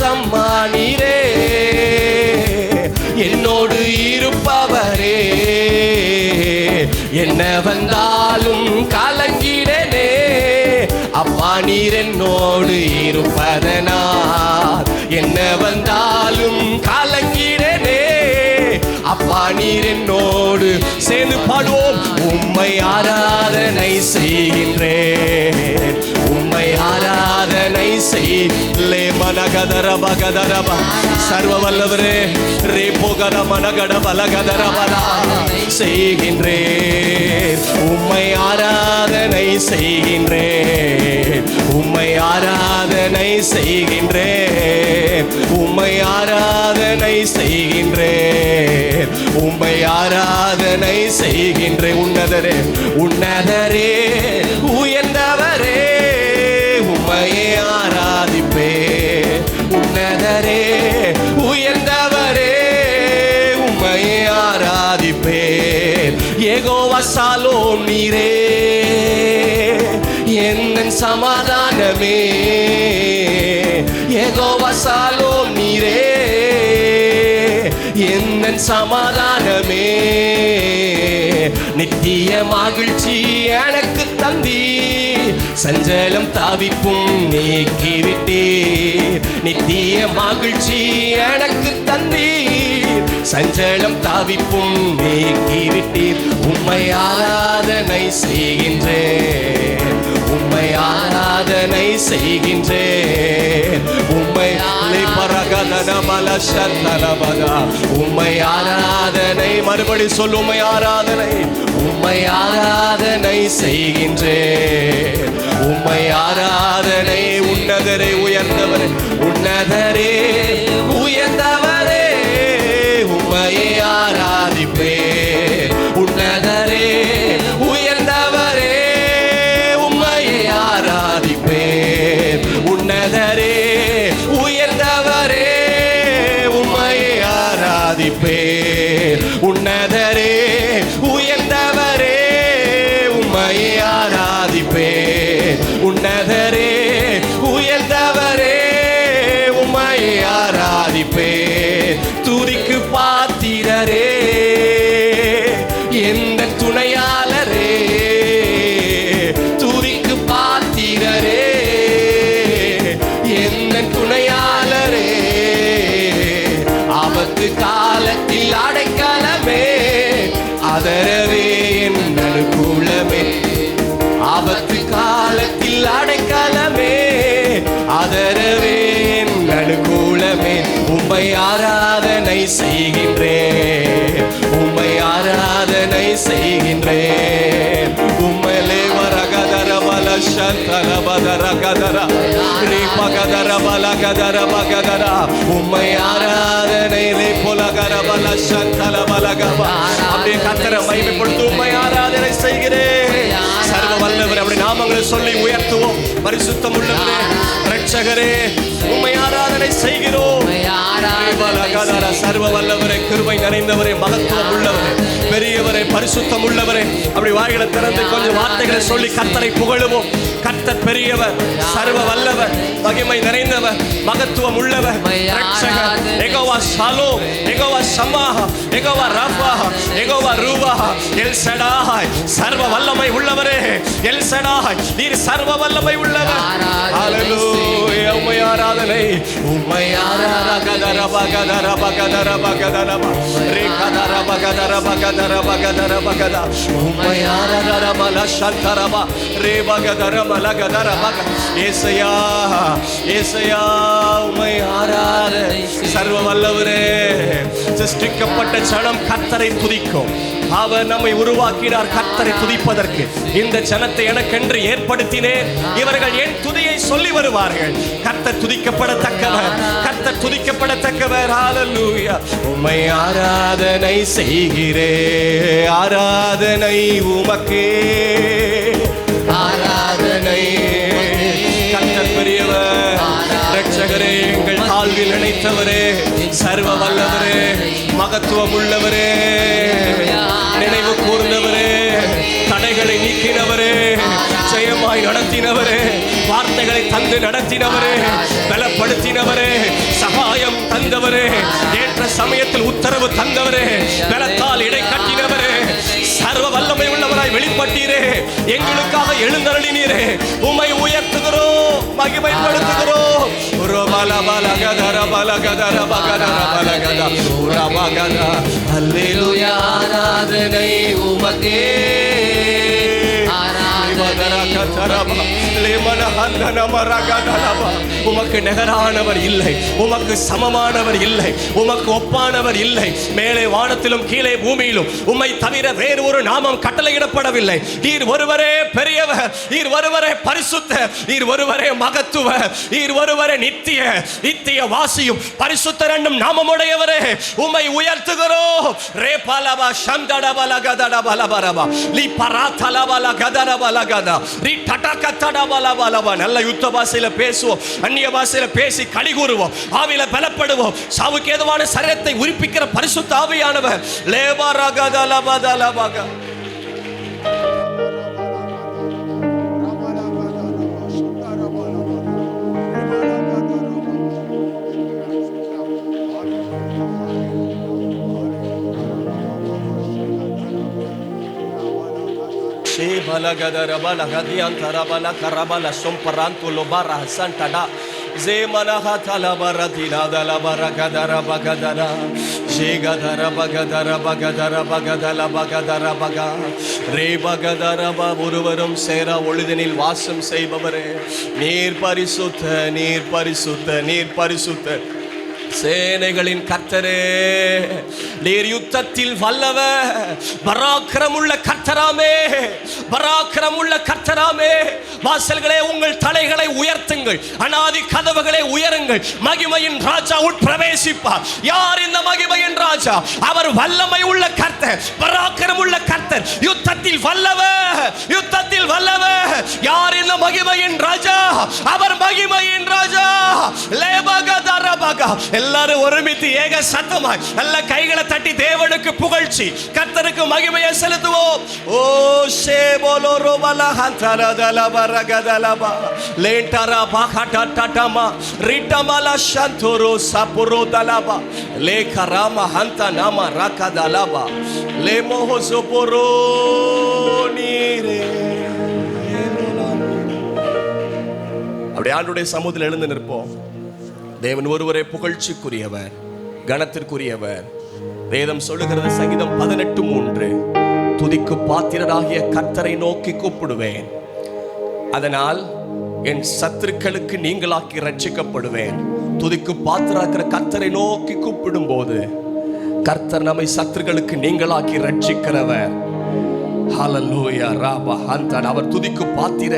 ஏசம்மா நீரே என்னோடு இருப்பவரே, என்ன வந்தாலும் கலங்கிடனே, அப்பா நீர் என்னோடு இருப்பதனால் என்ன வந்தாலும் கலங்கிடனே, அப்பா நீர் என்னோடு. சேர்ந்து பாடுவோம். உம்மை ஆராதனை செய்கின்றேன், உம்மை ஆராதனை செய்லே மனகதரபகதரப சர்வ வல்லவரே ரே போகர மனகட பலகதரபலா செய்கின்றேன், உம்மை ஆராதனை செய்கின்றேன், உம்மை ஆராதனை செய்கின்றேன், உம்மை ஆராதனை செய்கின்றேன், உம்மை ஆராதனை செய்கின்றேன். உன்னதரே உன்னதரே உயர்ந்தவரே உம்மையே ஆராதிப்பே, உன்னதரே உயர்ந்தவரே உம்மையே ஆராதிப்பேன். யெகோவா ஷாலோம் நீரே என் சமாதானமே, யெகோவா ஷாலோம் நீரே என் சமாதானமே, நித்திய மகிழ்ச்சி எனக்கு தந்தி, சஞ்சலம் தாவிப்பும் நீக்கிவிட்டீர், நித்திய மகிழ்ச்சி எனக்கு தந்தீர், சஞ்சலம் தாவிப்பும் நீக்கிவிட்டீர். உம்மை ஆராதனை செய்கின்றேன், உம்மை ஆராதனை செய்கின்றேன், உம்மை உம்மை ஆராதனை. மறுபடி சொல். உம்மை ஆராதனை, உம்மை ஆராதனை செய்கின்றேன், உம்மை ஆராதனை. உன்னதரே உயர்ந்தவரே, உன்னதரே உயர்ந்தவரே உம்மையே ஆராதிப்பே, உன்னதரே உயர்ந்தவரே உம்மையே ஆராதிப்பே, உன்னதரே உயர்ந்தவரே உம்மையே ஆராதிப்பே, உன்னதரே உயர்ந்தவரே உம்மையே ஆராதிப்பே, உன்னதரே உயர்ந்தவரே உம்மையே ஆராதிப்பே. துதிக்கு பாத்திரரே எந்த துணையாளரே, துதிக்கு பாத்திரரே எந்த துணையாளரே, ஆபத்து காலத்தில் அடைக்கலமே, ஆதரவே என் அனுகூலமே, ஆபத்து காலத்தில் அடைக்கலமே, ஆதரவே என் அனுகூலமே. உம்மை ஆராதனை செய்கின்றேன், உம்மை ஆராதனை செய்கின்றேன், உம்மையிலே வரகதர பல சந்தர பதர கதர ரீபகதர பல கதர பகதர, உம்மை ஆராதனை போலகர பல சந்தர பலகபா. அப்படியே கர்த்தரை மகிமைப்படுத்தி உம்மை ஆராதனை செய்கிறேன். சர்வ வல்லவரே அப்படி நாமங்களை சொல்லி உயர்த்துவோம். பரிசுத்தம் உள்ளவரே இரட்சகரே உம்மை ஆராதனை செய்கிறோம். சர்வ வல்லவரே கிருபை நிறைந்தவரே மகத்துவம் உள்ளவரே பெரியவரே பரிசுத்தம் உள்ளவரே. அப்படி வாய்களை திறந்து கொஞ்சம் வார்த்தைகளை சொல்லி கர்த்தரை புகழுவோம். கர்த்தர் பெரியவர், சர்வ வல்லவர், மகிமை நிறைந்தவர், மகத்துவம் உள்ளவர், இரட்சகர். Jehovah Shalom, Jehovah Shammah, Jehovah Rapha, Jehovah ரூபாஹ, எல் ஷடாய். சர்வ வல்லமை உள்ளவரே எல் ஷடாய், நீர் சர்வ வல்லமை உள்ளவர். ஹல்லேலூயா. உம்மை ஆராதனை, உம்மை ஆராதர பகதர பகதர பகதர ரேகதர பகதர பகதர பகதர பகத, உம்மை ஆராதர மல சந்தரபா ரே பகதர மலகதர பக. ஏசையா ஏசையா உம்மை ஆராதனை. சர்வ வல்லவரே சிருஷ்டிக்கப்பட்ட ஜனம் கர்த்தரை துதிக்கும். அவர் நம்மை உருவாக்கினார் கர்த்தரை துதிப்பதற்கு. இந்த ஜனத்தை எனக்கென்று ஏற்படுத்தினேன், இவர்கள் என் துதியை சொல்லி வருவார்கள். கர்த்தர் துதிக்கப்படத்தக்கவர், கர்த்தர் துதிக்கப்படத்தக்கவர். ஹல்லேலூயா. உம்மை ஆராதனை செய்கிறேன், ஆராதனை உமக்கே, ஆராதனை. கர்த்தர் பெரியவர், இரட்சகரே, எங்கள் தாழ்வில் நினைத்தவரே, சர்வ வல்லவரே, மகத்துவம் உள்ளவரே, நினைவு கூர்ந்தவரே, தடைகளை நீக்கினவரே, ஜெயமாய் நடத்தினவரே, வார்த்தைகளை தந்து நடத்தினவரே, பலப்படுத்தினவரே, சகாயம் தந்தவரே, ஏற்ற சமயத்தில் உத்தரவு தந்தவரே, பலத்தால் இடை கட்டினவரே, சர்வ வல்லமை உள்ளவராய் வெளிப்பட்டீரே, எங்களுக்காக எழுந்தருளினீரே. உம்மை உயர்த்துகிறோம், மகிமைப்படுத்துகிறோம். அல்லேலூயா, ஆராதனை உமக்கே, உமக்கு நிகரானவர் இல்லை, உமக்கு சமமானவர் இல்லை, உமக்கு ஒப்பானவர் இல்லை. மேலே வானத்திலும் கீழே பூமியிலும் உம்மை தவிர வேறு ஒரு நாமம் கட்டளையிடப்படவில்லை. நீர் ஒருவரே பெரியவர், நீர் ஒருவரே பரிசுத்த, நீர் ஒருவரே மகத்துவ, நீர் ஒருவரே நித்திய நித்திய வாசியும் பரிசுத்தர் என்னும் நாமமுடையவரே, உம்மை உயர்த்துகிறோம். ரே பலபா சந்தடபல கதடபலபரபா லி பராதலபல கதரபலகதா ரி டடகதடபலபலபா. நல்ல யுத்த பாஷையில பேசுவோம், அந்நிய பாஷையில பேசி களி கூறுவோம், ஆவியில பலப்படுவோம். சாவுக்கு ஏதுவான சரீரத்தை உயிர்ப்பிக்கிற பரிசுத்த ஆவியானவர் லேபரகதலபதலபக ஒருவரும் சேரா ஒளிதனில் வாசம் செய்பவரே, நீர் பரிசுத்த, நீர் பரிசுத்த, நீர் பரிசுத்த. சேனைகளின் கர்த்தரே, நீர் யுத்தத்தில் வல்லவர், பராக்கிரமுள்ள கர்த்தராமே, பராக்கிரமுள்ள கர்த்தராமே. வாசல்களே உங்கள் தலைகளை உயர்த்துங்கள், அநாதி கதவுகளை உயருங்கள், மகிமையின் ராஜா உட்பிரவேசிப்பார். யார் இந்த மகிமையின் ராஜா? அவர் வல்லமை உள்ள கர்த்தர், பராக்கிரமுள்ள கர்த்தர், யுத்தத்தில் வல்லவர், யுத்தத்தில் வல்லவர். யார் இந்த மகிமையின் ராஜா? அவர் மகிமையின் ராஜா. லேபகதரபக. எல்லாரும் ஒருமித்து ஏக சத்தமாய் நல்ல கைகளை தட்டி தேவனுக்கு புகழ்ச்சி, கர்த்தருக்கு மகிமையை செலுத்துவோம். ஓ ஷேபோலோ ரோபலா ஹந்தரதலபரகதலபா லேண்டரா பாகடடடமா ரிட்டமலா சந்தோரோ சபுரோ தலபா லேகராமா ஹந்த நாம ரகதலபா லேமோஹோசோபோரோ நீரே. அப்படியே ஆண்டவருடைய சமூகத்தில் எழுந்து நிற்போம். தேவன் ஒருவரே புகழ்ச்சிக்குரியவர், கனத்திற்குரியவர். வேதம் சொல்லுகிறது, சங்கீதம் 18:3, துதிக்கு பாத்திரராகிய கர்த்தரை நோக்கி கூப்பிடுவேன், அதனால் என் சத்துருக்களுக்கு நீங்களாக்கி ரட்சிக்கப்படுவேன். துதிக்கு பாத்திராக்கிற கர்த்தரை நோக்கி கூப்பிடும் போது கர்த்தர் நம்மை சத்துருக்களுக்கு நீங்களாக்கி ரட்சிக்கிறவர். ஹல்லேலூயா ராபா ஹந்தன். அவர் துதிக்கு பாத்திர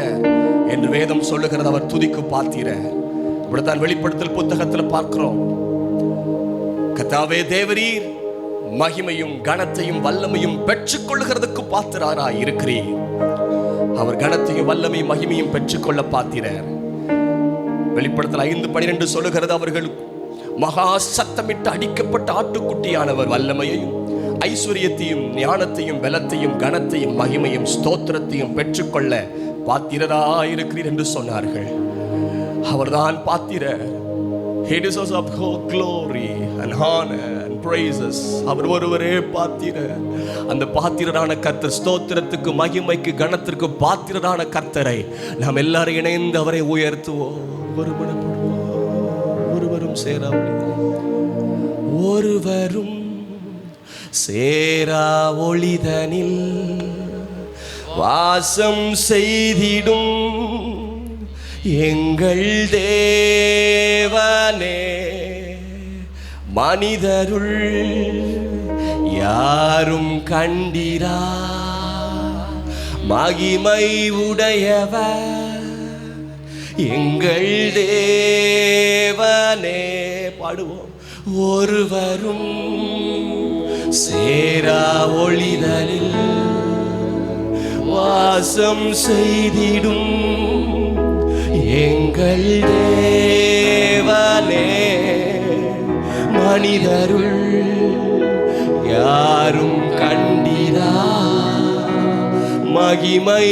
என்று வேதம் சொல்லுகிறது. அவர் துதிக்கு பாத்திர. அப்படித்தான் வெளிப்படுத்தல் புத்தகத்தில் பார்க்கிறோம். கர்த்தாவே தேவரீர் மகிமையும் கனத்தையும் வல்லமையும் பெற்றுக் கொள்ளுகிறதுக்கு பாத்திராராய் இருக்கிறீர். அவர் கனத்தையும் வல்லமையும் மகிமையும் பெற்றுக்கொள்ள பாத்திரர். வெளிப்படுத்தல் 5:12 சொல்லுகிறது, அவர்கள் மகா சத்தமிட்டு அடிக்கப்பட்ட ஆட்டுக்குட்டியானவர் வல்லமையையும் ஐஸ்வர்யத்தையும் ஞானத்தையும் பலத்தையும் கனத்தையும் மகிமையும் ஸ்தோத்திரத்தையும் பெற்றுக்கொள்ள பாத்திரராயிருக்கிறீர் என்று சொன்னார்கள். அவர்தான் பாத்திரர். He deserves of glory and honor and praises. அவர் ஒருவரே பாத்திரர். அந்த பாத்திரரான கர்த்தர், ஸ்தோத்திரத்துக்கு மகிமைக்கு கனத்திற்கு பாத்திரரான கர்த்தரை நாம் எல்லாரும் இணைந்து அவரை உயர்த்துவோம். ஒருவரும் சேரா ஒருவரும் சேரா ஒளிதனில் வாசம் செய்திடும் எங்கள் தேவனே, மனிதருள் யாரும் கண்டிரா மகிமை உடையவர் எங்கள் தேவனே. பாடுவோம். ஒருவரும் சேரா ஒளிதலில் வாசம் செய்திடும் எங்கள் தேவனே, மனிதருள் யாரும் கண்டிரா மகிமை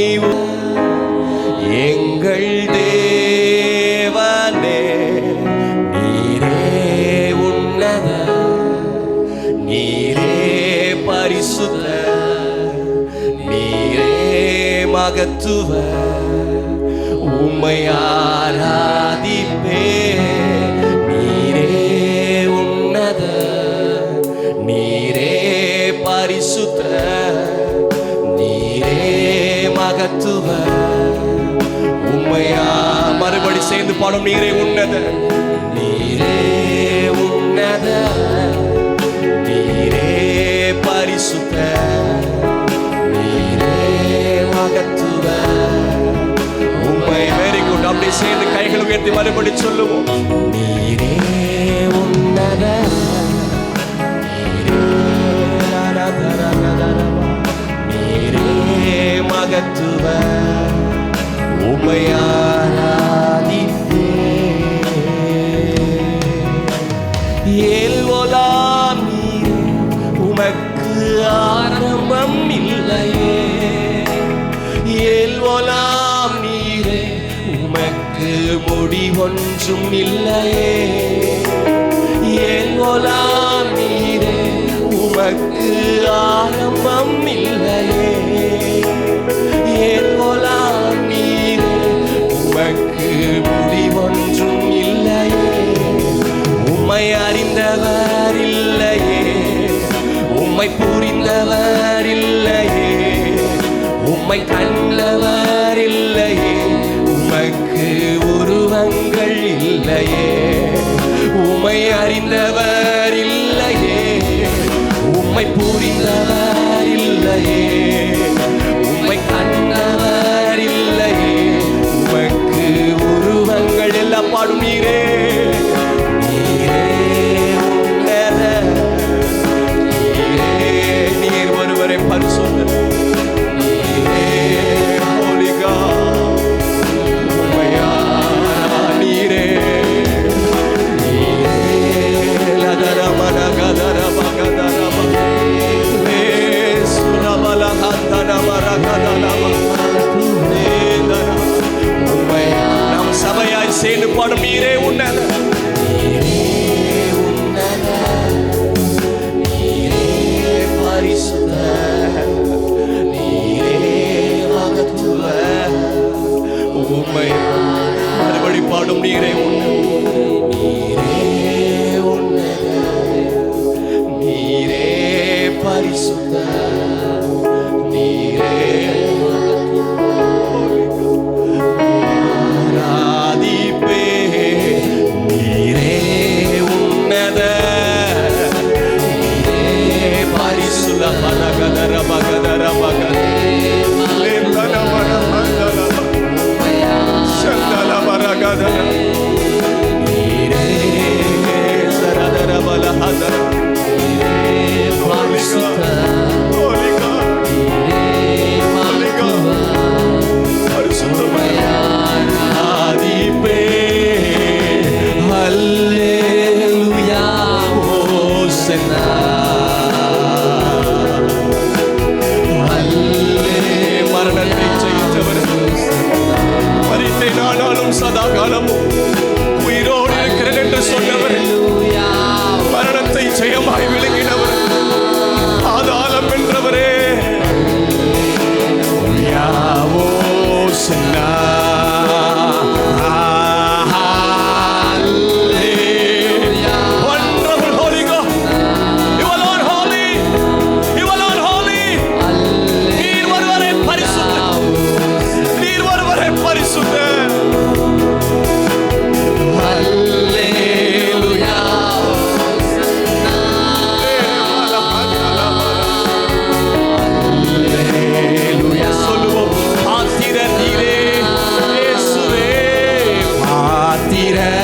எங்கள் தேவனே, நீரே மகத்துவ உம்மை ஆராதிப்பே. நீரே உன்னத, நீரே பரிசுத்த, நீரே மகத்துவ உம்மையா. மறுபடி சேர்ந்து பாடும். நீரே உன்னத, நீரே உன்னத, நீரே பரிசுத்த, நீரே மகத்துவ உம்மை. Very good. அப்படி சேர்ந்து கைகளை உயர்த்தி மறுபடி சொல்லுவோம். நீரே உன்னத, நீரே மகத்துவ உம்மை ஆராதிப்பேன். ஏல்வோலாம் நீரே, உமக்கு ஆரம்பம் இல்லையே. ஏல்வோலாம் நீரே, உமக்கு முடிவொன்றும் இல்லையே. ஏல்வோலாம் நீரே, உமக்கு ஆரம்பம் இல்லையே. ஏல்வோலாம் நீரே, உமக்கு முடிவொன்றும் இல்லையே. உம்மை அறிந்தவர் இல்லையே, உம்மை புரிந்தவர் இல்லையே, உம்மை கண்டவர் இல்லையே. உமக்கு உருவங்கள் இல்லையே. உம்மை அறிந்தவர் இல்லையே, உம்மை புரிந்தவர் இல்லையே, உம்மை கண்டவர் இல்லையே. உமக்கு உருவங்கள் எல்லாம் பாடும். நீரே, நீரே உன்னத, நீரே, நீர் ஒருவரை பரிசுத்தர், நீரே Holy God. உம்மையா நீரே, நீரே லதரமன கதரம கதரம லே சுரபல ஹந்தனமர கதரம நேதன. உம்மை நாம் சபையாய் சேர்ந்து பாடும். நீரே உன்னத, நீரே உன்னத, நீரே பரிசுத்த, நீரே மகத்துவ உம்மை. மறுபடி பாடும். நீரே உன்னத, நீரே உன்னத, நீரே பரிசுத்த, நீரே ஆராதிப்பே. நீரே உன்னத, நீரே பரிசுத்த, பரகதர பகதர பகத லேந்தன மனமந்தல சந்தல பரகதர. நீரே சரதர பலஹதர, பரிசுத்த, Holy God, Holy God, பரிசுத்தமய ஆராதிப்பே. ஹல்லேலூயா, ஹோசன்னா, ஹல்லே. மரணத்தை ஜெயித்தவர், மரித்தேன் ஆனாலும் சதா காலமும் உயிரோடு இருக்கிறேன் என்று சொன்னவர், மரணத்தை ஜெயமாய் விளங்கினவர், ஆதாரம் வென்றவரே. யாவோ சின்னா wonderful Holy God, you alone holy, you alone holy. நீர் ஒருவரே பரிசுத்தர், நீர் ஒருவரே பரிசுத்தர். ஹல்லேலூயா, ஹல்லேலூயா. சொல்லுவோம். பாத்திரர் நீரே இயேசுவே, பாத்திரர்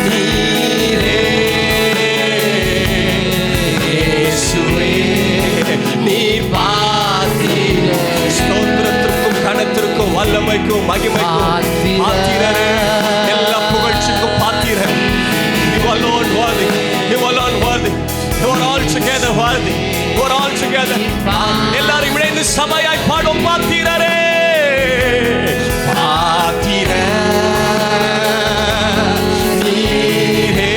நீரே இயேசுவே, நீர் பாத்திரர். ஸ்தோத்திரத்திற்கும் கனத்திற்கும் வல்லமைக்கும் மகிமைக்கும் பாத்திரரே. எல்லா புகழ்ச்சிக்கும் பாத்திரர். You alone worthy, you alone worthy, you are all together worthy, you are all together. எல்லாரும் இணைந்து சபையாய் பாடும். பாத்திரரே, பாத்திரர் நீரே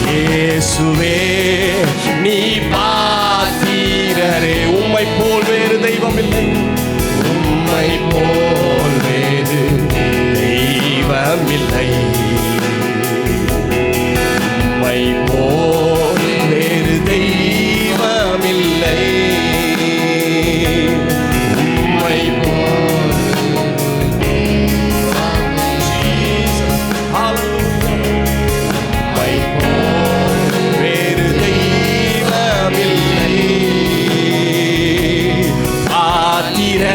இயேசுவே, நீ பாத்திரரே. தெய்வமில்லை, உம்மை போல் வேறு தெய்வமில்லை, உம்மை போல் Jesus, hallelujah, உம்மை போல் வேறு தெய்வமில்லை. பாத்திர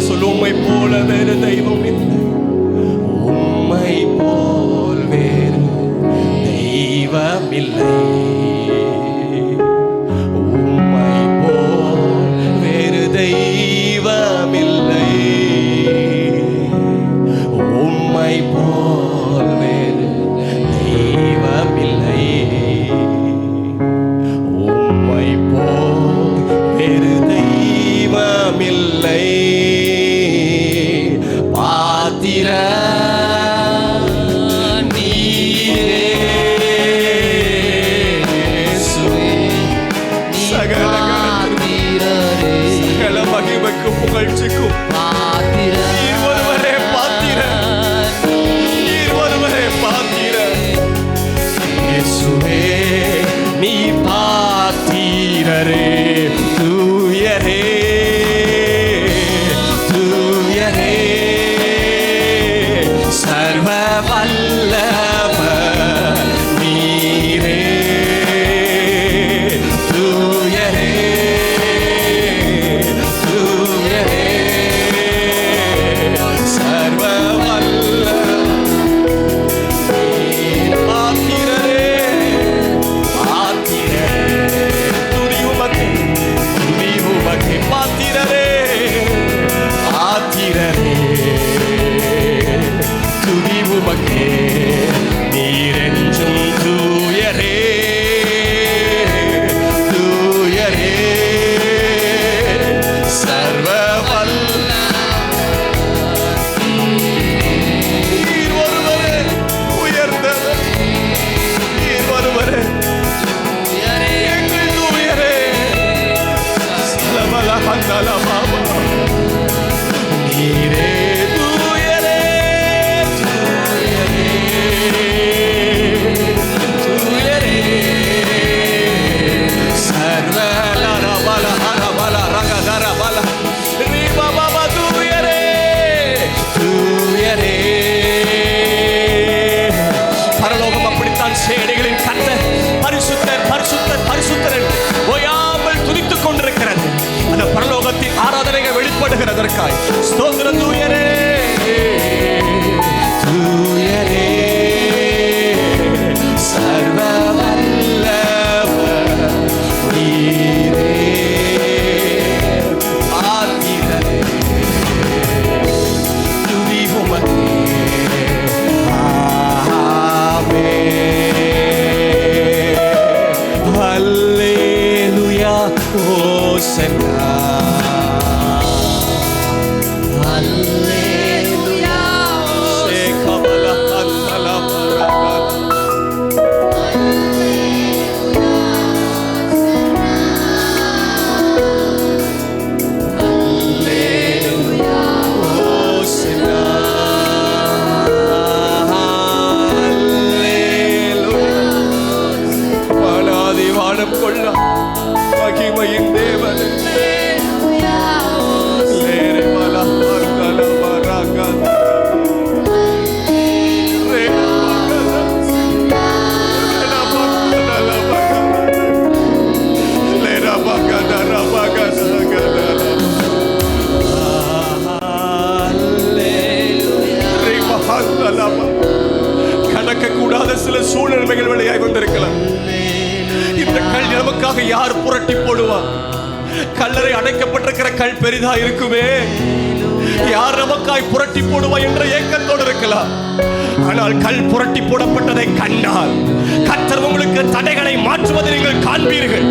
சொல்லு, உம்மை போல வேறு தெய்வம் இல்லை, உம்மை போல் வேறு தெய்வம் இல்லை, உம்மை போல் வேறு தெய்வம் இல்லை, உம்மை போல் வேறு தெய்வம் இல்லை, உம்மை போல் வேறு தெய்வம் இல்லை. பாத்திர நீரே சகல மகிமைக்கு புகழ்ச்சிக்கும் நீர் ஒருவரே பாத்திர, நீர் ஒருவரே பாத்திர. இயேசுவே நீ பாத்திரரே, தூயரே தூயரே, சர்வ வல்லவர் நீரே, தூயரே தூயரே, சர்வ வல்லவர் நீர். பாத்திரரே பாத்திரரே, துதி உமக்கே பாத்திரரே பாத்திரரே, துதி உமக்கே, நீரென்றும் தூயரே தூயரே, சர்வ நீர் ஒருவரே உயர்ந்தவர், நீர் ஒருவரே எங்கள் தூயரே, சலமல ஹந்தல பாபா, நீரே தூயரே தூயரே தூயரே, சர்வ லரபல ஹரபல ரகதரபல ரிபபப, தூயரே தூயரே. பரலோகம் அப்படித்தான் சேனைகளின் கர்த்தர் பரிசுத்தர் பரிசுத்தர் பரிசுத்தர் என்று ஓயாமல் துதித்துக் கொண்டிருக்கிறது. அந்த பரலோகத்தின் ஆராதனைகள் வெளிப்படுகிறதற்காய் ஸ்தோத்திரம். தூயரே தூயரே, சர்வ வல்லவர் நீரே, பாத்திரரே துதி உமக்கே. ஆமென், ஹல்லேலூயா, ஹோசன்னா. கொள்ள மகிமையின் தேவன் போடுவார். கல்லறை அடைக்கப்பட்டிருக்கிற கல் பெரிதா இருக்குமே, யார் நமக்காய் புரட்டி போடுவா என்ற ஏக்கத்தோடு இருக்கலாம். ஆனால் கல் புரட்டி போடப்பட்டதை கண்டால் கர்த்தர் உங்களுக்கு தடைகளை மாற்றுவதை நீங்கள் காண்பீர்கள்.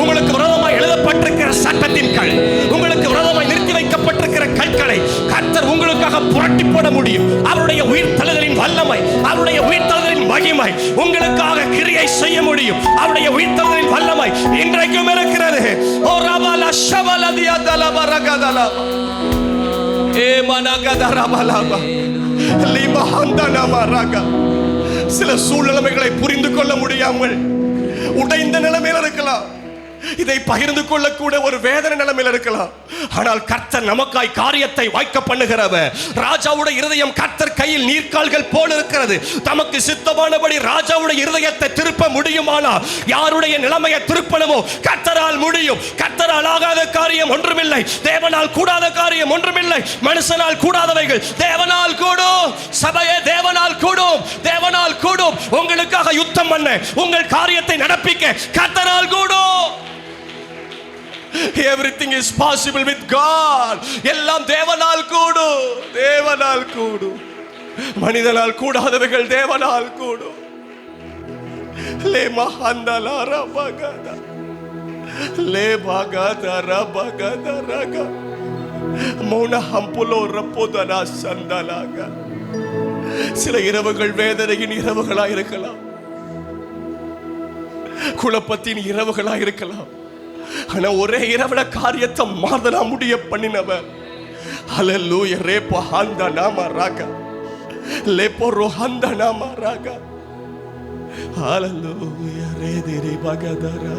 உங்களுக்கு விரோதமாய் எழுதப்பட்டிருக்கிற சட்டத்தின் கல், உங்களுக்கு விரோதமாய் நிறுத்தி வைக்கப்பட்டிருக்கிற கற்களை கர்த்தர் உங்களுக்காக புரட்டி போட முடியும். அவருடைய உயிர் தழுதலின் வல்லமை, அவருடைய உயிர் தழுதலின் மகிமை உங்களுக்காக கிரியை செய்ய முடியும். அவருடைய உயிர் தழுதலின் வல்லமை இன்றைக்கும் இருக்கிறது. ஓ ரபல ஷபலதியா தலபரகதல ஏ மனகதரபலப லிபஹந்தனமரக. சில சூழ்நிலைகளை புரிந்து கொள்ள முடியாமல் உடைந்த நிலைமையில் இருக்கலாம். இதை பகிர்ந்து கொள்ளக்கூட ஒரு வேதனை நிலைமையில் இருக்கலாம். ஆனால் கர்த்தர் நமக்காய் காரியத்தை வாய்க்க பண்ணுகிறவர். ராஜாவுடைய இருதயம் கர்த்தர் கையில் நீர்க்கால்கள் போல் இருக்கிறது. தமக்கு சித்தமானபடி ராஜாவுடைய இருதயத்தை திருப்ப முடியுமானால் யாருடைய நிலைமையை திருப்பணுமோ கர்த்தரால் முடியும். கர்த்தரால் ஆகாத காரியம் ஒன்றுமில்லை, தேவனால் கூடாத காரியம் ஒன்றுமில்லை. மனுஷனால் கூடாதவைகள் தேவனால் கூடும். சபையே, தேவனால் கூடும், தேவனால் கூடும். உங்களுக்காக யுத்தம் பண்ண, உங்கள் காரியத்தை நடப்பிக்க கர்த்தரால் கூடும். Everything is possible with God. எல்லாம் தேவனால் கூடும், தேவனால் கூடும். மனிதனால் கூடாதவைகள் தேவனால் கூடும். லே மஹந்தல ரபகத லே பகத ரபகத ரக மௌன ஹம்புலோ ரப்போதனா சந்தலாக. சில இரவுகள் வேதனையின் இரவுகளாக இருக்கலாம், குழப்பத்தின் இரவுகளாக இருக்கலாம். ஆனா ஒரே இரவுல காரியத்தை மாதனா முடிய பண்ணினவர். ஹல்லேலூயா. ரேபோ ஹந்த நாம ராக லேபோ ரோஹந்த நாம ராக. ஹல்லேலூயா. ரேதிரி பகதரா.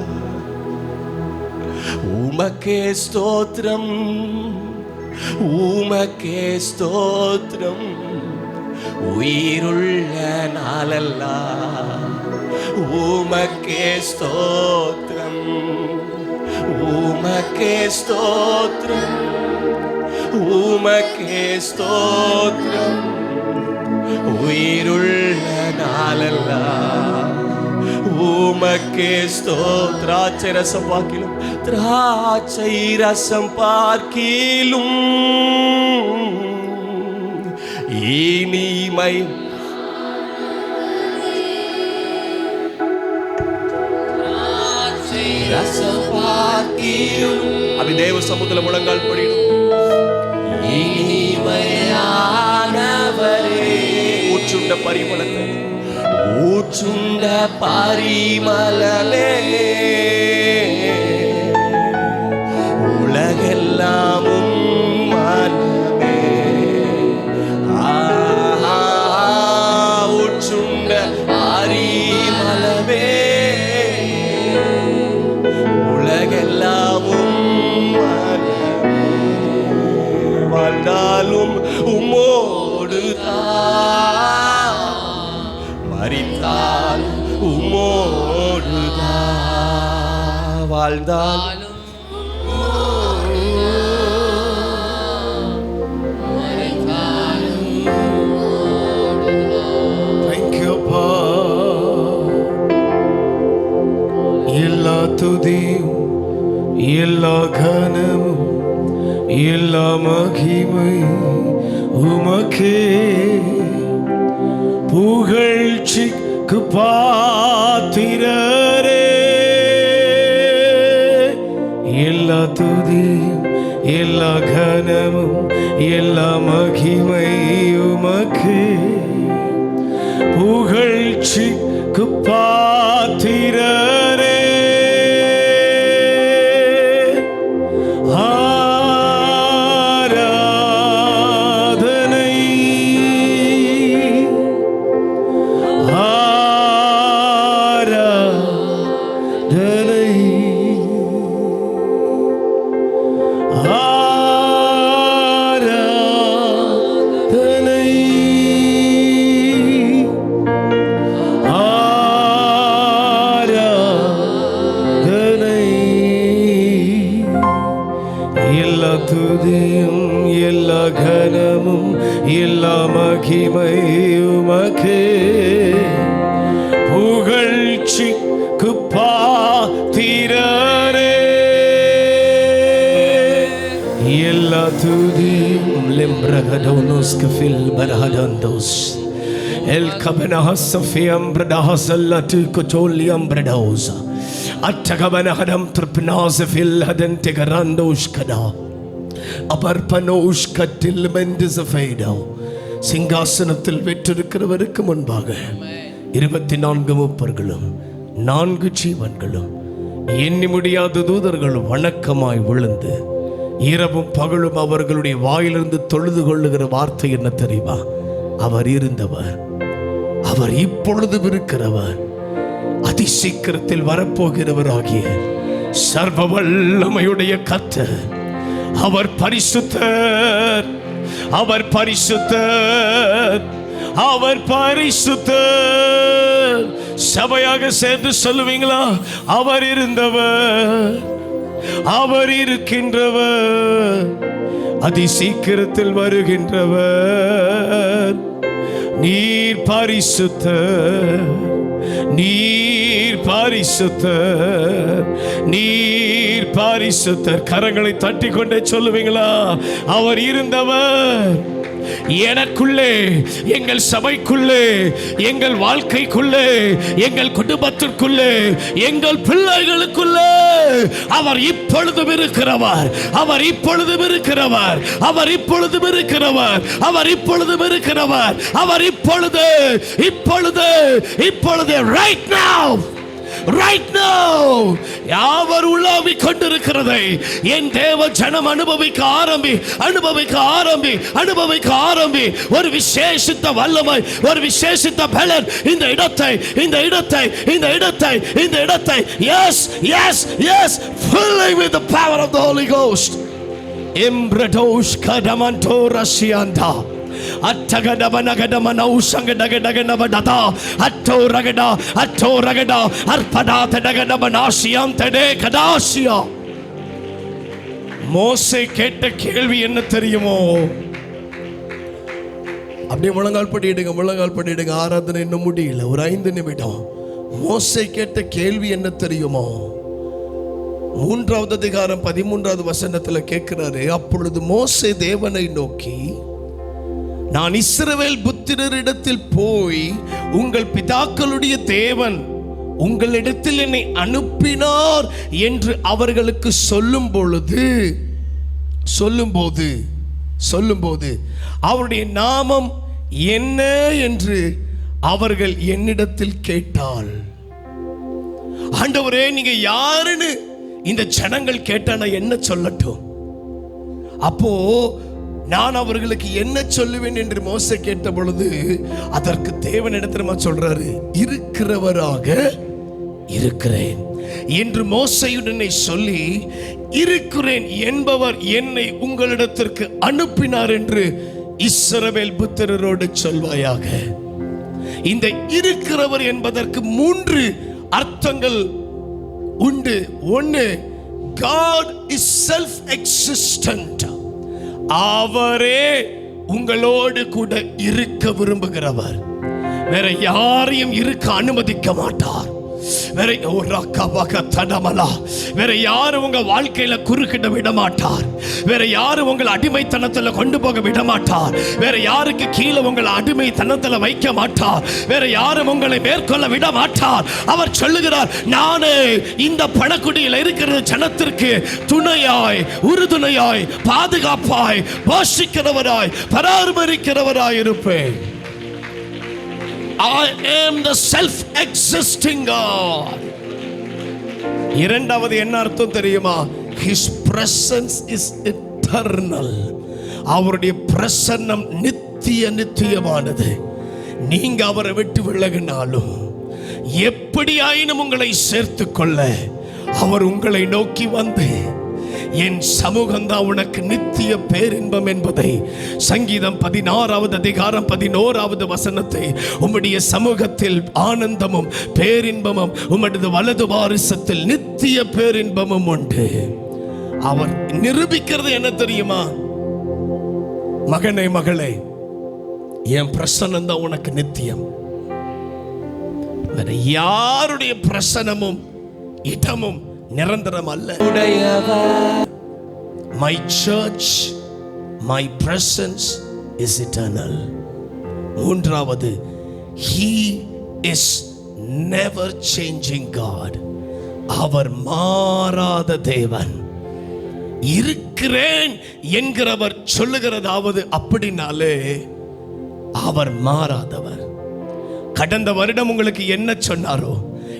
உமக்கே ஸ்தோத்திரம், உமக்கே ஸ்தோத்திரம். உயிருள்ள நாளெல்லாம் உமக்கே ஸ்தோத்திரம், உமக்கே ஸ்தோத்திரம், உமக்கே ஸ்தோத்திரம். உயிருள்ள நாளெல்லாம் உமக்கே ஸ்தோத்திரம். திராட்சை ரசம் பார்க்கிலும், திராட்சை ரசம் பார்க்கிலும் இனிமை அभी देव समुद्र मुழங்கால் படிடும். இனிமையானவரே, ஊற்றுண்ட பரிமளத்தை, ஊற்றுண்ட பரிமளமே, உலகெல்லாம் மனமே. ஊற்றுண்ட பரிமளமே, உலகெல்லாமும் வாழ்ந்தாலும் உம்மோடுதான், மரித்தாலும் உம்மோடுதான், வாழ்ந்தாலும் எல்லா துதியும் எல்லா கனமும் எல்லா மகிமை உமக்கே. புகழ்ச்சிக்கு பாத்திரரே, எல்லா துதியும் எல்லா கனமும் எல்லா மகிமை உமக்கே. புகழ்ச்சிக்கு பாத்திரரே, துதியும் எல்லா கனமும் எல்லா மகிமை உமக்கே. புகழ்ச்சிக்கு பாத்திரரே, எல்லா துதியும் லிம்ரகடோனோஸ் கஃபில் பரஹடந்தோஸ் எல் கபனஹஸஃபியம் பிரதஹஸல்லது குதோலியம் பிரதௌஸா அட்டகபனஹடம் த்ரிப்னாஸஃபில் ஹதன் திகரந்தோஸ் கதா அபர்பனோஸ் கட்டில் மெண்டஸஃபைடோ சிங்காசனத்தில் வீற்றிருக்கிறவருக்கு முன்பாக 24 மூப்பர்களும் 4 ஜீவன்களும் எண்ணி முடியாத தூதர்களும் வணக்கமாய் விழுந்து இரவும் பகலும் அவர்களுடைய வாயிலிருந்து தொழுது கொள்ளுகிற வார்த்தை என்ன தெரியுமா? அவர் இருந்தவர், அவர் இப்பொழுதும் இருக்கிறவர், அதிசீக்கிரத்தில் வரப்போகிறவராகிய சர்வ வல்லமையுடைய கர்த்தர். அவர் பரிசுத்தர், அவர் பரிசுத்தர், அவர் பரிசுத்தர். சபையாக சேர்ந்து சொல்லுவீங்களா? அவர் இருந்தவர், அவர் இருக்கின்றவர், அதிசீக்கிரத்தில் வருகின்றவர். நீர் பரிசுத்தர், நீர் பரிசுத்தர், நீர் பரிசுத்தர். கரங்களை தட்டி கொண்டே சொல்லுவீங்களா? அவர் இருந்தவர் எனக்குள்ளே, எங்கள் சபைக்குள்ளே, எங்கள் வாழ்க்கைக்குள்ளே, எங்கள் குடும்பத்திற்குள்ளே, எங்கள் பிள்ளைகளுக்குள்ளே அவர் இப்பொழுதும் இருக்கிறவர், அவர் இப்பொழுதும் இருக்கிறவர், அவர் இப்பொழுதும் இருக்கிறவர், அவர் இப்பொழுதும் இருக்கிறவர், அவர் இப்பொழுது இப்பொழுது இப்பொழுது right now, right now யாவர் உலாவிக் கொண்டிருக்கிறதை என் தேவ ஜனம் அனுபவிக்க ஆரம்பி, அனுபவிக்க ஆரம்பி, அனுபவிக்க ஆரம்பி. ஒரு விசேஷித்த வல்லமை, ஒரு விசேஷித்த பலன் இந்த இடத்தை, இந்த இடத்தை, இந்த இடத்தை, இந்த இடத்தை. yes yes yes filling with the power of the Holy Ghost. Imbradosh kadamanto rasianda அட்டகடபனகடமனௌ சங்கடகடகனவடதா அட்டோரகடா அட்டோரகடா அர்ப்படாதடகடபனாசியாந்தடே கடாசியா. மோசே கேட்ட கேள்வி என்ன தெரியுமோ? அப்படியே முழங்கால் படிடுங்க, முழங்கால் படிடுங்க. ஆராதனை இன்னும் முடியல, ஒரு 5 நிமிடம். மோசே கேட்ட கேள்வி என்ன தெரியுமோ? 3வது அதிகாரம் 13வது வசனத்துல கேட்கிறாரு. அப்பொழுது மோசே தேவனை நோக்கி, நான் இஸ்ரவேல் புத்திரரிடத்தில் போய் உங்கள் பிதாக்களுடைய தேவன் உங்களிடத்தில் என்னை அனுப்பினார் என்று அவர்களுக்கு சொல்லும்போது அவருடைய நாமம் என்ன என்று அவர்கள் என்னிடத்தில் கேட்டால், ஆண்டவரே நீங்க யாருன்னு இந்த ஜனங்கள் கேட்டா நான் என்ன சொல்லட்டும்? அப்போ நான் அவர்களுக்கு என்ன சொல்லுவேன் என்று மோசே கேட்ட பொழுது அதற்கு தேவனிடத்துல சொல்றாரு, இருக்கிறவராக இருக்கிறேன் என்று மோசேயுடனே சொல்லி, இருக்கிறேன் என்பவர் என்னை உங்களிடத்திற்கு அனுப்பினார் என்று இஸ்ரவேல் புத்திரரோடு சொல்வாயாக. இந்த இருக்கிறவர் என்பதற்கு 3 அர்த்தங்கள் உண்டு. 1, God is self-existent. அவரே உங்களோடு கூட இருக்க விரும்புகிறவர். வேற யாரையும் இருக்க அனுமதிக்க மாட்டார். வேற யாரும் உங்க வாழ்க்கையில குறுக்கிட விட மாட்டார். வேற யாரும் உங்களை அடிமைத்தனத்துல கொண்டு போக விட மாட்டார். வேற யாருக்கு கீழே உங்களை அடிமைத்தனத்துல வைக்க மாட்டார். வேற யாரும் உங்களை மேற்கொள்ள விட மாட்டார். அவர் சொல்லுகிறார், நானே இந்த பணக்குடியில் இருக்கிற ஜனத்திற்கு துணையாய், உறுதுணையாய், பாதுகாப்பாய், போஷிக்கிறவராய், பராமரிக்கிறவராய் இருப்பேன். I am the self-existing God. இரண்டாவது என்ன அர்த்தம் தெரியுமா? His presence is eternal. அவருடைய பிரசன்னம் நித்தியமானது. நீங்க அவரை விட்டு விலகினாலும் எப்படியாயினும் உங்களை சேர்த்துக் கொள்ள அவர் உங்களை நோக்கி வந்து, என் சமூகம்தான் உனக்கு நித்திய பேரின்பம் என்பதை சங்கீதம் 16வது அதிகாரம் 11வது வசனத்தை, உம்முடைய சமூகத்தில் ஆனந்தமும் பேரின்பமும், உம்முடைய வலது வாரிசத்தில் நித்திய பேரின்பமும் உண்டு. அவர் நிரூபிக்கிறது என்ன தெரியுமா? மகனே மகளே, என் பிரசன்னம் தான் உனக்கு நித்தியம். வேற யாருடைய பிரசனமும் இடமும் நிரந்தரம் அல்ல. my church, my presence is eternal. மூன்றாவது, he is never changing God. அவர் மாறாத தேவன். இருக்கிறேன் என்கிறவர் சொல்லுகிறதாவது அப்படினாலே அவர் மாறாதவர். கடந்த வருடம் உங்களுக்கு என்ன சொன்னாரோ,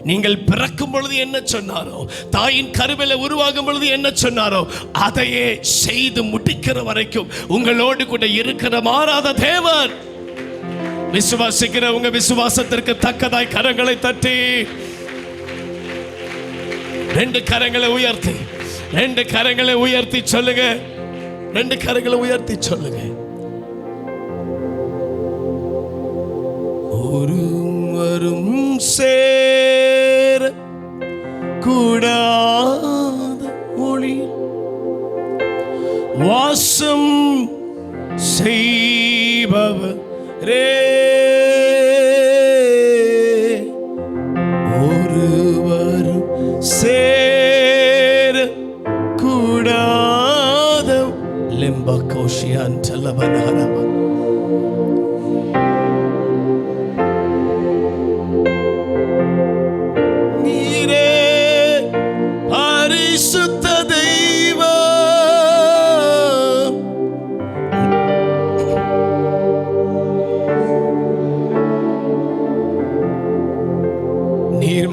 நீங்கள் பிறக்கும் பொழுது என்ன சொன்னாரோ, தாயின் கருவில உருவாகும் பொழுது என்ன சொன்னாரோ, அதையே செய்து முடிக்கிற வரைக்கும் உங்களோடு கூட இருக்கிற மாறாத தேவன். விசுவாசிக்கிற உங்க விசுவாசத்திற்கு தக்கதாய் கரங்களை தட்டி, ரெண்டு கரங்களை உயர்த்தி, ரெண்டு கரங்களை உயர்த்தி சொல்லுங்க, ரெண்டு கரங்களை உயர்த்தி சொல்லுங்க. ஒருவரும் சேர கூடாத மொழி வாசம் செய்பவரே, ஒருவரும் சேர கூடாத லிம்ப கோஷியான் செல்லவனாரவா.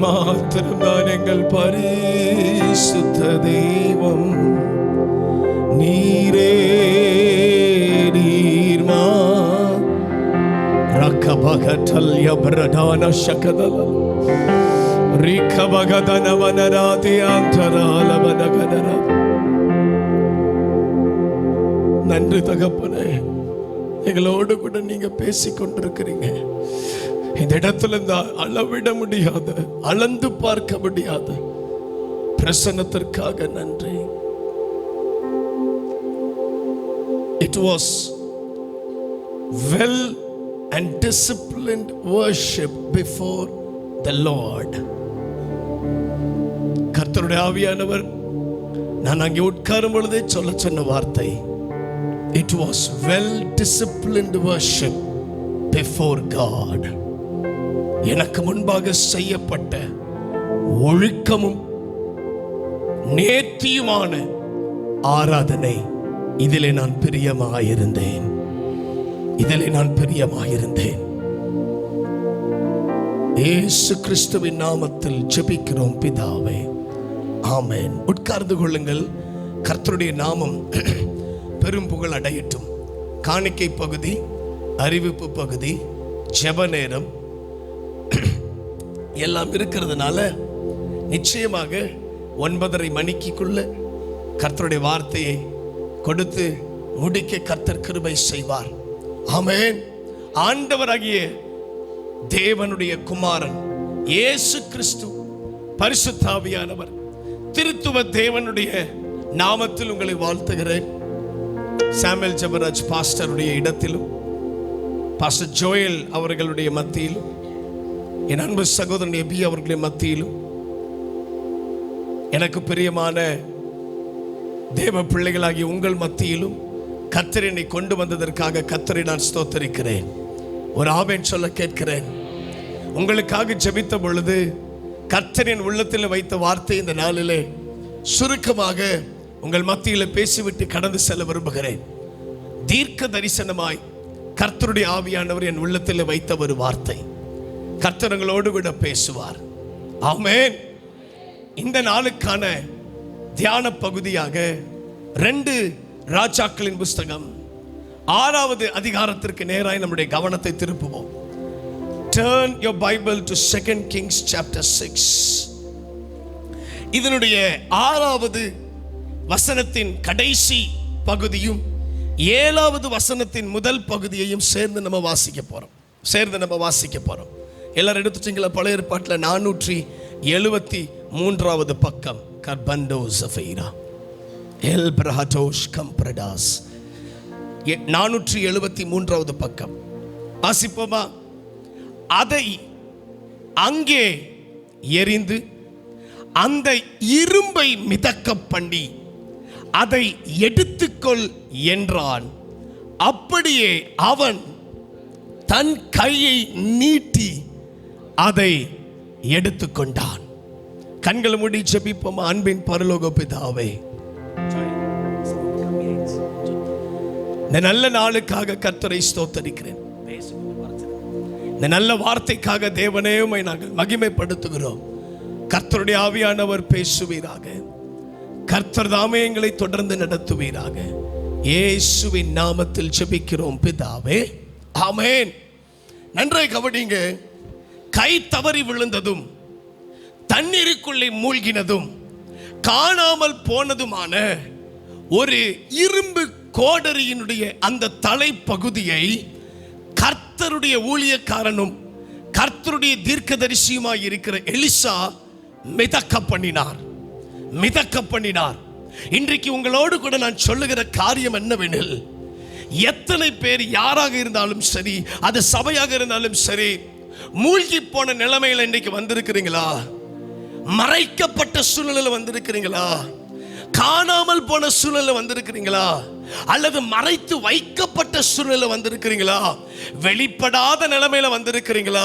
மாத்திரம்தான் எங்கள் பரிசுத்த தெய்வம். நீரே நீர்மா ரக்கபகதல் யப்ரதான ஷகதல ரிக்கபகதன வனராதி அந்தரால வனகதர. நன்றி தகப்பனே, எங்களோடு கூட நீங்க பேசிக் கொண்டிருக்கிறீங்க. இந்த இடத்துல இந்த அளவிட முடியாத, அளந்து பார்க்க முடியாத பிரசன்னத்திற்காக நன்றி. It was well and disciplined worship before the Lord. கர்த்தருடைய ஆவியானவர் நான் அங்கே உட்காரும் பொழுதே சொல்ல சொன்ன வார்த்தை, it was well disciplined worship before God. எனக்கு முன்பாக செய்யப்பட்ட ஒழுக்கமும் நேர்த்தியுமான ஆராதனை, இதிலே நான் பிரியமாயிருந்தேன், இதிலே நான் பிரியமாயிருந்தேன். இயேசு கிறிஸ்துவின் நாமத்தில் ஜெபிக்கிறோம் பிதாவே, ஆமென். உட்கார்ந்து கொள்ளுங்கள். கர்த்தருடைய நாமம் பெரும் புகழ் அடையட்டும். காணிக்கை பகுதி, அறிவிப்பு பகுதி, ஜெப நேரம் எல்லாம் இருக்கிறதுனால நிச்சயமாக 9:30 மணிக்குள்ள கர்த்தருடைய வார்த்தையை கொடுத்து முடிக்க கர்த்தர் கிருபை செய்வார். ஆமென். ஆண்டவராகிய தேவனுடைய குமாரன் இயேசு கிறிஸ்து பரிசுத்த ஆவியானவர் திருத்துவ தேவனுடைய நாமத்தில் உங்களை வாழ்த்துகிறேன். சாமுவேல் ஜெபராஜ் பாஸ்டருடைய இடத்திலும், பாஸ்டர் ஜோயல் அவர்களுடைய மத்தியிலும், என் அன்பு சகோதரன் எபி அவர்களின் மத்தியிலும், எனக்கு பிரியமான தேவ பிள்ளைகளாகிய உங்கள் மத்தியிலும் கர்த்தர் என்னை கொண்டு வந்ததற்காக கர்த்தரை நான் ஸ்தோத்தரிக்கிறேன். ஒரு ஆமென் சொல்ல கேட்கிறேன். உங்களுக்காக ஜெபித்த பொழுது கர்த்தரின் உள்ளத்தில் வைத்த வார்த்தை இந்த நாளிலே சுருக்கமாக உங்கள் மத்தியில் பேசிவிட்டு கடந்து செல்ல விரும்புகிறேன். தீர்க்க தரிசனமாய் கர்த்தருடைய ஆவியானவர் என் உள்ளத்தில் வைத்த ஒரு வார்த்தை. கர்த்தர் உங்களோடு கூட பேசுவார். ஆமென். இந்த நாளுக்கான தியான பகுதியாக 2 ராஜாக்களின் புஸ்தகம் 6வது அதிகாரத்திற்கு நேராய் நம்முடைய கவனத்தை திருப்புவோம். Turn your Bible to 2 Kings chapter 6. இதனுடைய 6வது வசனத்தின் கடைசி பகுதியும் 7வது வசனத்தின் முதல் பகுதியையும் சேர்ந்து நம்ம வாசிக்க போறோம். எல்லாரும் எடுத்துட்டீங்களா? பழைய ஏற்பாட்டில் 473வது பக்கம். கர்பண்டோ சஃபைரா எல் பிரஹடோஷ் கம்ப்ரடாஸ் 473வது பக்கம் வாசிப்போமா? அதை அங்கே எரிந்து அந்த இரும்பை மிதக்க பண்ணி அதை எடுத்துக்கொள் என்றான். அப்படியே அவன் தன் கையை நீட்டி அதை எடுத்துக்கொண்டான். கண்களை மூடி ஜெபிப்போம். அன்பின் பரலோக பிதாவே, இந்த நல்ல நாளுக்காக கர்த்தரை ஸ்தோத்தரிக்கிறேன். இந்த நல்ல வார்த்தைக்காக தேவனே உம்மை நாங்கள் மகிமைப்படுத்துகிறோம். கர்த்தருடைய ஆவியானவர் பேசுவீராக. கர்த்தர் தாமே எங்களை தொடர்ந்து நடத்துவீராக. இயேசுவின் நாமத்தில் ஜெபிக்கிறோம் பிதாவே, ஆமென். நன்றாய் கவனிங்க. கை தவறி விழுந்ததும் தண்ணீருக்குள்ளே மூழ்கினதும் காணாமல் போனதுமான ஒரு இரும்பு கோடரியினுடைய அந்த தலைப்பகுதியை கர்த்தருடைய ஊழியக்காரனும் கர்த்தருடைய தீர்க்கதரிசியுமாய் இருக்கிற எலிசா மிதக்க பண்ணினார். இன்றைக்கு உங்களோடு கூட நான் சொல்லுகிற காரியம் என்னவெனில், எத்தனை பேர் யாராக இருந்தாலும் சரி, அது சபையாக இருந்தாலும் சரி, மூழ்கி போன நிலைமையில இன்றைக்கு வந்திருக்கிறீங்களா? மறைக்கப்பட்ட சூழ்நிலையில் வந்திருக்கிறீங்களா? காணாமல் போன சூழ்நிலை வந்திருக்கிறீங்களா? அல்லது மறைத்து வைக்கப்பட்ட சூழ்நிலை வந்திருக்கிறீங்களா? வெளிப்படாத நிலைமையில வந்திருக்கிறீங்களா?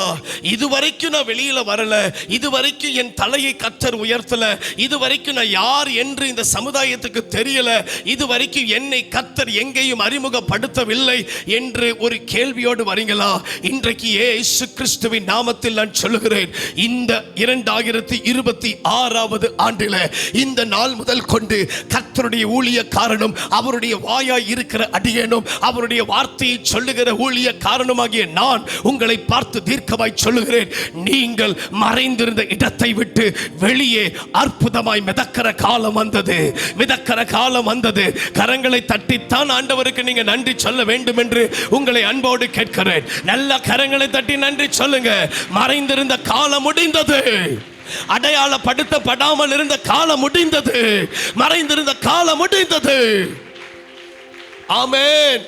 இதுவரைக்கும் நான் வெளியில வரல, இதுவரைக்கும் என் தலையை கர்த்தர் உயர்த்தல, இதுவரைக்கும் நான் யார் என்று இந்த சமுதாயத்துக்கு தெரியல, இதுவரைக்கும் என்னை கர்த்தர் எங்கேயும் அறிமுகப்படுத்தவில்லை என்று ஒரு கேள்வியோடு வரீங்களா? இன்றைக்கு இயேசு கிறிஸ்துவின் நாமத்தில் நான் சொல்லுகிறேன், இந்த 2026 ஆண்டில இந்த நாள் முதல் கொண்டு கர்த்தருடைய ஊழியக்காரனும் அவருடைய வாயாய் இருக்கிற அடியேனும் அவருடைய வார்த்தையை சொல்லுகிற ஊழியக்காரனுமாகிய நான் உங்களை பார்த்து தீர்க்கமாய் சொல்லுகிறேன், நீங்கள் மறைந்திருந்த இடத்தை விட்டு வெளியே அற்புதமாய் மிதக்கிற காலம் வந்தது. கரங்களை தட்டித்தான் ஆண்டவருக்கு நீங்க நன்றி சொல்ல வேண்டும் என்று உங்களை அன்போடு கேட்கிறேன். நல்ல கரங்களை தட்டி நன்றி சொல்லுங்க. மறைந்திருந்த காலம் முடிந்தது. அடையாளப்படுத்தப்படாமல் இருந்த காலம் முடிந்தது. மறைந்திருந்த காலம் முடிந்தது. ஆமென்.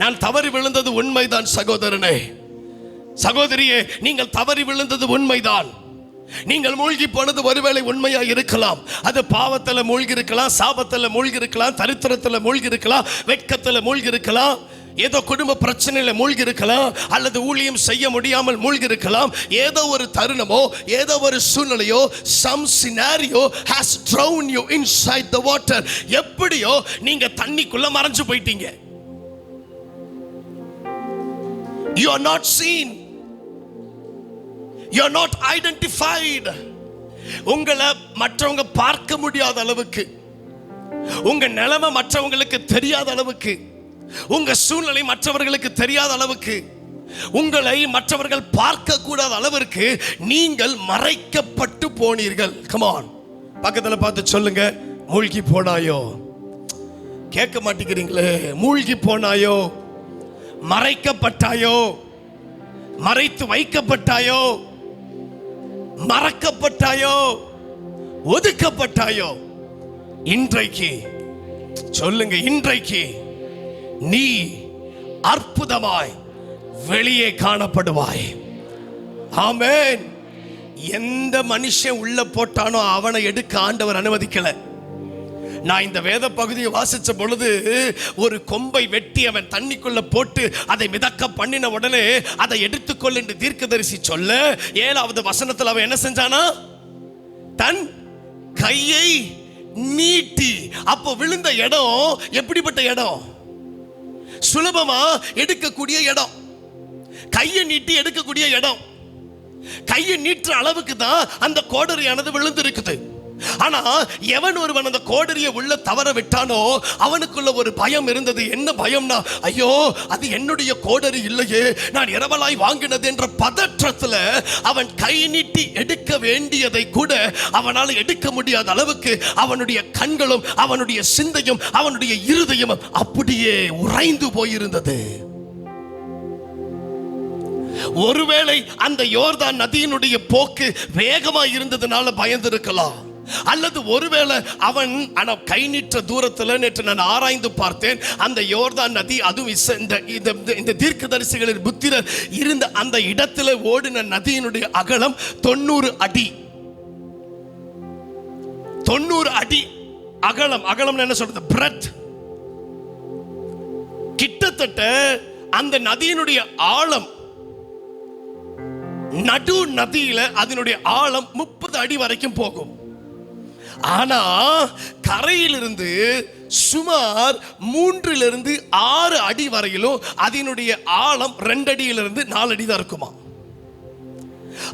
நான் தவறி விழுந்தது உண்மைதான் சகோதரனே, சகோதரியே, நீங்கள் தவறி விழுந்தது உண்மைதான். நீங்கள் மூழ்கி போனது ஒருவேளை உண்மையா இருக்கலாம். அது பாவத்தில் மூழ்கி இருக்கலாம், சாபத்தில் மூழ்கி இருக்கலாம், தரித்திரத்தில் மூழ்கி இருக்கலாம், வெட்கத்தில் மூழ்கி இருக்கலாம், ஏதோ குடும்ப பிரச்சனையில மூழ்கி இருக்கலாம், அல்லது ஊழியம் செய்ய முடியாமல் மூழ்கி இருக்கலாம். ஏதோ ஒரு தருணமோ ஏதோ ஒரு சூழ்நிலையோ, some scenario has drowned you inside the water. எப்படியோ நீங்க தண்ணிக்குள்ள மறைஞ்சு போயிட்டீங்க. You are not seen, you are not identified. உங்களை மற்றவங்க பார்க்க முடியாத அளவுக்கு, உங்க நிலைமை மற்றவங்களுக்கு தெரியாத அளவுக்கு, உங்க சூழ்நிலை மற்றவர்களுக்கு தெரியாத அளவுக்கு, உங்களை மற்றவர்கள் பார்க்க கூடாத அளவிற்கு நீங்கள் மறைக்கப்பட்டு போனீர்கள். Come on, பக்கத்துல பார்த்து சொல்லுங்க, மூழ்கி போனாயோ. கேட்க மாட்டேங்கிறீங்களே. மூழ்கி போனாயோ, மறைக்கப்பட்டாயோ, மறைத்து வைக்கப்பட்டாயோ, மறக்கப்பட்டாயோ, ஒதுக்கப்பட்டாயோ. இன்றைக்கு சொல்லுங்க, இன்றைக்கு நீ அற்புதமாய் வெளியே காணப்படுவாய். ஆமென். எந்த மனுஷன் உள்ள போட்டானோ அவனை எடுக்க ஆண்டவர் அனுமதிக்கல. நான் இந்த வேத பகுதியை வாசிச்ச பொழுது, ஒரு கொம்பை வெட்டி அவன் தண்ணிக்குள்ள போட்டு அதை மிதக்க பண்ணின உடனே அதை எடுத்துக்கொள் என்று தீர்க்கதரிசி சொல்ல, 7வது வசனத்தில் அவன் என்ன செஞ்சானா? தன் கையை நீட்டி. அப்போ விழுந்த இடம் எப்படிப்பட்ட இடம்? சுலபமா எடுக்கக்கூடிய இடம், கையை நீட்டி எடுக்கக்கூடிய இடம். கையை நீட்டுற அளவுக்கு தான் அந்த கோடரியானது விழுந்து இருக்குது. ஆனா எவன் ஒருவன் அந்த கோடரியை உள்ள தவற விட்டானோ அவனுக்குள்ள ஒரு பயம் இருந்தது. என்ன பயம்னா, ஐயோ அது என்னுடைய கோடரி இல்லையே, நான் இரவலாய் வாங்கினது என்ற பதற்றத்துல அவன் கை நீட்டி எடுக்க வேண்டியதை கூட அவனால் எடுக்க முடியாத அளவுக்கு அவனுடைய கண்களும் அவனுடைய சிந்தையும் அவனுடைய இருதயம் அப்படியே உறைந்து போயிருந்தது. ஒருவேளை அந்த யோர்தான் நதியினுடைய போக்கு வேகமாக இருந்ததுனால பயந்திருக்கலாம், அல்லது ஒருவேளை அவன் கை நீற்ற தூரத்தில், நேற்று நான் ஆராய்ந்து பார்த்தேன், அந்த யோர்தான் நதி, அதுவும் இந்த தீர்க்கதரிசிகளின் புத்திரர் இருந்த அந்த இடத்துல ஓடின நதியினுடைய அகலம் 90 அடி. 90 அடி. அகலம் என்ன சொல்றது, பிரெத். கிட்டத்தட்ட அந்த நதியினுடைய ஆழம், நடு நதியில அதனுடைய ஆழம் 30 அடி வரைக்கும் போகும். ஆனா கரையிலிருந்து சுமார் 3 to 6 அடி வரையிலும் அதனுடைய ஆழம் 2 அடியிலிருந்து 4 அடி தான் இருக்குமா.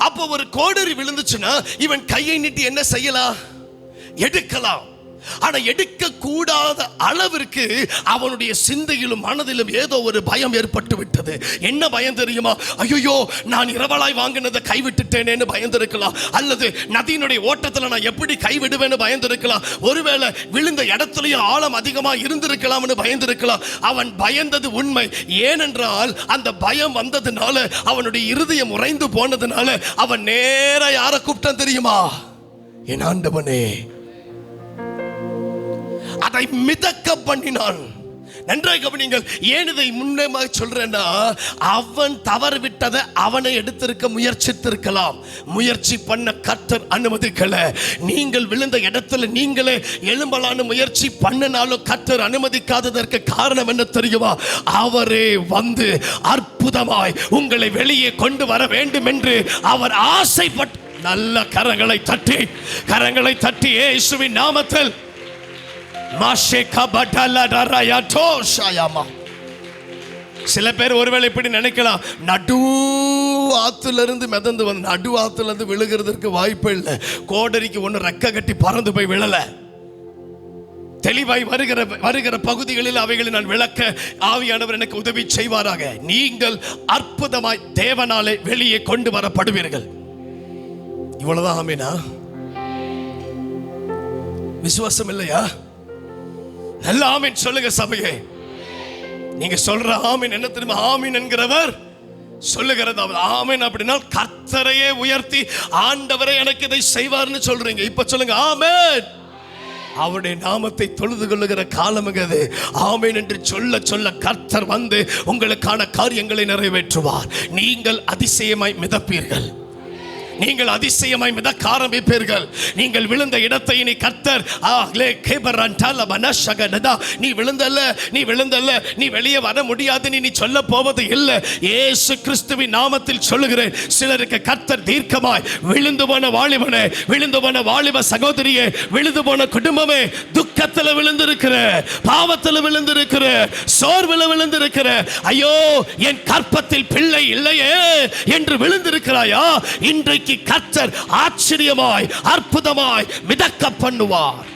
அப்போ ஒரு கோடரி விழுந்துச்சுன்னா இவன் கையை நீட்டி என்ன செய்யலாம், எடுக்கலாம். ஆனா எடுக்க கூடாத அளவிற்கு அவனுடைய சிந்தையிலும் மனதிலும் ஏதோ ஒரு பயம் ஏற்பட்டு விட்டது. என்ன பயம் தெரியுமா? ஐயோ, நான் இரவலாய் வாங்கினதை கைவிட்டுட்டேனேன்னு பயந்திருக்கலாம், அல்லது நதியினுடைய ஓட்டத்தில் நான் எப்படி கைவிடுவேன்னு பயந்திருக்கலாம், ஒருவேளை விழுந்த இடத்துலயும் ஆழம் அதிகமா இருந்திருக்கலாம்னு பயந்திருக்கலாம். அவன் பயந்தது உண்மை. ஏனென்றால் அந்த பயம் வந்ததுனால, அவனுடைய இருதயம் உறைந்து போனதுனால அவன் நேர யாரை கூப்பிட்டான் தெரியுமா? என் ஆண்டவனே. அதை மிதக்க பண்ணினான். நன்றாக கவனிங்கள். ஏன் இதை முன்னமாக சொல்றேன்னா, அவன் தவறு விட்டதை அவனை எடுத்திருக்க முயற்சித்திருக்கலாம். முயற்சி பண்ண கர்த்தர் அனுமதிக்கல. நீங்கள் விழுந்த இடத்துல நீங்களே எழும்பலான முயற்சி பண்ணினாலும் கர்த்தர் அனுமதிக்காததற்கு காரணம் என்ன தெரியுமா? அவரே வந்து அற்புதமாய் உங்களை வெளியே கொண்டு வர வேண்டும் என்று அவர் ஆசைப்பட்டு. நல்ல கரங்களை தட்டி இயேசுவின் நாமத்தில் சில பேர் ஒருவேளை இப்படி நினைக்கலாம், நடு ஆத்துல இருந்து மிதந்து வந்து நடு ஆத்துல இருந்து விழுகிறதுக்கு வாய்ப்பு இல்லை. கோடரிக்கு ஒண்ணு ரெக்க கட்டி பறந்து போய் விழல. தெளிவாய் வருகிற பகுதிகளில் அவைகளை நான் விளக்க ஆவியானவர் எனக்கு உதவி செய்வாராக. நீங்கள் அற்புதமாய் தேவனாலே வெளியே கொண்டு வரப்படுவீர்கள். இவ்வளவுதான். ஆமீனா? விசுவாசம் இல்லையா? நல்ல ஆமீன் சொல்லுங்க சபையே. நீங்க சொல்ற ஆமீன் என்ன தெரியுமா? ஆமீன் என்கிறவர் சொல்லுகிறது ஆமீன். அப்படின்னா கர்த்தரையே உயர்த்தி ஆண்டவரே எனக்கு இதை செய்வார்னு சொல்றீங்க. இப்ப சொல்லுங்க ஆமீன். அவருடைய நாமத்தை தொழுது கொள்ளுகிற காலம் அது. ஆமீன் என்று சொல்ல சொல்ல கர்த்தர் வந்து உங்களுக்கான காரியங்களை நிறைவேற்றுவார். நீங்கள் அதிசயமாய் மிதப்பீர்கள். நீங்கள் அதிசயமாய் மிதக்க ஆரம்பிப்பீர்கள். நீங்கள் விழுந்த இடத்தை இனி கர்த்தர் நீ விழுந்தல்ல, நீ வெளியே வர முடியாது நீ சொல்ல போவது இல்லை. இயேசு கிறிஸ்துவின் நாமத்தில் சொல்லுகிறேன். சிலருக்கு கர்த்தர் தீர்க்கமாய் விழுந்து போன வாலிபனே, விழுந்து போன வாலிப சகோதரியே, விழுந்து போன குடும்பமே, துக்கத்தில் விழுந்திருக்கிற, பாவத்தில் விழுந்திருக்கிற, சோர்வில் விழுந்திருக்கிற, ஐயோ என் கற்பத்தில் பிள்ளை இல்லையே என்று விழுந்திருக்கிறாயா? இன்றைக்கு கர்த்தர் ஆச்சரியமாய் அற்புதமாய் மிதக்க பண்ணுவார்.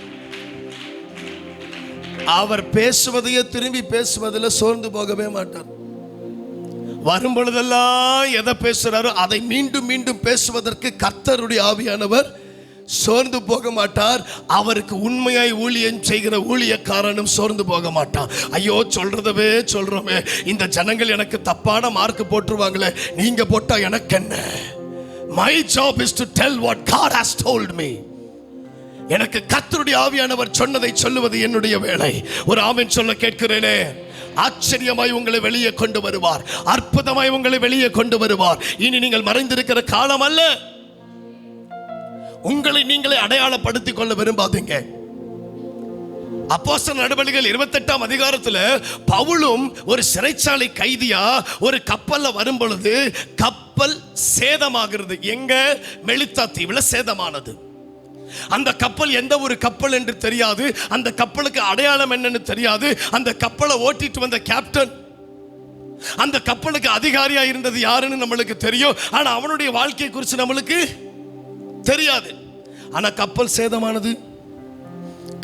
அவர் பேசுவதையே திரும்பி பேசுவதில் சோர்ந்து போகவே மாட்டார். வரும் பொழுதெல்லாம் எதை பேசுறாரோ அதை மீண்டும் மீண்டும் பேசுவதற்கு கர்த்தருடைய ஆவியானவர் சோர்ந்து போக மாட்டார். அவருக்கு உண்மையாய் ஊழியம் செய்கிற ஊழியக்காரனும் சோர்ந்து போக மாட்டான். ஐயோ சொல்றதவே சொல்றோமே, இந்த ஜனங்கள் எனக்கு தப்பான மார்க் போட்டுருவாங்களே, நீங்க போட்டா எனக்கு என்ன? My job is to tell what God has told me. எனக்கு கர்த்தருடைய ஆவியானவர் சொன்னதை சொல்லுவது என்னுடைய வேலை. ஒரு ஆமென் சொல்ல கேட்கிறேனே. ஆச்சரியமாய் உங்களை வெளியே கொண்டு வருவார். அற்புதமாய் உங்களை வெளியே கொண்டு வருவார். இனி நீங்கள் மறைந்திருக்கிற காலம் அல்ல. உங்களை நீங்களே அடையாளப்படுத்திக் கொள்ள விரும்பாதீங்க. அப்போஸ்தலர் நடவடிக்கைகள் 28ஆம் அதிகாரத்தில் பவுலும் ஒரு சிறைச்சாலை கைதியா ஒரு கப்பல்ல வரும் பொழுது கப்பல் சேதமாகிறது. எங்க? மெலித்தா தீவுல சேதமானது. அந்த கப்பல் எந்த ஒரு கப்பல் என்று தெரியாது. அந்த கப்பலுக்கு அடையாளம் என்னன்னு தெரியாது. அந்த கப்பலை ஓட்டிட்டு வந்த கேப்டன், அந்த கப்பலுக்கு அதிகாரியா இருந்தது யாருன்னு நம்மளுக்கு தெரியும். ஆனா அவனுடைய வாழ்க்கையை குறித்து நம்மளுக்கு தெரியாது. ஆனா கப்பல் சேதமானது,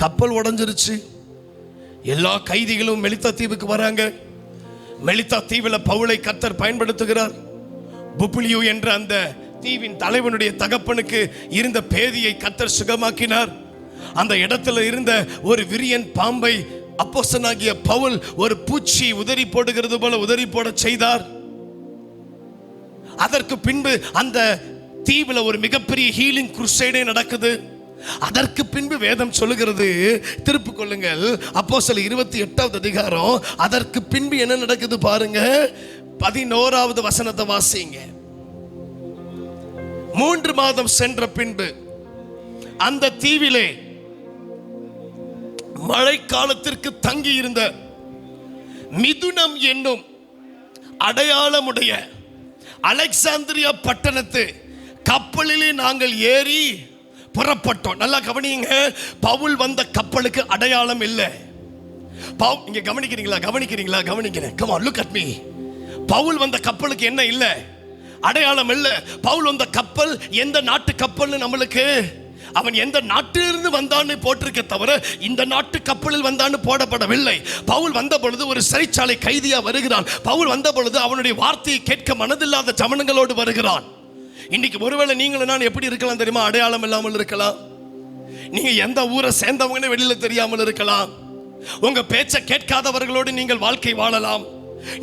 கப்பல் உடைஞ்சிருச்சு. எல்லா கைதிகளும் மெலித்தா தீவுக்கு வராங்க. மெலித்தா தீவில் பவுலை கர்த்தர் பயன்படுத்துகிறார். புப்ளியு என்ற அந்த தீவின் தலைவனுடைய தகப்பனுக்கு இருந்த பேதியை கர்த்தர் சுகமாக்கினார். அந்த இடத்துல இருந்த ஒரு விரியன் பாம்பை அப்போஸ்தலனாகிய பவுல் ஒரு பூச்சி உதறி போடுகிறது போல உதறி போட செய்தார். அதற்கு பின்பு அந்த தீவுல ஒரு மிகப்பெரிய ஹீலிங் குருசேடே நடக்குது. அதற்கு பின்பு வேதம் சொல்லுகிறது, திருப்பிக் கொள்ளுங்கள், அப்போஸ்தலர் 28ஆவது அதிகாரம். அதற்கு பின்பு என்ன நடக்குது பாருங்க, 11வது வசனத்தை வாசிங்க. 3 மாதம் சென்ற பின்பு அந்த தீவிலே மழைக்காலத்திற்கு தங்கி இருந்த மிதுனம் என்னும் அடையாளமுடைய அலெக்சாந்திரியா பட்டணத்து கப்பலிலே நாங்கள் ஏறி புறப்பட்டோம். நல்லா கவனிங்க, பவுல் வந்த கப்பலுக்கு அடையாளம் இல்லை. இங்க கவனிக்கிறீங்களா? கவனிக்கிறேன். Come on, look at me. Pavul வந்த கப்பலுக்கு என்ன இல்லை? அடையாளம் இல்லை. பவுல் வந்த கப்பல் எந்த நாட்டு கப்பல்னு நம்மளுக்கு, அவன் எந்த நாட்டிலிருந்து வந்தான்னு போட்டிருக்க தவிர இந்த நாட்டு கப்பலில் வந்தான்னு போடப்படவில்லை. பவுல் வந்த பொழுது ஒரு சிறைச்சாலை கைதியா வருகிறான். பவுல் வந்த பொழுது அவனுடைய வார்த்தையை கேட்க மனதில்லாத ஜனங்களோடு வருகிறான். இன்னைக்கு ஒருவேளை நீங்களும் நான் எப்படி இருக்கலாம் தெரியுமா? அடையாளம் இல்லாமல் இருக்கலாம். நீங்க எந்த ஊரை சேர்ந்தவங்கன்னு வெளியில தெரியாமல் இருக்கலாம். உங்க பேச்சை கேட்காதவர்களோடு நீங்கள் வாழ்க்கை வாழலாம்.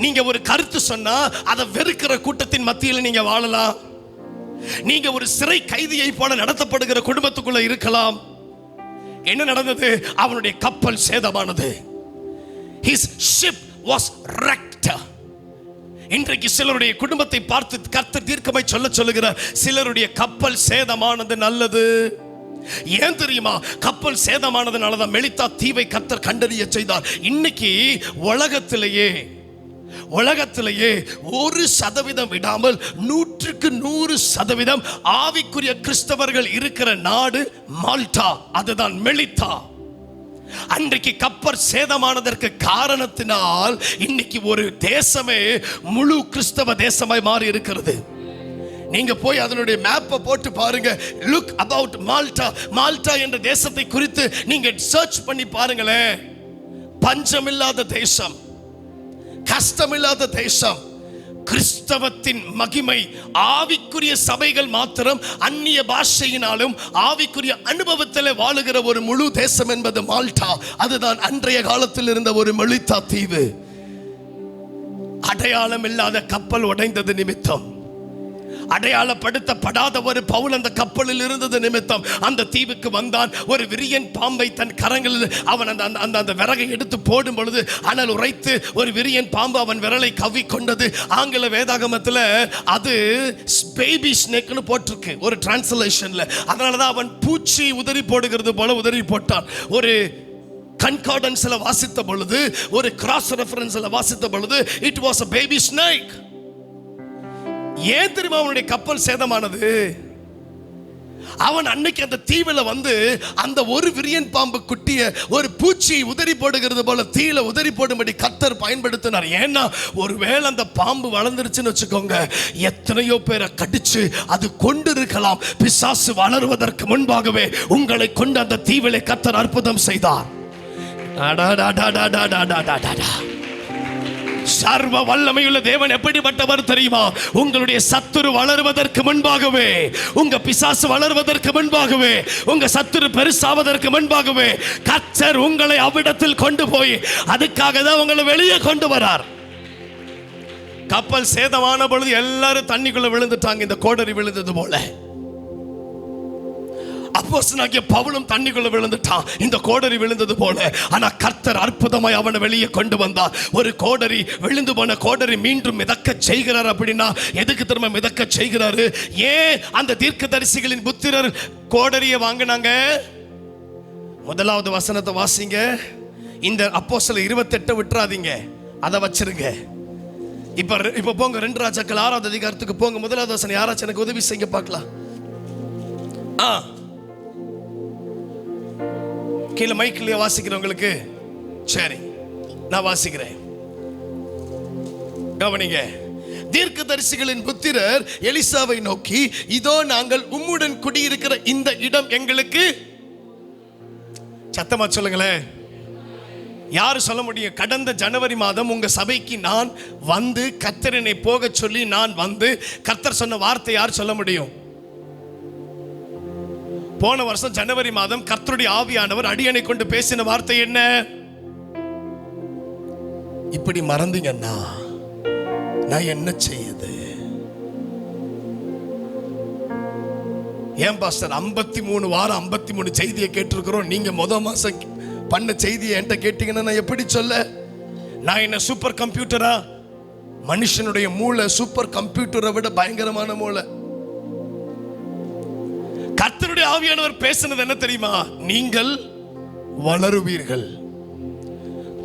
நீங்க ஒரு கருத்து சொன்னா அதை வெறுக்கிற கூட்டத்தின் மத்தியில் நீங்க வாழலாம். நீங்க ஒரு சிறை கைதியை போல நடத்தப்படுகிற குடும்பத்துக்குள்ள இருக்கலாம். என்ன நடந்தது? அவனுடைய கப்பல் சேதமானது. His ship was wrecked. இன்றைக்கு சிலருடைய குடும்பத்தை பார்த்து கர்த்தர் தீர்க்கமாய் சொல்லுகிறார், சிலருடைய கப்பல் சேதமானது நல்லது. ஏன் தெரியுமா? கப்பல் சேதமானதுனால தான் மெலித்தா தீவை கர்த்தர் கண்டறிய செய்தார். இன்னைக்கு உலகத்திலேயே 1% விடாமல் 100% ஆவிக்குரிய கிறிஸ்தவர்கள் இருக்கிற நாடு மால்டா. அதுதான் மெலித்தா. அன்றைக்கு கப்பல் சேதமானதற்கு காரணத்தினால் இன்னைக்கு ஒரு தேசமே முழு கிறிஸ்தவ தேசமாய் மாறி இருக்கிறது. நீங்க போய் அதனுடைய மேப்பை போட்டு பாருங்க. Look about Malta. மால்டா என்ற தேசத்தை குறித்து நீங்க சர்ச் பண்ணி பாருங்களேன். பஞ்சமில்லாத தேசம், கஷ்டமில்லாத தேசம். கிறிஸ்தவத்தின் மகிமை, ஆவிக்குரிய சபைகள் மாத்திரம் அந்நிய பாஷையினாலும் ஆவிக்குரிய அனுபவத்தில் வாழுகிற ஒரு முழு தேசம் என்பது மால்டா. அதுதான் அன்றைய காலத்தில் இருந்த ஒரு மெலித்தா தீவு. அடையாளம் இல்லாத கப்பல் உடைந்தது நிமித்தம், அடையாளப்படுத்தப்படாத ஒரு பவுல் அந்த கப்பலில் இருந்தது நிமித்தம் அந்த தீவுக்கு வந்தான். ஒரு விரியன் பாம்பை தன் கரங்களில் அவன் அந்த விறகை எடுத்து போடும் பொழுது அனல் உரைத்து ஒரு விரியன் பாம்பு அவன் விரலை கவ்வி கொண்டது. ஆங்கில வேதாகமத்தில் அது பேபி ஸ்னேக்னு போட்டிருக்கு ஒரு டிரான்ஸ்லேஷன்ல. அதனாலதான் அவன் பூச்சி உதறி போடுகிறது போல உதறி போட்டான். ஒரு கன்கார்டன்ஸ்ல வாசித்த பொழுது, ஒரு கிராஸ் ரெஃபரன்ஸ்ல வாசித்த பொழுது it was a baby snake. ஏன் தெரியுமா அவனுடைய கப்பல் சேதமானது? அவன் அன்னைக்கு அந்த தீவுல வந்து அந்த ஒரு விரியன் பாம்பு குட்டிய ஒரு பூச்சி உதறி போடுகிறது போல தீயில உதறி போடும்படி கர்த்தர் பயன்படுத்தினார். ஏன்னா ஒருவேளை அந்த பாம்பு வளர்ந்துருச்சுன்னு வச்சுக்கோங்க, எத்தனையோ பேரை கடிச்சு அது கொண்டு இருக்கலாம். பிசாசு வளருவதற்கு முன்பாகவே உங்களை கொண்டு அந்த தீவிலே கர்த்தர் அற்புதம் செய்தார். சர்வ வல்லமையுள்ள தேவன் எப்படிப்பட்டவர் தெரியுமா? உங்களுடைய சத்துரு வளருவதற்கு முன்பாகவே, உங்க பிசாசு வளருவதற்கு முன்பாகவே, உங்க சத்துரு பெருசாவதற்கு முன்பாகவே கர்த்தர் உங்களை அவ்விடத்தில் கொண்டு போய் அதுக்காக தான் உங்களை வெளியே கொண்டு வரார். கப்பல் சேதமான பொழுது எல்லாரும் தண்ணிக்குள்ள விழுந்துட்டாங்க, இந்த கோடரி விழுந்தது போல. அப்போஸ்தலனாகிய பவுலும் தண்ணிக்குள்ள விழுந்துட்டான், இந்த கோடரி விழுந்தது போல. ஆனா கர்த்தர் அற்புதமாய் அவனை வெளியே கொண்டு வந்தார். ஒரு கோடரி விழுந்து போன கோடரி மீண்டும் மிதக்க செய்கிறார். அப்படின்னா எதுக்கு திரும்ப மிதக்க செய்கிறாரு? ஏன் அந்த தீர்க்கதரிசிகளின் புத்திரர் கோடரியை வாங்கினாங்க? முதலாவது வசனத்தை வாசிங்க. இந்த அப்போஸ்தலர் 28 விட்டுறாதீங்க, அதை வச்சிருங்க. இப்ப போங்க 2 ராஜாக்கள் 6வது அதிகாரத்துக்கு போங்க. முதலாவது வசனம் யாராச்சும் எனக்கு உதவி செய்ய பார்க்கலாம். கீழே மைக்கில் வாசிக்கிறவங்களுக்கு சரி, நான் வாசிக்கிறேன், கவனிங்க. தீர்க்கதரிசிகளின் புத்திரர் எலிசாவை நோக்கி, இதோ நாங்கள் உம்முடன் குடியிருக்கிற இந்த இடம் எங்களுக்கு, சத்தமா சொல்லுங்களேன், யாரு சொல்ல முடியும்? கடந்த ஜனவரி மாதம் உங்க சபைக்கு நான் வந்து கர்த்தரனை போக சொல்லி நான் வந்து கர்த்தர் சொன்ன வார்த்தை யார் சொல்ல முடியும்? போன வருஷம் ஜனவரி மாதம் கர்த்தருடைய ஆவியானவர் அடியனை கொண்டு பேசின வார்த்தை என்ன? இப்படி மறந்தீங்கன்னா நான் என்ன செய்யுது? ஏன் பாஸ்டர் 53 வாரம் 53 செய்தியை கேட்டிருக்கிறோம், நீங்க முதல் மாசம் பண்ண செய்தியை என்கிட்ட கேட்டீங்கன்னா நான் எப்படி சொல்ல? நான் என்ன சூப்பர் கம்ப்யூட்டரா? மனுஷனுடைய மூளை சூப்பர் கம்ப்யூட்டரை விட பயங்கரமான மூளை. கர்த்தருடைய ஆவியானவர் பேசினது என்ன தெரியுமா? நீங்கள் வளருவீர்கள்.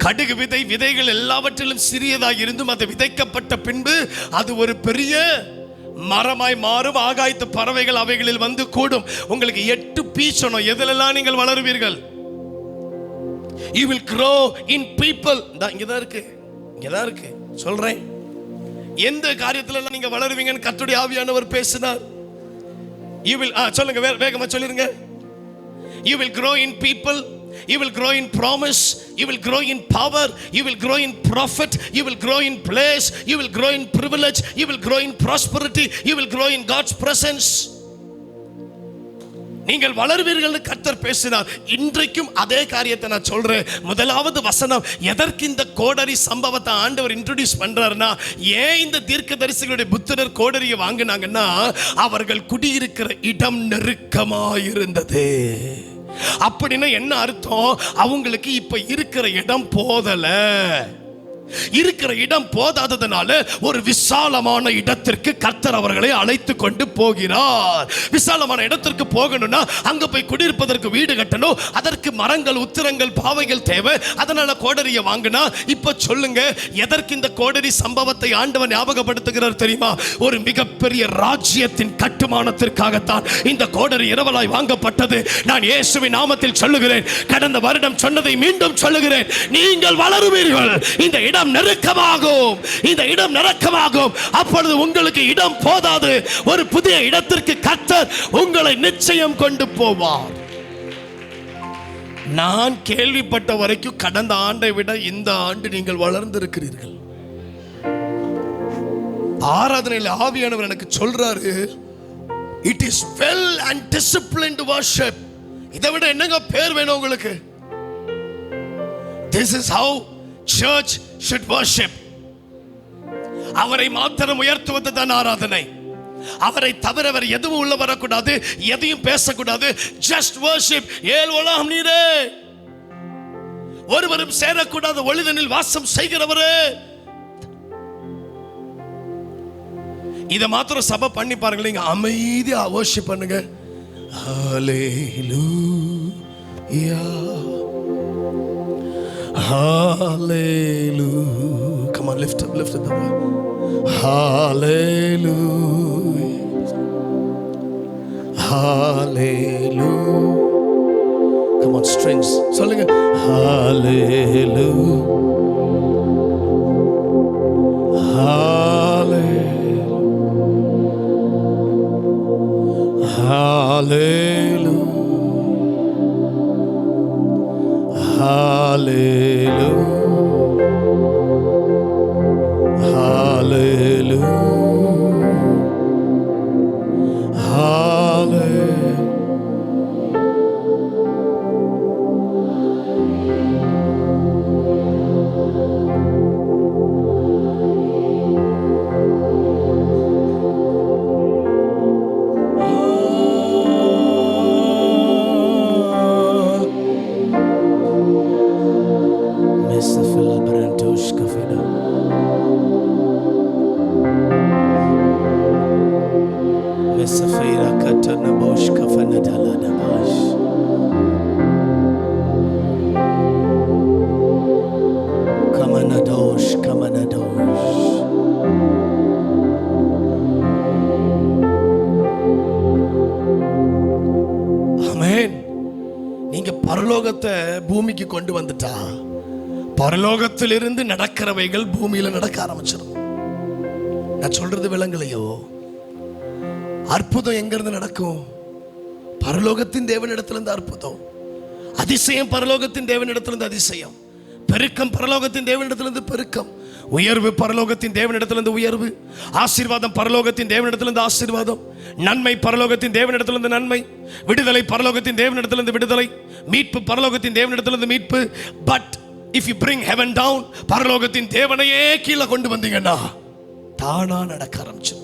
கடுகு விதைகள் எல்லாவற்றிலும் சிறியதாக இருந்தும் அது விதைக்கப்பட்ட பின்பு அது ஒரு பெரிய மரமாய் மாறும். ஆகாயத்து பறவைகள் அவைகளில் வந்து கூடும். உங்களுக்கு 8 பீச்சணும். எதிலெல்லாம் நீங்கள் வளருவீர்கள்? You will grow in people. இங்கதான் இருக்கு சொல்றேன். எந்த காரியத்துல எல்லாம் நீங்க வளருவீங்கன்னு கர்த்தருடைய ஆவியானவர் பேசினார். You will சொல்லுங்க, வேகமா சொல்லிருங்க. You will grow in people. You will grow in promise. You will grow in power. You will grow in prophet. You will grow in place. You will grow in privilege. You will grow in prosperity. You will grow in God's presence. நீங்கள் வளருவீர்கள் கர்த்தர் பேசினார். இன்றைக்கும் அதே காரியத்தை நான் சொல்றேன். முதலாவது வசனம், எதற்கு இந்த கோடரி சம்பவத்தை ஆண்டவர் இன்ட்ரோடியூஸ் பண்றாருன்னா, ஏன் இந்த தீர்க்கதரிசிகளுடைய புத்திரர் கோடரியை வாங்கினாங்கன்னா, அவர்கள் குடியிருக்கிற இடம் நெருக்கமாயிருந்தது. அப்படின்னா என்ன அர்த்தம்? அவங்களுக்கு இப்ப இருக்கிற இடம் போதல. இருக்கிற இடம் போதாததனால ஒரு விசாலமான இடத்திற்கு கர்த்தர் அவர்களை அழைத்து கொண்டு போகிறார். விசாலமான இடத்திற்கு போகணும்னா அங்க போய் குடியிருப்பதற்கு வீடு கட்டணும். அதற்கு மரங்கள், உத்திரங்கள், பாவைகள் தேவை. அதனால கோடரியை வாங்கினா. இப்ப சொல்லுங்க, எதற்கு இந்த கோடரி சம்பவத்தை ஆண்டவன் ஞாபகப்படுத்துகிறார் தெரியுமா? ஒரு மிகப்பெரிய ராஜ்யத்தின் கட்டுமானத்திற்காகத்தான் இந்த கோடரி இரவலாய் வாங்கப்பட்டது. நான் இயேசுவின் நாமத்தில் சொல்லுகிறேன், கடந்த வருடம் சொன்னதை மீண்டும் சொல்லுகிறேன், நீங்கள் வளருவீர்கள். இந்த இடம் நெருக்கமாகும். இந்த இடம் நெருக்கமாகும். அப்பொழுது உங்களுக்கு இடம் போதாது. ஒரு புதிய இடத்திற்கு கர்த்தர் உங்களை நிச்சயம் கொண்டு போவார். நான் கேள்விப்பட்ட வரைக்கும் கடந்த ஆண்டை விட இந்த ஆண்டு நீங்கள் வளர்ந்திருக்கிறீர்கள். ஆராதனையில் ஆவியானவர் எனக்கு சொல்றாரு, it is well and disciplined worship. இதை விட என்னங்க பேர் வேணும் உங்களுக்கு? This is how church should worship. அவரை மாத்திரம் உயர்த்துவது தான் ஆராதனை. அவரை தவிர வேறு எதுவும் உள்ள வரக்கூடாது, எதையும் பேசக்கூடாது. Just worship. ஏல் உலகம் நீரே, ஒருவரும் சேரக்கூடாது ஒளிதனில் வாசம் செய்கிறவரே. இதை மாத்திரம் சபை பண்ணி பாருங்க, நீங்க அமைதியா வர்ஷிப் பண்ணுங்க. ஹல்லேலூயா, hallelujah. Come on, lift up the voice. Hallelujah, hallelujah. Come on, strings. சொல்லுங்க, hallelujah, hallelujah, hallelujah, hallelujah, hallelujah, hallelujah. நீங்க பரலோகத்தை பூமிக்கு கொண்டு வந்துட்டா, பரலோகத்திலிருந்து நடக்கிறவைகள் பூமியில நடக்க ஆரம்பிச்சிடும். நான் சொல்றது விளங்கலையோ? அற்புதம் எங்க இருந்து நடக்கும்? பரலோகத்தின் தேவனிடத்திலிருந்து அற்புதம். அதிசயம் பரலோகத்தின் தேவனிடத்திலிருந்து அதிசயம். பெருக்கம் பரலோகத்தின் தேவனிடத்திலிருந்து பெருக்கம். உயர்வு பரலோகத்தின் தேவனிடத்திலிருந்து உயர்வு. ஆசீர்வாதம் பரலோகத்தின் தேவனிடத்திலிருந்து ஆசீர்வாதம். நன்மை பரலோகத்தின் தேவனிடத்திலிருந்து நன்மை. விடுதலை பரலோகத்தின் தேவனிடத்திலிருந்து விடுதலை. மீட்பு பரலோகத்தின் தேவனிடத்திலிருந்து மீட்பு. But if you bring heaven down, பரலோகத்தின் தேவனையே கீழே கொண்டு வந்தீங்கன்னா தானா நடக்க ஆரம்பிச்சு.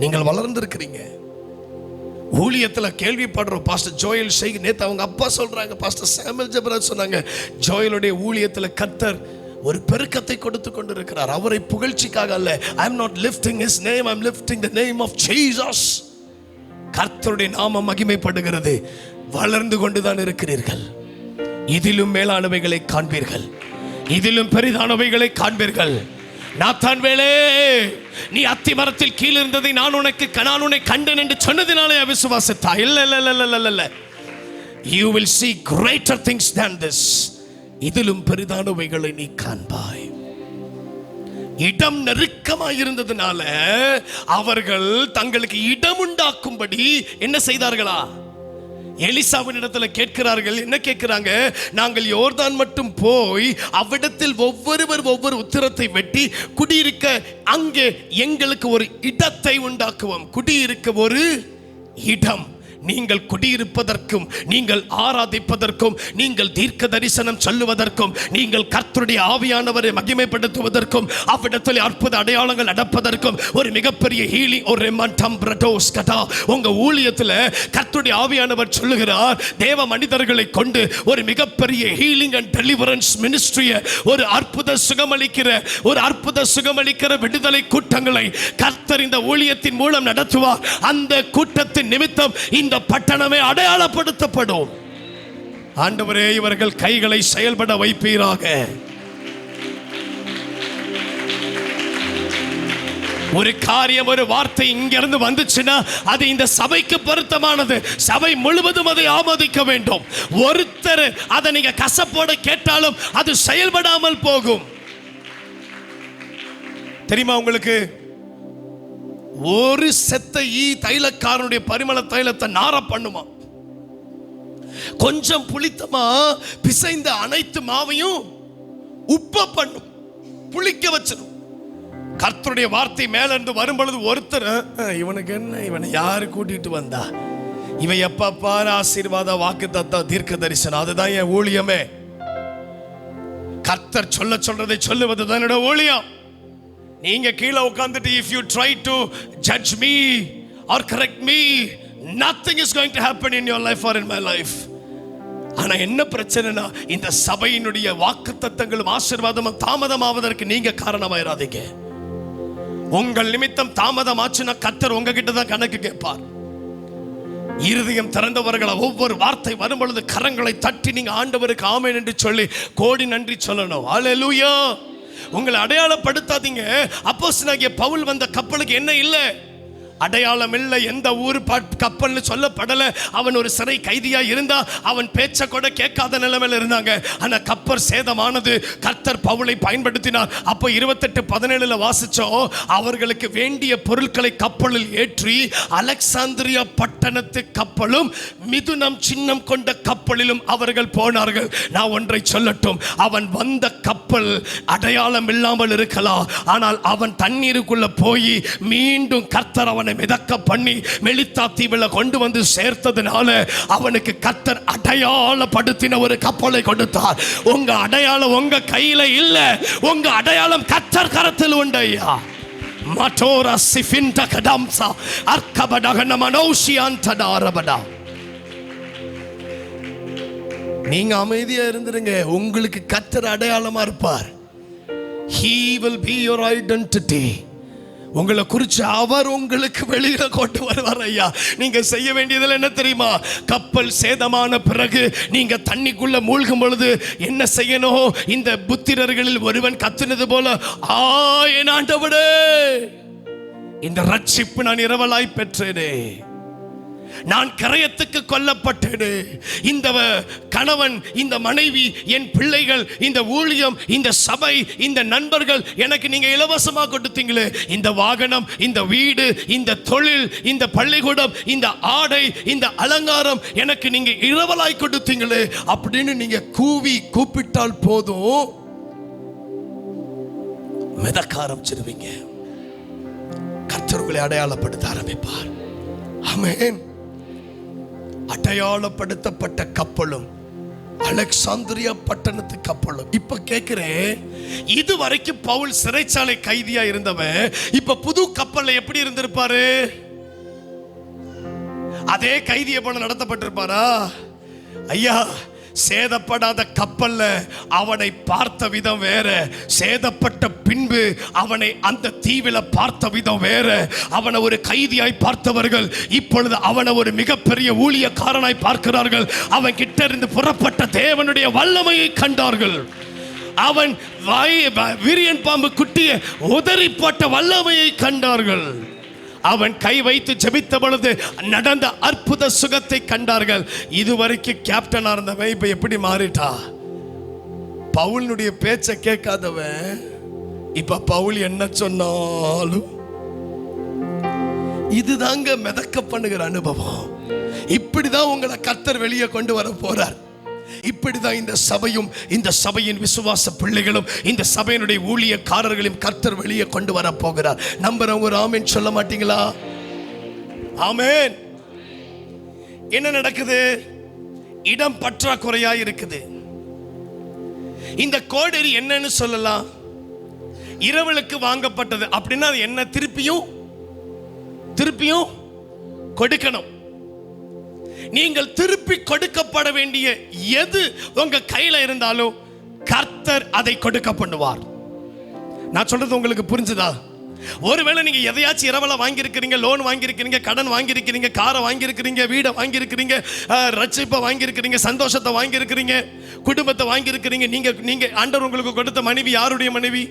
நீங்கள் வளர்ந்திருக்கிறீங்க. ஊழியத்துல கேள்விப்படுறோம். பாஸ்டர் ஜோயல் ஷேக் நேத்து அவங்க அப்பா சொல்றாங்க, பாஸ்டர் சாமுவேல் ஜெபராஜ் சொன்னாங்க, ஜோயலுடைய ஊழியத்துல கர்த்தர் ஒரு பெருக்கத்தை கொடுத்து கொண்டிருக்கிறார். அவரை புகழ்ச்சிக்காக அல்ல. I am not lifting his name, I am lifting the name of Jesus. கர்த்தருடைய நாமம் மகிமைப்படுகிறது. வளர்ந்து கொண்டுதான் இருக்கிறீர்கள். இதிலும் மேலானவைகளை காண்பீர்கள், இதிலும் பெரிதானவைகளை காண்பீர்கள். நாத்தான் வேலே, நீ அத்தி மரத்தில் கீழ் இருந்ததை நான் உன்னை கண்டேன் என்று சொன்னதினாலே விசுவாசித்தா? இல்ல இல்ல இல்ல இல்ல இல்ல. You will see greater things than this. இதிலும் பெரிதானவைகளை நீ காண்பாய். இடம் நெருக்கமாய் இருந்ததுனால அவர்கள் தங்களுக்கு இடம் உண்டாக்கும்படி என்ன செய்தார்களா? எலிசாவின் இடத்துல கேட்கிறார்கள். என்ன கேட்கிறாங்க? நாங்கள் யோர்தான் மட்டும் போய் அவ்விடத்தில் ஒவ்வொரு உத்திரத்தை வெட்டி குடியிருக்க அங்கே எங்களுக்கு ஒரு இடத்தை உண்டாக்குவோம். குடியிருக்க ஒரு இடம். நீங்கள் குடியிருப்பதற்கும், நீங்கள் ஆராதிப்பதற்கும், நீங்கள் தீர்க்க தரிசனம் சொல்லுவதற்கும், நீங்கள் கர்த்தருடைய ஆவியானவரை மகிமைப்படுத்துவதற்கும், அவ்விடத்தில் அற்புத அடையாளங்கள் நடப்பதற்கும் ஒரு மிகப்பெரிய ஹீலிங், ஒரு மண்டம் பிரடோஸ் கதா உங்க ஊழியத்தில் கர்த்தருடைய ஆவியானவர் சொல்லுகிறார், தேவ மனிதர்களை கொண்டு ஒரு மிகப்பெரிய ஹீலிங் அண்ட் டெலிவரன்ஸ் மினிஸ்ட்ரியை, ஒரு அற்புத சுகமளிக்கிற விடுதலை கூட்டங்களை கர்த்தர் இந்த ஊழியத்தின் மூலம் நடத்துவார். அந்த கூட்டத்தின் நிமித்தம் இந்த பட்டணமே அடையாளப்படுத்தப்படும். ஆண்டவரே, இவர்கள் கைகளை செயல்பட வைப்பீராக. ஒரு காரியம், ஒரு வார்த்தை இங்கிருந்து வந்துச்சுன்னா அது இந்த சபைக்கு பொருத்தமானது. சபை முழுவதும் அதை ஆமோதிக்க வேண்டும். ஒருத்தர் அதை நீங்க கசப்போட கேட்டாலும் அது செயல்படாமல் போகும். தெரியுமா உங்களுக்கு? ஒரு செத்த தைலக்காரனுடைய பரிமள தைலத்தை நார பண்ணுமா? கொஞ்சம் புளித்தமா பிசைந்த அனைத்து மாவையும் உப்ப பண்ணும், புளிக்க வச்சிடும். கர்த்தருடைய வார்த்தை மேல இருந்து வரும் பொழுது ஒருத்தர், இவனுக்கு என்ன, இவனை யாரு கூட்டிட்டு வந்தா? இவன் எப்ப பாரு ஆசீர்வாத வாக்குத்தத்த தீர்க்க தரிசனம், அதுதான் என் ஊழியமே. கர்த்தர் சொல்றதை சொல்லுவது என்னோட ஊழியம். நீங்க கீழே உட்கார்ந்துட்டு if you try to judge me or correct me, nothing is going to happen in your life or in my life. ஆனா என்ன பிரச்சனைனா, இந்த சபையினுடைய வாக்குத்தத்தங்களும் ஆசீர்வாதமும் தாமதமாவதற்கு நீங்க காரணமாயிராதீங்க. உங்கள் நிமித்தம் தாமதமாச்சுன்னா கர்த்தர் உங்ககிட்ட தான் கணக்கு கேட்பார். இருதயம் திறந்தவர்களை ஒவ்வொரு வார்த்தை வரும் பொழுது கரங்களை தட்டி நீங்க ஆண்டவருக்கு ஆமென் என்று சொல்லி கோடி நன்றி சொல்லணும். அல்லேலூயா. உங்களை அடையாளப்படுத்தாதீங்க. அப்போஸ்தலனாகிய பவுல் வந்த கப்பலுக்கு என்ன இல்லை? அடையாளம் இல்லை. எந்த ஊர் கப்பல்னு சொல்லப்படல. அவன் ஒரு சிறை கைதியா இருந்தா, அவன் பேச்ச கூட கேட்காத நிலைமையில இருந்தாங்க. ஆனா கப்பல் சேதமானது. கர்த்தர் பவுலை பயன்படுத்தினார். அப்போ 28:17 வாசிச்சோம். அவர்களுக்கு வேண்டிய பொருட்களை கப்பலில் ஏற்றி அலெக்சாந்திரியா பட்டணத்து கப்பலும் மிதுனம் சின்னம் கொண்ட கப்பலிலும் அவர்கள் போனார்கள். நான் ஒன்றை சொல்லட்டும், அவன் வந்த கப்பல் அடையாளம் இல்லாமல் இருக்கலாம், ஆனால் அவன் தண்ணீருக்குள்ள போய் மீண்டும் கர்த்தர் அவனை மிதக்க பண்ணி மெலித்தா தீவில் கொண்டு வந்து சேர்த்ததுனால அவனுக்கு கர்த்தர் அடையாளப்படுத்தின ஒரு கப்பலை கொடுத்தார். உங்க அடையாளம் உங்க கையில இல்ல, உங்க அடையாளம் கர்த்தர் கரத்தில் உண்டு. ஐயா மட்டோரா சிஃபின்ட கடாம்சா அர்க்கபடகன மனோஷியான்டடாரபடா. நீங்க அமைதியா இருந்துருங்க. உங்களுக்கு கர்த்தர் அடையாளமா இருப்பார். He will be your identity. உங்களை குறித்து அவர் உங்களுக்கு வெளியில கொண்டு வருவார். ஐயா, நீங்க செய்ய வேண்டியதில் என்ன தெரியுமா? கப்பல் சேதமான பிறகு நீங்க தண்ணிக்குள்ள மூழ்கும் பொழுது என்ன செய்யணும்? இந்த புத்திரர்களில் ஒருவன் கத்துனது போல, என் ஆண்டவரே, இந்த ரட்சிப்பு நான் இரவலாய் பெற்றேனே, நான் கரையத்துக்கு கொல்லப்பட்டேனே, இந்த கணவன், இந்த மனைவி, என் பிள்ளைகள், இந்த ஊழியம், இந்த சபை, இந்த நண்பர்கள் எனக்கு நீங்க இலவசமா கொடுத்தீங்களே, இந்த வாகனம், இந்த வீடு, இந்த தொழில், இந்த பள்ளிக்கூடம், இந்த ஆடை, இந்த அலங்காரம் எனக்கு நீங்க இரவலாய் கொடுத்தீங்களே அப்படின்னு நீங்க கூப்பிட்டால் போதும், மிதக்க ஆரம்பிச்சிருவீங்க. கர்த்தர் உங்களை அடையாளப்படுத்த ஆரம்பிப்பார். ஆமென். அடையாளப்படுத்தப்பட்ட கப்பலும் அலெக்சாந்திரியா பட்டணத்து கப்பலும். இப்ப கேட்கிறேன், இதுவரைக்கும் பவுல் சிறைச்சாலை கைதியா இருந்தவன் இப்ப புது கப்பல்ல எப்படி இருந்திருப்பாரு? அதே கைதியை போல நடத்தப்பட்டிருப்பாரா? ஐயா, சேதப்படாத கப்பல்ல அவனை பார்த்த விதம் வேற, சேதப்பட்ட பின்பு அவனை அந்த தீவில பார்த்த விதம் வேற. அவனை ஒரு கைதியாய் பார்த்தவர்கள் இப்பொழுது அவனை ஒரு மிகப்பெரிய ஊழியக்காரனாய் பார்க்கிறார்கள். அவன் கிட்ட இருந்து புறப்பட்ட தேவனுடைய வல்லமையை கண்டார்கள். அவன் விரியன் பாம்பு குட்டிய உதறி போட்ட வல்லமையை கண்டார்கள். அவன் கை வைத்து ஜெபித்த பொழுது நடந்த அற்புத சுகத்தை கண்டார்கள். இதுவரைக்கும் கேப்டனா இருந்தவன் இப்ப எப்படி மாறிட்டா? பவுலுடைய பேச்சை கேட்காதவன் இப்ப பவுல் என்ன சொன்னாலும் இதுதாங்க மிதக்க பண்ணுகிற அனுபவம். இப்படிதான் உங்களை கர்த்தர் வெளியே கொண்டு வர போறார். இப்படிதான் இந்த சபையும் இந்த சபையின் விசுவாச பிள்ளைகளும் இந்த சபையினுடைய ஊழியக்காரர்களையும் கர்த்தர் வெளியே கொண்டு வர போகிறார். நம்புறவங்க ஒரு ஆமென் சொல்ல மாட்டீங்களா? ஆமென். என்ன நடக்குது? இடம் பற்றாக்குறையா இருக்குது. இந்த கோடரி என்னன்னு சொல்லலாம்? இரவலுக்கு வாங்கப்பட்டது அப்படின்னா அது என்ன? திருப்பியும் கொடுக்கணும். நீங்கள் திருப்பி கொடுக்கப்பட வேண்டிய எது உங்க கையில இருந்தாலும் கர்த்தர் அதை கொடுக்க பண்ணுவார். நான் சொல்றது உங்களுக்கு புரிஞ்சுதா? ஒருவேளை நீங்க எதையாச்சும் இரவல வாங்கியிருக்கிறீங்க, லோன் வாங்கியிருக்கிறீங்க, கடன் வாங்கியிருக்கிறீங்க, காரை வாங்கியிருக்கிறீங்க, வீடை வாங்கியிருக்கிறீங்க, ரட்சிப்பை வாங்கியிருக்கிறீங்க, சந்தோஷத்தை வாங்கியிருக்கிறீங்க, குடும்பத்தை வாங்கியிருக்கிறீங்க. நீங்க ஆண்டவர் உங்களுக்கு கொடுத்த மனைவி யாருடைய மனைவி?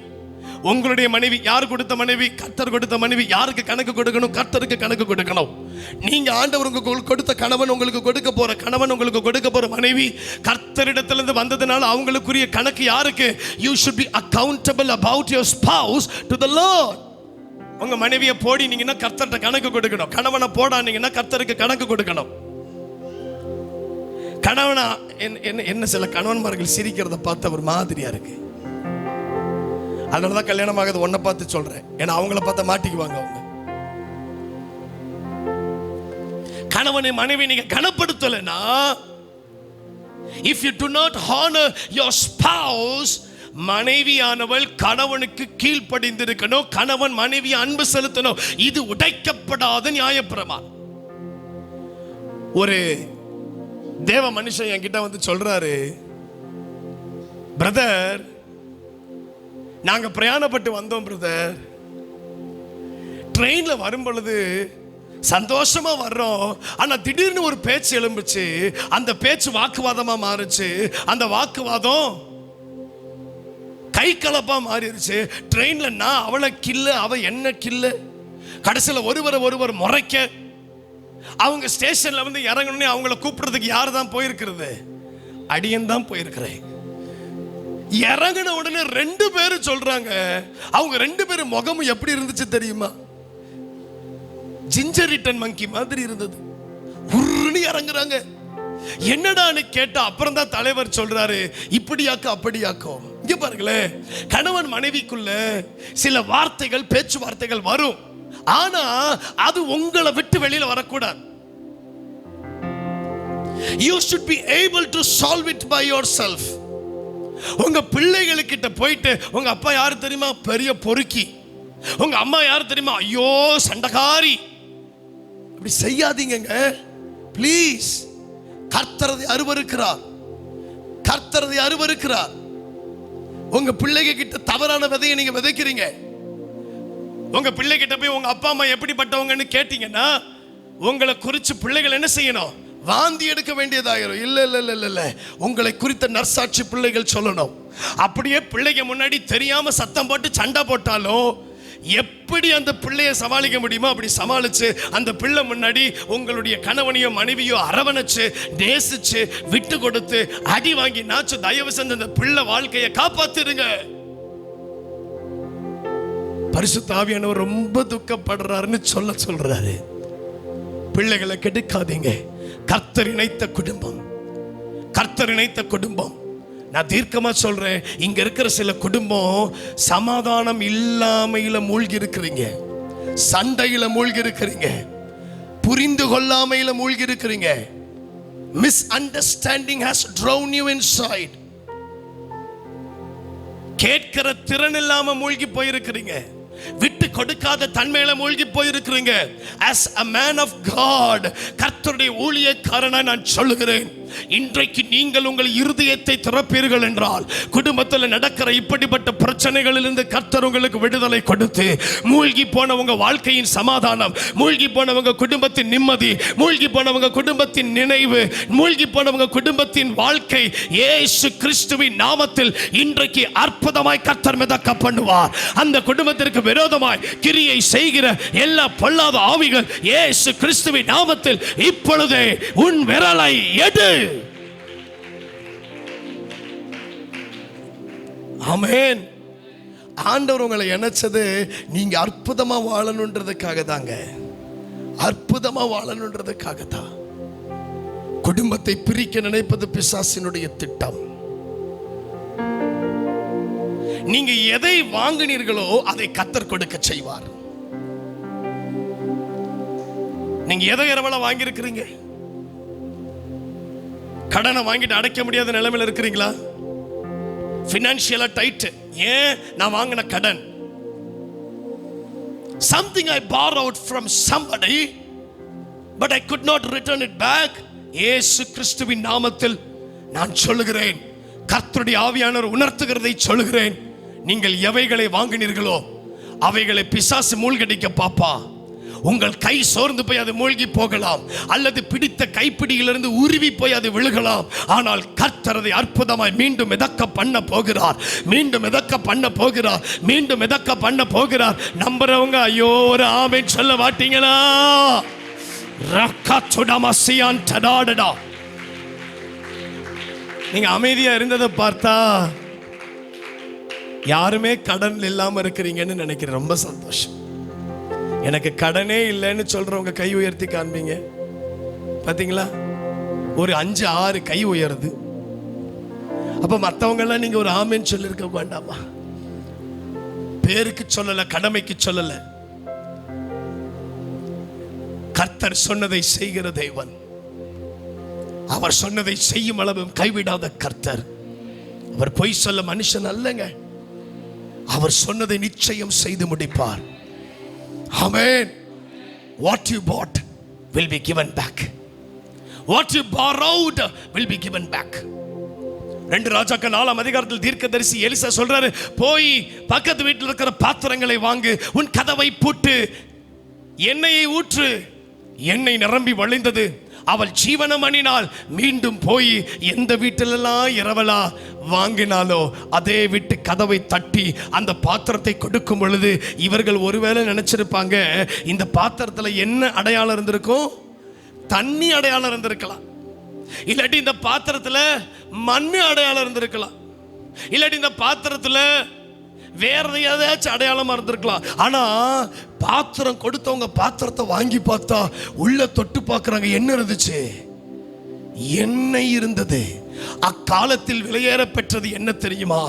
உங்களுடைய மனைவி. யார் கொடுத்த மனைவி? கர்த்தர் கொடுத்த மனைவி. யாருக்கு கணக்கு கொடுக்கணும்? கர்த்தருக்கு கணக்கு கொடுக்கணும். நீங்க ஆண்டவர் உங்களுக்கு கொடுத்த கணவன், உங்களுக்கு கொடுக்க போற கணவன், உங்களுக்கு கொடுக்க போற மனைவி கர்த்தரிடத்திலிருந்து வந்ததுனால அவங்களுக்குரிய கணக்கு யாருக்கு? You should be accountable about your spouse to the Lord. உங்க மனைவியை போடினீங்கன்னா கர்த்தர்ட்ட கணக்கு கொடுக்கணும். கணவனை போடானீங்கன்னா கர்த்தருக்கு கணக்கு கொடுக்கணும். கணவனா என்ன சில கணவன்மார்கள் சிரிக்கிறத பார்த்து ஒரு மாதிரியா இருக்கு. அதனாலதான் கல்யாணம் ஆகாது ஒன்ன பார்த்து சொல்றேன். ஏன்னா அவங்கள பார்த்தா மாட்டிக்குவாங்க. அவங்க கணவனை மனைவி நீங்க கனப்படுத்தலைன்னா, if you do not honor your spouse, மனைவியானவள் கணவனுக்கு கீழ்ப்படிந்திருக்கணும். கணவன் மனைவி அன்பு செலுத்தணும். இது உடைக்கப்படாத நியாயப்பிரமாணம். ஒரு தேவ மனுஷன் என்கிட்ட வந்து சொல்றாரு, பிரதர் நாங்க பிரயாணப்பட்டு வந்தோம் பிரதர், ட்ரெயின்ல வரும் பொழுது சந்தோஷமா வர்றோம், ஆனா திடீர்னு ஒரு பேச்சு எழும்புச்சு. அந்த பேச்சு வாக்குவாதமா மாறுச்சு. அந்த வாக்குவாதம் கை கலப்பா மாறிடுச்சு. ட்ரெயின்ல நான் அவளை கில்ல, அவ என்ன கில்ல, கடைசியில் ஒருவர் முறைக்க. அவங்க ஸ்டேஷன்ல வந்து இறங்கணும்னு அவங்கள கூப்பிடுறதுக்கு யார் தான் போயிருக்கிறது? அடியன் தான் போயிருக்கிறேன். இறங்கின உடனே 2 பேரும் சொல்றாங்க, அவங்க 2 பேரும் முகமும் எப்படி இருந்துச்சு தெரியுமா? ஜிஞ்சர் ரிட்டன் மங்கி மாதிரி இருந்தது. உருன்னு இறங்குறாங்க. என்னடான்னு கேட்டா அப்புறம் தான் தலைவர் சொல்றாரு, இப்படியாக்க அப்படியாக்கும். இங்க பாருங்களேன், கணவன் மனைவிக்குள்ள சில வார்த்தைகள், பேச்சுவார்த்தைகள் வரும். ஆனா அது உங்களை விட்டு வெளியில வரக்கூடாது. You should be able to solve it by yourself. உங்க பிள்ளைகளுக்கிட்ட போயிட்டு, உங்க அப்பா யாரு தெரியுமா? பெரிய பொறுக்கி. உங்க அம்மா யாரு தெரியுமா? ஐயோ சண்டகாரி. அப்படி செய்யாதீங்க ப்ளீஸ். கர்த்தரதை அருவருக்கிறார். கர்த்தரதை அருவருக்கிறார். உங்க பிள்ளைங்க கிட்ட தவறான விதையை நீங்க விதைக்கிறீங்க. உங்க பிள்ளை கிட்ட போய் உங்க அப்பா அம்மா எப்படிப்பட்டவங்கன்னு கேட்டீங்கன்னா உங்களை குறிச்சு பிள்ளைகள் என்ன செய்யணும்? வாந்தி எடுக்க வேண்டியதாயிரும். இல்ல இல்ல இல்ல இல்ல, உங்களை குறித்த நற்சாட்சி பிள்ளைகள் சொல்லணும். அப்படியே பிள்ளைங்க முன்னாடி தெரியாம சத்தம் போட்டு சண்டை போட்டாலும் எப்படி அந்த பிள்ளையை சமாளிக்க முடியுமோ அப்படி சமாளிச்சு அந்த பிள்ளை முன்னாடி உங்களுடைய கணவனையோ மனைவியோ அரவணைச்சு நேசிச்சு விட்டு கொடுத்து அடி வாங்கி நாச்சு தயவு செஞ்சு அந்த பிள்ளை வாழ்க்கையை காப்பாத்திருங்க. பரிசுத்த ஆவியானவர் ரொம்ப துக்கப்படுறாருன்னு சொல்றாரு. பிள்ளைகளை கெடுக்காதீங்க. கர்த்தர் இணைத்த குடும்பம், கர்த்தர் இணைத்த குடும்பம். நான் தீர்க்கமா சொல்றேன், இங்க இருக்கிற சில குடும்பம் சமாதானம் இல்லாமையில மூழ்கி இருக்கிறீங்க, சண்டையில மூழ்கி இருக்கிறீங்க, புரிந்து கொள்ளாமையில மூழ்கி இருக்கிறீங்க. misunderstanding has drowned you inside. கேட்கிற திறன் இல்லாம மூழ்கி போயிருக்கிறீங்க. விட்டு கொடுக்காத தன்மையில மூழ்கி போயிருக்கிறீங்க. as a man of God, கர்த்தருடைய ஊழியக்காரனா நான் சொல்லுகிறேன், இன்றைக்கு நீங்கள் உங்கள் இருதயத்தை திறப்பீர்கள் என்றால் குடும்பத்தில் நடக்கிற இப்படிப்பட்ட பிரச்சனைகளிலிருந்து கர்த்தர் உங்களுக்கு விடுதலை கொடுத்து மூழ்கி போனவங்க வாழ்க்கையின் சமாதானம், மூழ்கி போனவங்க குடும்பத்தின் நிம்மதி, மூழ்கி போனவங்க குடும்பத்தின் நினைவு, மூழ்கி போனவங்க குடும்பத்தின் வாழ்க்கை இயேசு கிறிஸ்துவின் நாமத்தில் இன்றைக்கு அற்புதமாய் கர்த்தர் மிதக்க பண்ணுவார். அந்த குடும்பத்திற்கு விரோதமாய் கிரியை செய்கிற எல்லா பொல்லாத ஆவிகள் இயேசு கிறிஸ்துவின் நாமத்தில் இப்பொழுதே உன் விரலை எடு. ஆமென். ஆண்டவர் உங்களை இணைச்சது நீங்க அற்புதமா வாழணுன்றதுக்காக தாங்க, அற்புதமா வாழணுன்றதுக்காக தான். குடும்பத்தை பிரிக்க நினைப்பது பிசாசினுடைய திட்டம். நீங்க எதை வாங்கினீர்களோ அதை கர்த்தர் கொடுக்க செய்வார். நீங்க எதை இரவல வாங்கி இருக்கிறீங்க? கடனை வாங்கிட்டு அடைக்க முடியாத நிலைமையில இருக்கிறீங்களா? பினான்சியலா டைட். ஏன்? நான் வாங்கின கடன். Something I borrowed from somebody but I could not return it back. இயேசு கிறிஸ்துவின் நாமத்தில் நான் சொல்லுகிறேன், கர்த்தருடைய ஆவியானவர் உணர்த்துகிறதை சொல்லுகிறேன். நீங்கள் எவைகளை வாங்கினீர்களோ அவைகளை பிசாசு மூழ்கடிக்க பாப்பா. உங்கள் கை சோர்ந்து போய் அது மூழ்கி போகலாம், அல்லது பிடித்த கைப்பிடியிலிருந்து உருவி போய் அது விழுகலாம். ஆனால் கர்த்தர் அதை அற்புதமாய் மீண்டும் மிதக்க பண்ண போகிறார், மீண்டும் மிதக்க பண்ண போகிறார், மீண்டும் மிதக்க பண்ண போகிறார். நம்புறவங்க ஐயோ ஒரு ஆமென் சொல்ல மாட்டீங்களா? நீங்க அமைதியா இருந்ததை பார்த்தா யாருமே கடன் இல்லாம இருக்கிறீங்கன்னு நினைக்கிறேன். ரொம்ப சந்தோஷம். எனக்கு கடனே இல்லைன்னு சொல்றவங்க கை உயர்த்தி காண்பீங்க. பாத்தீங்களா? ஒரு 5-6 கை உயருது. அப்ப மற்றவங்க எல்லாம் நீங்க ஒரு ஆமென் சொல்லிருக்க வேண்டாமா? பேருக்கு சொல்லல, கடமைக்கு சொல்லல. கர்த்தர் சொன்னதை செய்கிற தேவன். அவர் சொன்னதை செய்யும் அளவு கைவிடாத கர்த்தர். அவர் பொய் சொல்ல மனுஷன் அல்லங்க. அவர் சொன்னதை நிச்சயம் செய்து முடிப்பார். Amen. What you bought will be given back. What you borrowed will be given back. 2 ராஜாக்கள் 4ஆம் அதிகாரத்தில் தீர்க்கதரிசி எலிசா சொல்றாரு, போய் பக்கத்து வீட்டில் இருக்கிற பாத்திரங்களை வாங்கு, உன் கதவை பூட்டு, எண்ணெயை ஊற்று. எண்ணெய் நிரம்பி வழிந்தது. அவள் ஜீவனம் அணினால் மீண்டும் போய் எந்த வீட்டிலெல்லாம் இரவலா வாங்கினாலோ அதே வீட்டு கதவை தட்டி அந்த பாத்திரத்தை கொடுக்கும் பொழுது இவர்கள் ஒருவேளை நினைச்சிருப்பாங்க, இந்த பாத்திரத்துல என்ன அடையாளம் இருந்திருக்கும்? தண்ணி அடையாளம் இருந்திருக்கலாம், இல்லாட்டி இந்த பாத்திரத்துல மண்ணு அடையாளம் இருந்திருக்கலாம், இல்லாட்டி இந்த பாத்திரத்துல வேற ஏதாச்சும் அடையாளமா இருந்திருக்கலாம். ஆனா பாத்திரம் கொடுத்தவங்க பாத்திரத்தை வாங்கி பார்த்தா உள்ள தொட்டு பார்க்கறாங்க, என்ன இருந்துச்சு? எண்ணெய் இருந்தது. அக்காலத்தில் விலையேற பெற்றது என்ன தெரியுமா?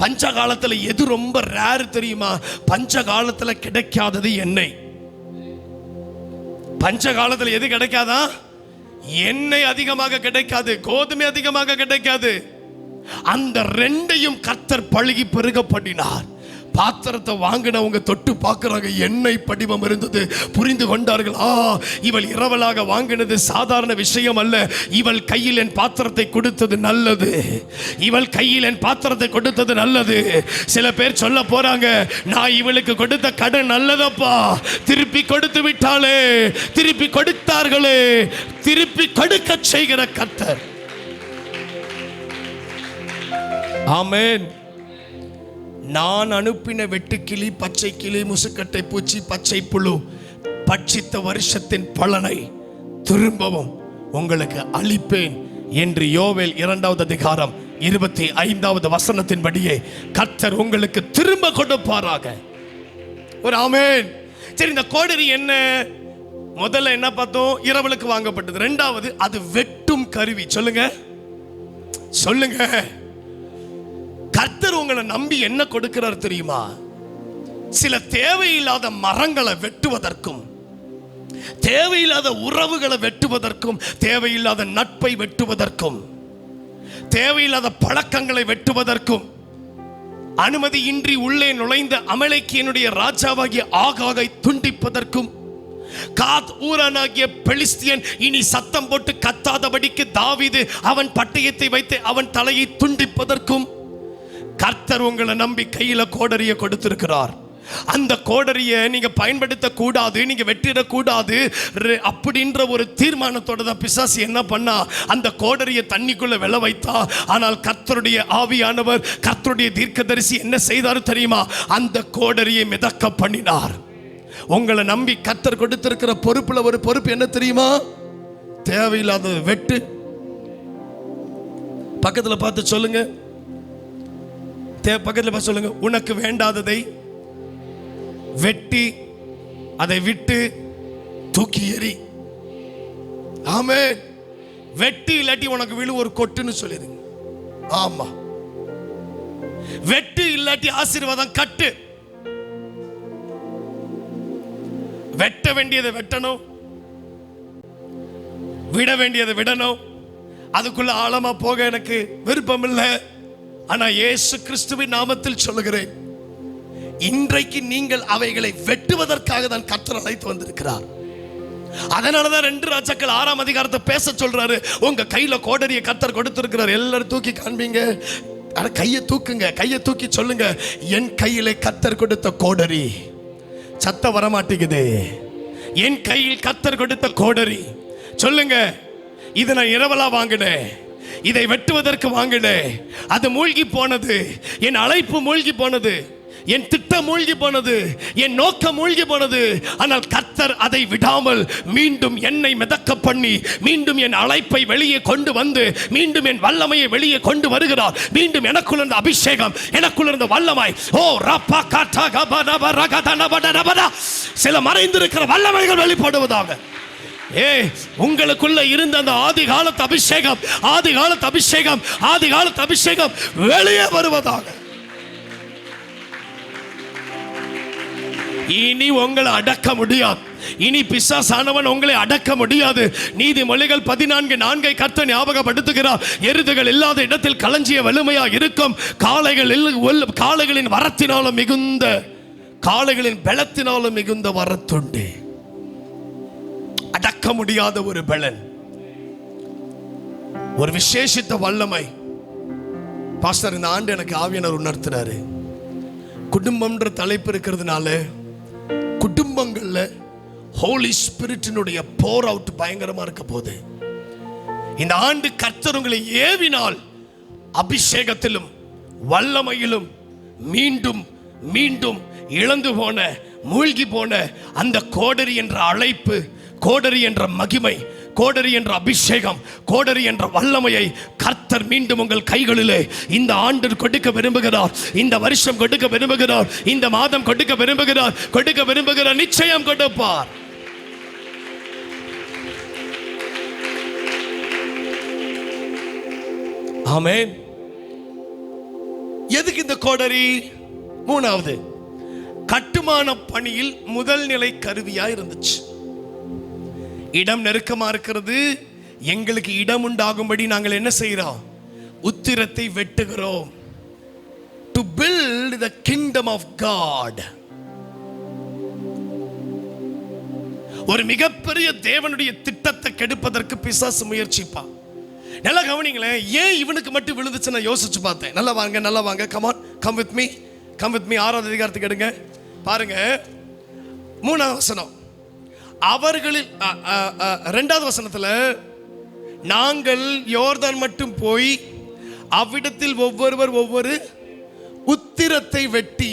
பஞ்ச காலத்துல எது ரொம்ப ரேர் தெரியுமா? பஞ்ச காலத்துல கிடைக்காதது எண்ணெய். பஞ்ச காலத்துல எது கிடைக்காதா? எண்ணெய் அதிகமாக கிடைக்காது, கோதுமை அதிகமாக கிடைக்காது. அந்த ரெண்டையும் கர்த்தர் பழுகி பெருக பண்ணினார். பாத்திரத்தை வாங்கினவங்க தொட்டு பார்க்கறாங்க, எண்ணெய் படிவம் இருந்தது. புரிந்து கொண்டார்கள், இவள் இரவலாக வாங்கினது சாதாரண விஷயம் அல்ல. இவள் கையில் என் பாத்திரத்தை கொடுத்தது நல்லது, இவள் கையில் என் பாத்திரத்தை கொடுத்தது நல்லது. சில பேர் சொல்ல போறாங்க, நான் இவளுக்கு கொடுத்த கடன் நல்லதப்பா, திருப்பி கொடுத்து விட்டாளே, திருப்பி கொடுத்தார்களே. திருப்பி கொடுக்க செய்கிற கர்த்தர். ஆமென். நான் அனுப்பின வெட்டுக்கிளி, பச்சை கிளி, முசுக்கட்டை பூச்சி, பச்சை புழு பட்சித்த வருஷத்தின் பலனை திரும்பவும் உங்களுக்கு அளிப்பேன் என்று யோவேல் 2ஆம் அதிகாரம் 25வது வசனத்தின்படியே கர்த்தர் உங்களுக்கு திரும்ப கொடுப்பாராக. ஒரு ஆமென். சரி, இந்த கோடரி என்ன? முதல்ல என்ன பார்த்தோம்? இரவலுக்கு வாங்கப்பட்டது. 2வது அது வெட்டும் கருவி. சொல்லுங்க சொல்லுங்க. கர்த்தர் உங்களை நம்பி என்ன கொடுக்கிறார் தெரியுமா? சில தேவையில்லாத மரங்களை வெட்டுவதற்கும், தேவையில்லாத உறவுகளை வெட்டுவதற்கும், தேவையில்லாத நட்பை வெட்டுவதற்கும், தேவையில்லாத பழக்கங்களை வெட்டுவதற்கும், அனுமதியின்றி உள்ளே நுழைந்த அமலேக்கியனுடைய ராஜாவாகிய ஆகாகை துண்டிப்பதற்கும், காத் ஊரானாகிய பெலிஸ்தியன் இனி சத்தம் போட்டு கத்தாதபடிக்கு தாவீது அவன் பட்டயத்தை வைத்து அவன் தலையை துண்டிப்பதற்கும் கர்த்தர் உங்களை நம்பி கையில கோடரியை கொடுத்திருக்கிறார். அந்த கோடரியை நீங்க பயன்படுத்த கூடாது, நீங்க வெட்டிடக்கூடாது அப்படின்ற ஒரு தீர்மானத்தோட தான் பிசாசு என்ன பண்ணா, அந்த கோடரியை தண்ணிக்குள்ள வெள வைத்தா. ஆனால் கர்த்தருடைய ஆவியானவர், கர்த்தருடைய தீர்க்கதரிசி என்ன செய்தாரு தெரியுமா? அந்த கோடரியை மிதக்க பண்ணினார். உங்களை நம்பி கர்த்தர் கொடுத்திருக்கிற பொறுப்புல ஒரு பொறுப்பு என்ன தெரியுமா? தேவையில்லாத வெட்டு. பக்கத்துல பார்த்து சொல்லுங்க, பக்கத்துல பார்த்து சொல்லுங்க, உனக்கு வேண்டாததை வெட்டி அதை விட்டு தூக்கி எறி. ஆமென். வெட்டி இல்லாட்டி உனக்கு விழு ஒரு கொட்டுன்னு சொல்லிடுங்க. ஆமா, வெட்டு இல்லாட்டி ஆசீர்வாதம் கட்டு. வெட்ட வேண்டியதை வெட்டணும், விட வேண்டியதை விடணும். அதுக்குள்ள ஆழமா போக எனக்கு விருப்பம் இல்லை. ஆனா இயேசு கிறிஸ்துவின் நாமத்தில் சொல்லுகிறேன், இன்றைக்கு நீங்கள் அவைகளை வெட்டுவதற்காக தான் கர்த்தர் அழைத்து வந்திருக்கிறார். அதனாலதான் 2 ராஜாக்கள் 6ஆம் அதிகாரத்தை பேச சொல்றாரு. உங்க கையில கோடரியை கர்த்தர் கொடுத்திருக்கிறார். எல்லாரும் தூக்கி காண்பீங்க, கையை தூக்குங்க, கையை தூக்கி சொல்லுங்க, என் கையில கர்த்தர் கொடுத்த கோடரி. சத்தம் வரமாட்டேங்குது. என் கையில் கர்த்தர் கொடுத்த கோடரி. சொல்லுங்க, இதை நான் இரவலா வாங்கினேன், இதை வெட்டுவதற்கு வாங்கினேன். அது மூழ்கி போனது, என் அழைப்பு மூழ்கி போனது, என் திட்டம் மூழ்கி போனது, என் நோக்கம் மூழ்கி போனது. ஆனால் கர்த்தர் அதை விடாமல் மீண்டும் என்னை மிதக்க பண்ணி, மீண்டும் என் அழைப்பை வெளியே கொண்டு வந்து, மீண்டும் என் வல்லமையை வெளியே கொண்டு வருகிறார். மீண்டும் எனக்குள்ள இருந்த அபிஷேகம், எனக்குள்ள இருந்த வல்லமை, ஓ ரப்பா காட்டா கபனப ரகதனபடனபட, சில மறைந்திருக்கிற வல்லமைகள் வெளிப்படுவதாக. உங்களுக்குள்ள இருந்த அந்த ஆதி காலத்து அபிஷேகம், ஆதி காலத்து அபிஷேகம், ஆதி காலத்து அபிஷேகம் வெளியே வருவதாக. இனி உங்களை அடக்க முடியாது. இனி பிசாசானவன் உங்களை அடக்க முடியாது. நீதிமொழிகள் 14:4 கர்த்தர் ஞாபகப்படுத்துகிறார். எருதுகள் இல்லாத இடத்தில் களஞ்சிய வலிமையா இருக்கும், காளைகளின் வரத்தினாலும் மிகுந்த, காளைகளின் பலத்தினாலும் மிகுந்த வரத்துண்டு. அடக்க முடியாத ஒரு பலன், ஒரு விசேஷித்த வல்லமை. பாஸ்டர், இந்த ஆண்டு எனக்கு ஆவியானவர் உணர்த்துறாரு. குடும்பம்ன்ற தலைப்பு இருக்கிறதுனால குடும்பங்கள்ல ஹோலி ஸ்பிரிட்டினுடைய போர் அவுட் பயங்கரமா இருக்க போகுது. இந்த ஆண்டு கர்த்தர் உங்களை ஏவினால் அபிஷேகத்திலும் வல்லமையிலும் மீண்டும் மீண்டும் இழந்து போன, மூழ்கி போன அந்த கோடரி என்ற அழைப்பு, கோடரி என்ற மகிமை, கோடரி என்ற அபிஷேகம், கோடரி என்ற வல்லமையை கர்த்தர் மீண்டும் உங்கள் கைகளிலே இந்த ஆண்டு கொடுக்க விரும்புகிறார். இந்த வருஷம் கொடுக்க விரும்புகிறார். இந்த மாதம் கொடுக்க விரும்புகிறார். கொடுக்க விரும்புகிறார். நிச்சயம் கொடுப்பார். ஆமென். எதுக்கு இந்த கோடரி? 3வது, கட்டுமான பணியில் முதல் நிலை கருவியா இருந்துச்சு. இடம் நெருக்கமா இருக்கிறது, எங்களுக்கு இடம் உண்டாகும்படி நாங்கள் என்ன செய்கிறோம்? உத்திரத்தை வெட்டுகிறோம். To build the kingdom of God. ஒரு மிகப்பெரிய தேவனுடைய திட்டத்தை கெடுப்பதற்கு பிசாசு முயற்சிப்பான். நல்லா கவனிங்களேன், ஏன் இவனுக்கு மட்டும் விழுந்துச்சு நான் யோசிச்சு பார்த்தேன். நல்லா வாங்க, நல்லா வாங்க, come on, come with me, come with me. 6வது அதிகாரத்துக்கு எடுங்க, பாருங்க 3வது வசனம். அவர்களில் 2வது வசனத்துல, நாங்கள் யோர்தான் மட்டும் போய் அவ்விடத்தில் ஒவ்வொருவர் ஒவ்வொரு உத்திரத்தை வெட்டி.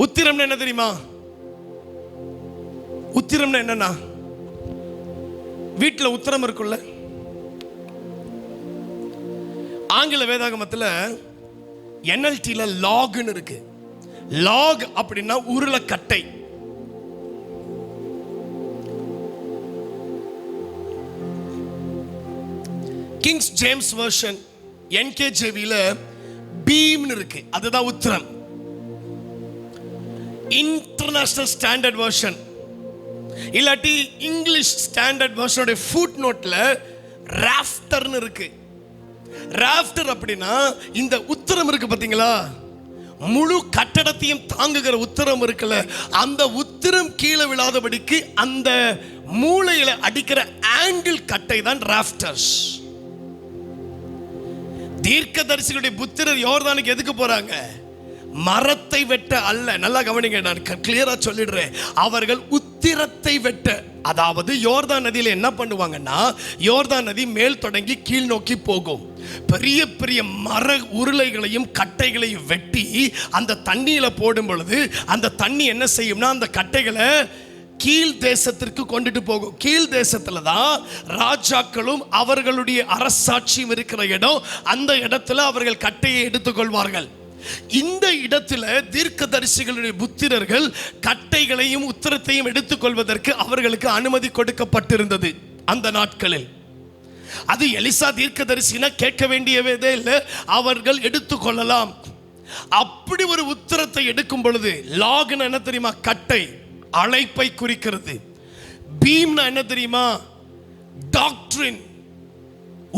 உத்திரம் என்ன தெரியுமா? உத்திரம் என்னன்னா, வீட்டுல உத்திரம் இருக்குல்ல, ஆங்கில வேதாகமத்துல NLTல லாக்னு இருக்கு. லாக் அப்படின்னா உருளைக்கட்டை. கிங்ஸ் ஜேம்ஸ் வெர்ஷன் NKJVல பீம்னு இருக்கு, அதுதான் உத்திரம். இன்டர்நேஷனல் ஸ்டாண்டர்ட் வெர்ஷன் இல்லாட்டி இங்கிலீஷ் ஸ்டாண்டர்ட் வெர்ஷனோட ஃபுட் நோட்ல ராஃப்டர்னு இருக்கு. ராஃப்டர் அப்படின்னா இந்த உத்திரம் இருக்கு பாத்தீங்களா, முழு கட்டடத்தையும் தாங்குகிற உத்திரம் இருக்குல்ல, அந்த உத்திரம் கீழே விழாதபடிக்கு அந்த மூளையில அடிக்கிற ஆங்கிள் கட்டை தான் ராஃப்டர்ஸ். தீர்க்கதரிசிகளுடைய புத்திரர் யோர்தானுக்கு எதுக்கு போறாங்க? மரத்தை வெட்ட அல்ல. நல்லா கவனிங்க, நான் கிளியரா சொல்லிடுறேன். அவர்கள் உத்திரத்தை வெட்ட. அதாவது யோர்தான் நதியில என்ன பண்ணுவாங்கன்னா, யோர்தான் நதி மேல் தொடங்கி கீழ் நோக்கி போகும். பெரிய பெரிய மர உருளைகளையும் கட்டைகளையும் வெட்டி அந்த தண்ணியில போடும் பொழுது அந்த தண்ணி என்ன செய்யும்னா அந்த கட்டைகளை கீழ் தேசத்திற்கு கொண்டுட்டு போகும். கீழ் தேசத்துல தான் ராஜாக்களும் அவர்களுடைய அரசாட்சியும் இருக்கிற இடம். அந்த இடத்துல அவர்கள் கட்டையை எடுத்துக்கொள்வார்கள். இந்த இடத்துல தீர்க்கதரிசிகளுடைய புத்திரர்கள் கட்டைகளையும் உத்திரத்தையும் எடுத்துக்கொள்வதற்கு அவர்களுக்கு அனுமதி கொடுக்கப்பட்டிருந்தது அந்த நாட்களில். அது எலிசா தீர்க்கதரிசினா கேட்க வேண்டியதே இல்லை, அவர்கள் எடுத்துக்கொள்ளலாம். அப்படி ஒரு உத்திரத்தை எடுக்கும் பொழுது, லாக்னா என்ன தெரியுமா? கட்டை, அழைப்பை குறிக்கிறது. பீம்னா என்ன தெரியுமா? டாக்ட்ரின்,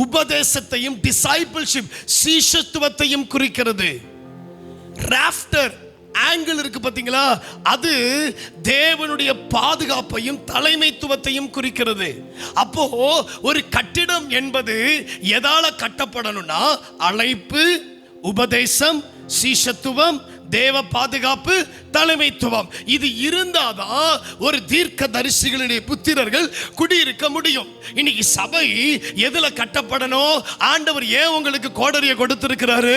உபதேசத்தையும் டிசைபிள்ஷிப் சீஷத்துவத்தையும் குறிக்கிறது. ராஃப்டர் ஆங்கிள் இருக்கு பாத்தீங்களா, அது தேவனுடைய பாதுகாப்பையும் தலைமைத்துவத்தையும் குறிக்கிறது. அப்போ ஒரு கட்டிடம் என்பது எதால கட்டப்படணும்னா அழைப்பு, உபதேசம், சீஷத்துவம், தேவ பாதுகாப்பு, தலைமைத்துவம். இது இருந்தாதான் ஒரு தீர்க்கதரிசிகளுடைய புத்திரர்கள் குடியிருக்க முடியும். இன்னைக்கு சபை எதுல கட்டப்படணும்? ஆண்டவர் ஏன் உங்களுக்கு கோடரியை கொடுத்திருக்கிறாரு?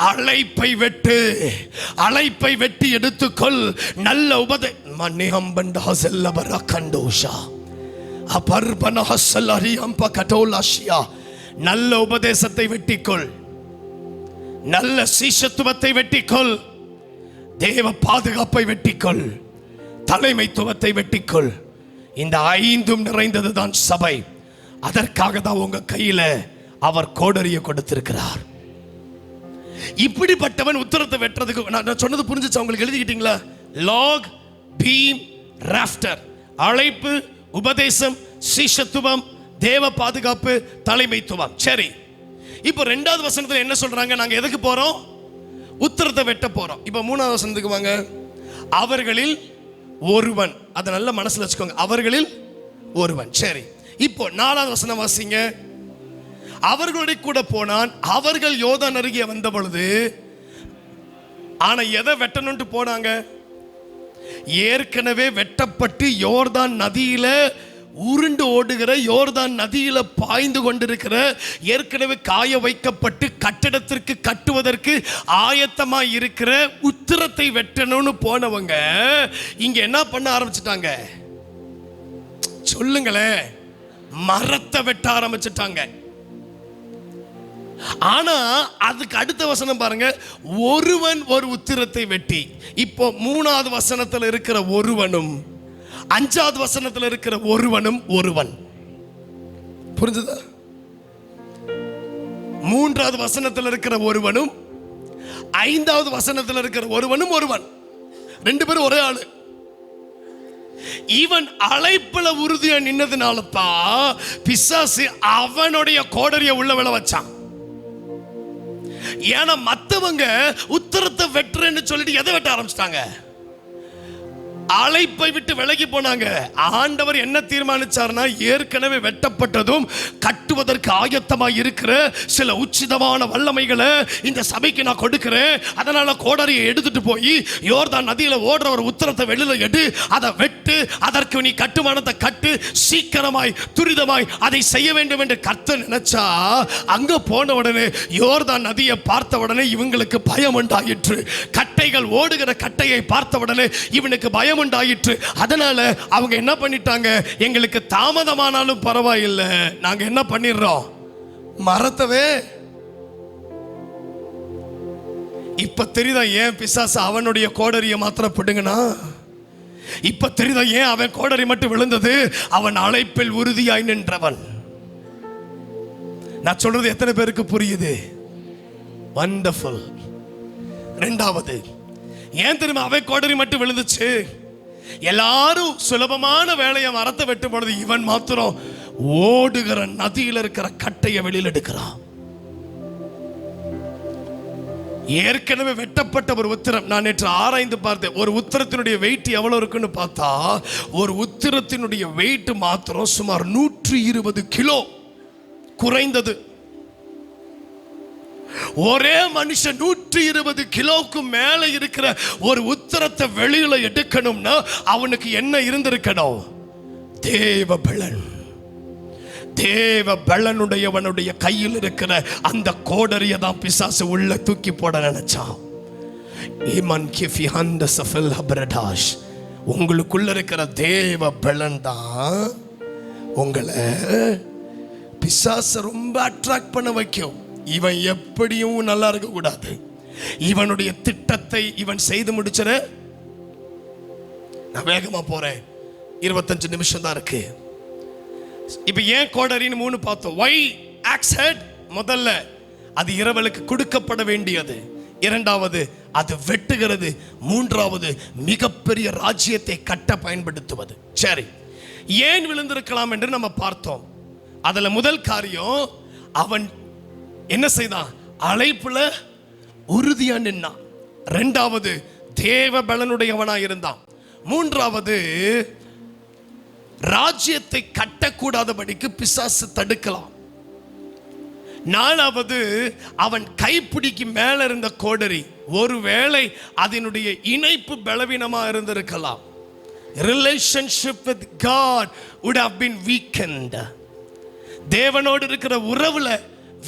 அழைப்பை வெட்டு, அழைப்பை வெட்டி எடுத்துக்கொள். நல்ல உபதே மன்னிஹம்பண்டா செல்லபரா கண்டோஷா அபர்பனா ஹஸ்ஸலரி அம்ப கட்டோலாஷியா. நல்ல உபதேசத்தை வெட்டிக்கொள், நல்ல சீஷத்துவத்தை வெட்டிக்கொள், தேவ பாதுகாப்பை வெட்டிக்கொள், தலைமைத்துவத்தை வெட்டிக்கொள். இந்த ஐந்தும் நிறைந்தது தான் சபை. அதற்காக தான் உங்க கையில அவர் கோடரியை கொடுத்திருக்கிறார். இப்படிப்பட்டவன் உத்தரத்தை வெட்டுறதுக்கு, நான் சொன்னது புரிஞ்சுச்சா உங்களுக்கு? எழுதிக்கிட்டீங்களா? Log, beam, rafter. அழைப்பு, உபதேசம், சீஷத்துவம், தேவ பாதுகாப்பு, தலைமைத்துவம். சரி, இப்போ 2வது வசனத்துல என்ன சொல்றாங்க? நாங்க எதுக்கு போறோம்? உத்திரத்தை வெட்ட போறோம். இப்போ 3வது வசனத்துக்கு வாங்க. அவர்களில் ஒருவன், அதை நல்ல மனசுல வச்சுக்கோங்க, அவர்களில் ஒருவன். சரி, இப்போ 4வது வசனம் வாசிங்க. அவர்களுடைய கூட போனான், அவர்கள் யோர்தான் அருகே வந்த பொழுது. ஆனா எதை வெட்டணும்னு போனாங்க? ஏற்கனவே வெட்டப்பட்டு யோர்தான் நதியில உருண்டு ஓடுகிற, யோர்தான் நதியில பாய்ந்து கொண்டிருக்கிற, ஏற்கனவே காய வைக்கப்பட்டு கட்டிடத்திற்கு கட்டுவதற்கு ஆயத்தமாய் இருக்கிற உத்திரத்தை வெட்டணும்னு போனவங்க இங்க என்ன பண்ண ஆரம்பிச்சிட்டாங்க? சொல்லுங்களேன். மரத்தை வெட்ட ஆரம்பிச்சிட்டாங்க. ஆனா அதுக்கு அடுத்த வசனம் பாருங்க. ஒருவன் ஒரு உத்திரத்தை வெட்டி. இப்போ 3வது வசனத்தில் இருக்கிற ஒருவனும் 5வது வசனத்தில் இருக்கிற ஒருவனும் ஒருவன். புரிஞ்சுதா? 3வது வசனத்தில் இருக்கிற ஒருவனும் 5வது வசனத்தில் இருக்கிற ஒருவனும் ஒருவன். 2 பேரும் ஒரே ஆளு. இவன் அழைப்புல உறுதியா நின்னதுனால தான் பிசாசு அவனுடைய கோடரியை உள்ள விழ வச்சான். ஏன்னா மத்தவங்க உத்தரத்தை வெட்டுறேன்னு சொல்லிட்டு எதை வெட்ட ஆரம்பிச்சிட்டாங்க? அழைப்பை விட்டு விலகி போனாங்க. ஆண்டவர் என்ன தீர்மானிச்சார்னா, ஏற்கனவே வெட்டப்பட்டதும் கட்டுவதற்கு ஆயத்தமாக இருக்கிற சில உச்சிதமான வல்லமைகளை இந்த சபைக்கு நான் கொடுக்கிறேன். அதனால கோடரியை எடுத்துட்டு போய் யோர்தான் நதியில ஓடுற ஒரு உத்தரத்தை வெளியில எடு, அதை வெட்டு, அதற்கு நீ கட்டுமானத்தை கட்டு, சீக்கிரமாய் துரிதமாய் அதை செய்ய வேண்டும் என்று கர்த்தர் நினைச்சா, அங்க போன உடனே யோர்தான் நதியை பார்த்த உடனே இவங்களுக்கு பயம் உண்டாயிற்று. கட்டைகள் ஓடுகிற கட்டையை பார்த்த உடனே இவனுக்கு பயம் உண்டாயிற்று. அதனால அவங்க என்ன பண்ணிட்டாங்க? எங்களுக்கு தாமதமானாலும் பரவாயில்லை, நாங்க என்ன பண்ணிடுறோம்? மரத்தவே. இப்ப தெரியுதா ஏன் பிசாசு அவனுடைய கோடரியை மாத்திரம் பிடுங்கனா? இப்ப தெரியுதா ஏன் அவன் கோடரி மட்டும் விழுந்தது? அவன் அழைப்பில் உறுதியாய் நின்றவன். நான் சொல்றது எத்தனை பேருக்கு புரியுது? வண்டர்ஃபுல். 2வது ஏன் தெரியுமா அவன் கோடரி மட்டும் விழுந்துச்சு? எல்லாரும் சுலபமான வேலையை மரத்தை வெட்டும் பொழுது இவன் மாத்திரம் ஓடுகிற நதியில் இருக்கிற கட்டையை வெளியில் எடுக்கிறான். ஏற்கனவே வெட்டப்பட்ட ஒரு உத்திரம். நான் நேற்று ஆராய்ந்து பார்த்தேன். ஒரு உத்திரத்தினுடைய வெயிட் எவ்வளவு இருக்குன்னு பார்த்தா, ஒரு உத்திரத்தினுடைய வெயிட் மாத்திரம் சுமார் 120 கிலோ குறைந்தது. ஒரே மனுஷன் 120 கிலோவுக்கு மேல இருக்கிற ஒரு உத்திரத்தை வெளியில எடுக்கணும்னா அவனுக்கு என்ன இருந்திருக்கணும்? தேவ பலன். தேவ பலனுடையவனுடைய கையில் இருக்கிற அந்த கோடரியை தான் பிசாசு உள்ள தூக்கி போட நினைச்சான். உங்களுக்குள்ள இருக்கிற தேவ பலன் தான் உங்களை பிசாசு ரொம்ப அட்ராக்ட் பண்ண வைக்கும். இவன் எப்படியும் நல்லா இருக்க கூடாது, இவனுடைய திட்டத்தை இவன் செய்து முடிச்சிட. நான் வேகமா போறேன், 25 நிமிஷம் தான் இருக்கு. இப்ப ஏன் கோடரின்னு 3 பார்த்தோம். வை ஆக்ஸ் ஹெட், முதல்ல அது இரவலுக்கு கொடுக்கப்பட வேண்டியது. இரண்டாவது அது வெட்டுகிறது. மூன்றாவது மிகப்பெரிய ராஜ்யத்தை கட்ட பயன்படுத்துவது. சரி, ஏன் விழுந்திருக்கலாம் என்று நம்ம பார்த்தோம். அதுல முதல் காரியம், அவன் என்ன செய்தான்? அழைப்புல உறுதியா நின்னான். இரண்டாவது தேவ பலனுடையவனா இருந்தான். மூன்றாவது ராஜ்யத்தை கட்டக்கூடாதபடிக்கு பிசாசு தடுக்கலாம். நாலாவது அவன் கைப்பிடிக்கு மேல இருந்த கோடரி ஒருவேளை அதனுடைய இணைப்பு பலவீனமா இருந்திருக்கலாம். relationship with God would have been weakened. தேவனோடு இருக்கிற உறவுல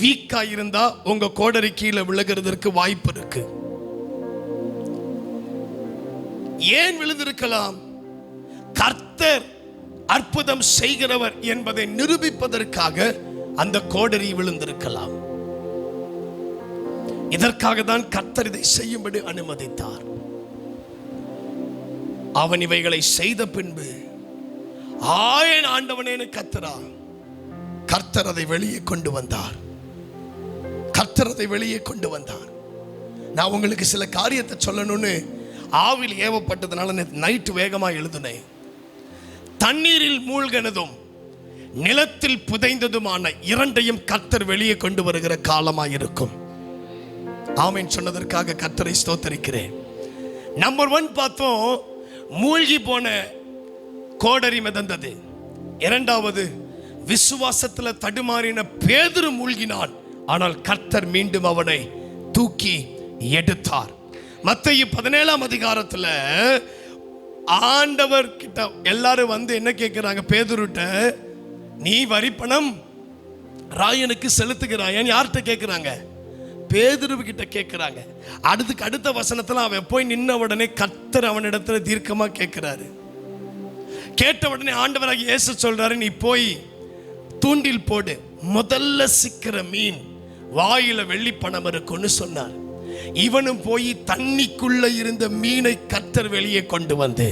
வீக்கா இருந்தா உங்க கோடரி கீழே விழுகிறதுக்கு வாய்ப்பு இருக்கு. ஏன் விழுந்திருக்கலாம்? கர்த்தர் அற்புதம் செய்கிறவர் என்பதை நிரூபிப்பதற்காக அந்த கோடரி விழுந்திருக்கலாம். இதற்காக தான் கர்த்தர் இதை செய்யும்படி அனுமதித்தார். அவன் இவைகளை செய்த பின்பு ஆயன் ஆண்டவனேன்னு கர்த்தரா, கர்த்தர் அதை வெளியே கொண்டு வந்தார். கர்த்தர் அதை வெளியே கொண்டு வந்தார். நான் உங்களுக்கு சில காரியத்தை சொல்லணும்னு ஆவில் ஏவப்பட்டதுனால நைட்டு வேகமா எழுதுனேன். தண்ணீரில் மூழ்கினதும் நிலத்தில் புதைந்ததுமான இரண்டையும் கர்த்தர் வெளியே கொண்டு வருகிற காலமாக இருக்கும். ஆமென் சொன்னதற்காக கர்த்தரை ஸ்தோத்திரிக்கிறேன். நம்பர் 1 பார்த்தோம், மூழ்கி போன கோடரி மிதந்தது. இரண்டாவது, விசுவாசத்தில் தடுமாறின பேதுரு மூழ்கினான். ஆனால் கர்த்தர் மீண்டும் அவனை தூக்கி எடுத்தார். மத்தேயு 17ஆம் அதிகாரத்தில் ஆண்டவர் கிட்ட எல்லாரும் வந்து என்ன கேட்கிறாங்க? பேதுருட்ட, நீ வரி பணம் ராயனுக்கு செலுத்துகிறாயன்னு யார்கிட்ட கேட்கிறாங்க? பேதுரு கிட்ட கேட்கிறாங்க. அடுத்த வசனத்துல அவன் போய் நின்ன உடனே கர்த்தர் அவனிடத்துல தீர்க்கமா கேட்கிறாரு. கேட்ட உடனே ஆண்டவராகிய இயேசு சொல்றாரு, நீ போய் தூண்டில் போடு, முதல்ல சிக்கிற மீன் வாயில வெள்ளி பணம் இருக்குன்னு சொன்னார். இவனும் போய் தண்ணிக்குள்ள இருந்த மீனை கர்த்தர் வெளியே கொண்டு வந்து,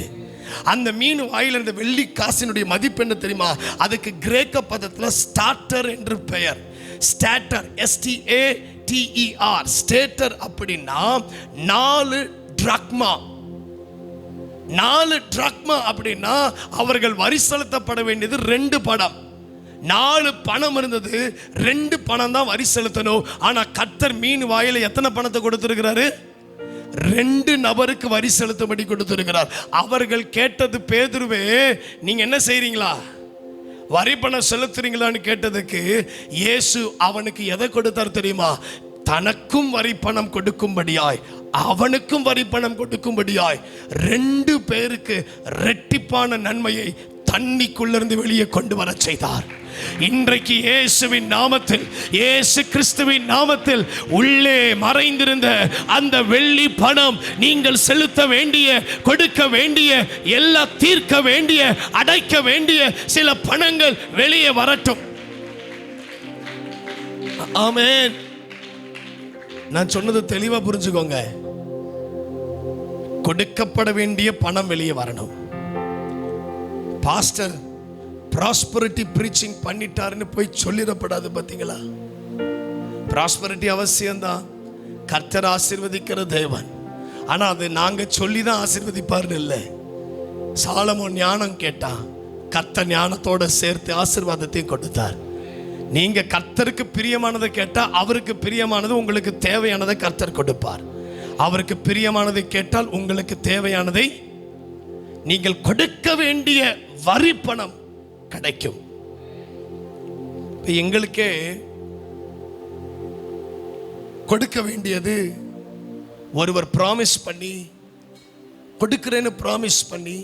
அந்த மீன் வாயில இருந்த வெள்ளி காசினுடைய மதிப்பு என்ன தெரியுமா? அதுக்கு கிரேக்க பதத்துல ஸ்டார்டர் என்று பெயர். ஸ்டார்டர், STATER, ஸ்டேட்டர் அப்படின்னா 4 டிராக்மா. 4 டிராக்மா அப்படின்னா அவர்கள் வரி செலுத்தப்பட வேண்டியது 2 பணம். 4 பணம் இருந்தது, 2 பணம் தான் வரி செலுத்தணும். ஆனா கர்த்தர் மீன் வாயில எத்தனை பணத்தை கொடுத்திருக்கிறாரு? 2 நபருக்கு வரி செலுத்தபடி கொடுத்திருக்கிறார். அவர்கள் கேட்டது, பேதுருவே நீங்க என்ன செய்றீங்களா, வரி பணம் செலுத்துறீங்களான்னு கேட்டதுக்கு இயேசு அவனுக்கு எதை கொடுத்தார் தெரியுமா? தனக்கும் வரி பணம் கொடுக்கும்படியாய், அவனுக்கும் வரி பணம் கொடுக்கும்படியாய் 2 பேருக்கு இரட்டிப்பான நன்மையை தண்ணிக்குள்ளிருந்து வெளியே கொண்டு வர செய்தார். இன்றைக்கு இயேசுவின் நாமத்தில், இயேசு கிறிஸ்துவின் நாமத்தில் உள்ளே மறைந்திருந்த அந்த வெள்ளி பணம், நீங்கள் செலுத்த வேண்டிய, கொடுக்க வேண்டிய, எல்லாம் தீர்க்க வேண்டிய, அடைக்க வேண்டிய சில பணங்கள் வெளியே வரட்டும். ஆமென். நான் சொன்னது தெளிவா புரிஞ்சுக்கோங்க. கொடுக்கப்பட வேண்டிய பணம் வெளியே வரணும். பாஸ்டர் ப்ராஸ்பரிட்டி பிரீச்சிங் பண்ணிட்டாருன்னு போய் சொல்லிடப்படாது. பார்த்தீங்களா? ப்ராஸ்பரிட்டி அவசியம்தான், கர்த்தர் ஆசீர்வதிக்கிற தேவன். ஆனால் அது நாங்கள் சொல்லி தான் ஆசீர்வதிப்பார்னு இல்லை. சாலமோன் ஞானம் கேட்டான், கர்த்தர் ஞானத்தோட சேர்த்து ஆசீர்வாதத்தையும் கொடுத்தார். நீங்க கர்த்தருக்கு பிரியமானதை கேட்டா அவருக்கு பிரியமானது உங்களுக்கு தேவையானதை கர்த்தர் கொடுப்பார். அவருக்கு பிரியமானதை கேட்டால் உங்களுக்கு தேவையானதை நீங்கள் கொடுக்க வேண்டிய வரி பணம் கிடைக்கும். எங்களுக்கே கொடுக்க வேண்டியது ஒருவர் ப்ராமிஸ் பண்ணி கொடுக்கிறேன்னு ப்ராமிஸ் பண்ணி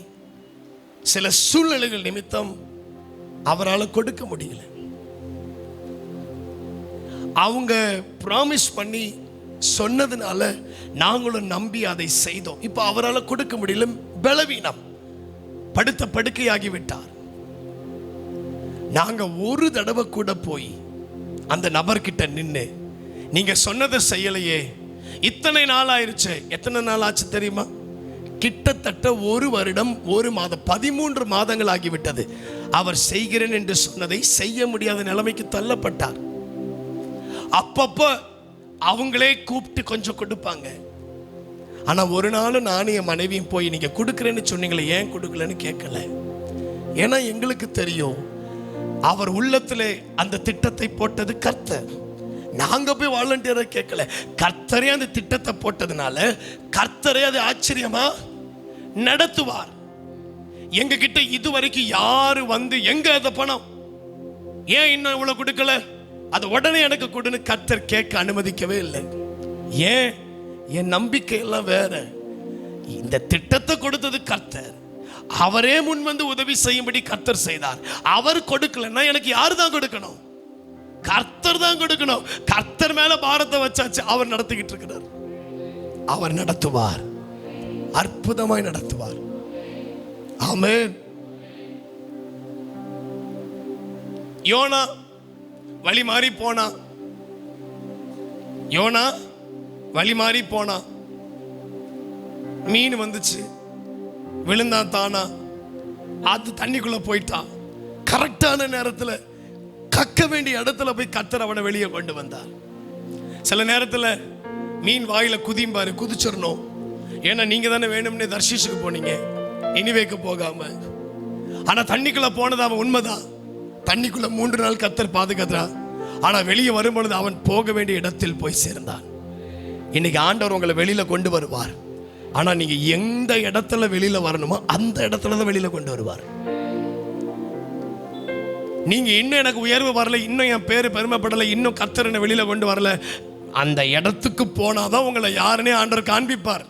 சில சூழ்நிலைகள் நிமித்தம் அவரால் கொடுக்க முடியல. அவங்க ப்ராமிஸ் பண்ணி சொன்னதுனால நாங்களும் நம்பி அதை செய்தோம். இப்போ அவரால் கொடுக்க முடியல, பலவீனம், படுத்த படுக்கையாகிவிட்டார். நாங்க ஒரு தடவை கூட போய் அந்த நபர்கிட்ட நின்று நீங்க சொன்னதை செய்யலையே, இத்தனை நாள் ஆயிருச்சு. எத்தனை நாள் ஆச்சு தெரியுமா? கிட்டத்தட்ட 1 வருடம் 1 மாதம் 13 மாதங்கள் ஆகிவிட்டது. அவர் செய்கிறேன் என்று சொன்னதை செய்ய முடியாத நிலைமைக்கு தள்ளப்பட்டார். அப்பப்ப அவங்களே கூப்பிட்டு கொஞ்சம் கொடுப்பாங்க. ஆனா ஒரு நாளும் நானும் என் மனைவியும் போய் நீங்க கொடுக்குறேன்னு சொன்னீங்களே ஏன் கொடுக்கலன்னு கேட்கல. ஏன்னா எங்களுக்கு தெரியும் அவர் உள்ளத்திலே அந்த திட்டத்தை போட்டது கர்த்தர். நாங்க போய் வாலண்டியரை கேட்கல. கர்த்தரே அந்த திட்டத்தை போட்டதுனால கர்த்தரே அதை ஆச்சரியமா நடத்துவார். எங்க கிட்ட இதுவரைக்கும் யாரு வந்து எங்க அந்த பணம் ஏன் இன்னும் இவ்வளவு கொடுக்கல, அது உடனே எனக்கு கொடுன்னு கர்த்தர் கேட்க அனுமதிக்கவே இல்லை. ஏன்? என் நம்பிக்கை எல்லாம் வேற. இந்த திட்டத்தை கொடுத்தது கர்த்தர். அவரே முன் வந்து உதவி செய்யும்படி கர்த்தர் செய்தார். அவர் கொடுக்கலன்னா எனக்கு யாரு தான் கொடுக்கணும்? கர்த்தர் தான் கொடுக்கணும். கர்த்தர் மேல பாரத்தை வச்சாச்சு. அவர் நடத்திக்கிட்டு இருக்கிறார். அவர் நடத்துவார், அற்புதமாய் நடத்துவார். ஆமென். யோனா வழி மாறி போனா, யோனா வழி மாறி போனா, மீன் வந்துச்சு, விழுந்தான் தானா, அது தண்ணிக்குள்ள போயிட்டான். கரெக்டான நேரத்தில் கக்க வேண்டிய இடத்துல போய் கர்த்தர் அவனை வெளியே கொண்டு வந்தார். சில நேரத்தில் மீன் வாயில குதிம்பாரு, குதிச்சிடணும். ஏன்னா நீங்க தானே வேணும்னே தர்ஷீஷுக்கு போனீங்க, இனிவேக்கு போகாம. ஆனா தண்ணிக்குள்ள போனது அவன் உண்மைதான். தண்ணிக்குள்ள 3 நாள் கர்த்தர் பாதுகாத்தான். ஆனா வெளியே வரும்பொழுது அவன் போக வேண்டிய இடத்தில் போய் சேர்ந்தான். இன்னைக்கு ஆண்டவர் உங்களை வெளியில கொண்டு வருவார். ஆனா நீங்க எந்த இடத்துல வெளியில வரணுமோ அந்த இடத்துல தான் வெளியில கொண்டு வருவார். நீங்க இன்னும் எனக்கு உயர்வு வரல, இன்னும் என் பேரு பெருமைப்படலை, இன்னும் கர்த்தர் என்னை வெளியில கொண்டு வரல, அந்த இடத்துக்கு போனாதான் உங்களை யாருன்னே ஆண்டவர் காண்பிப்பார்.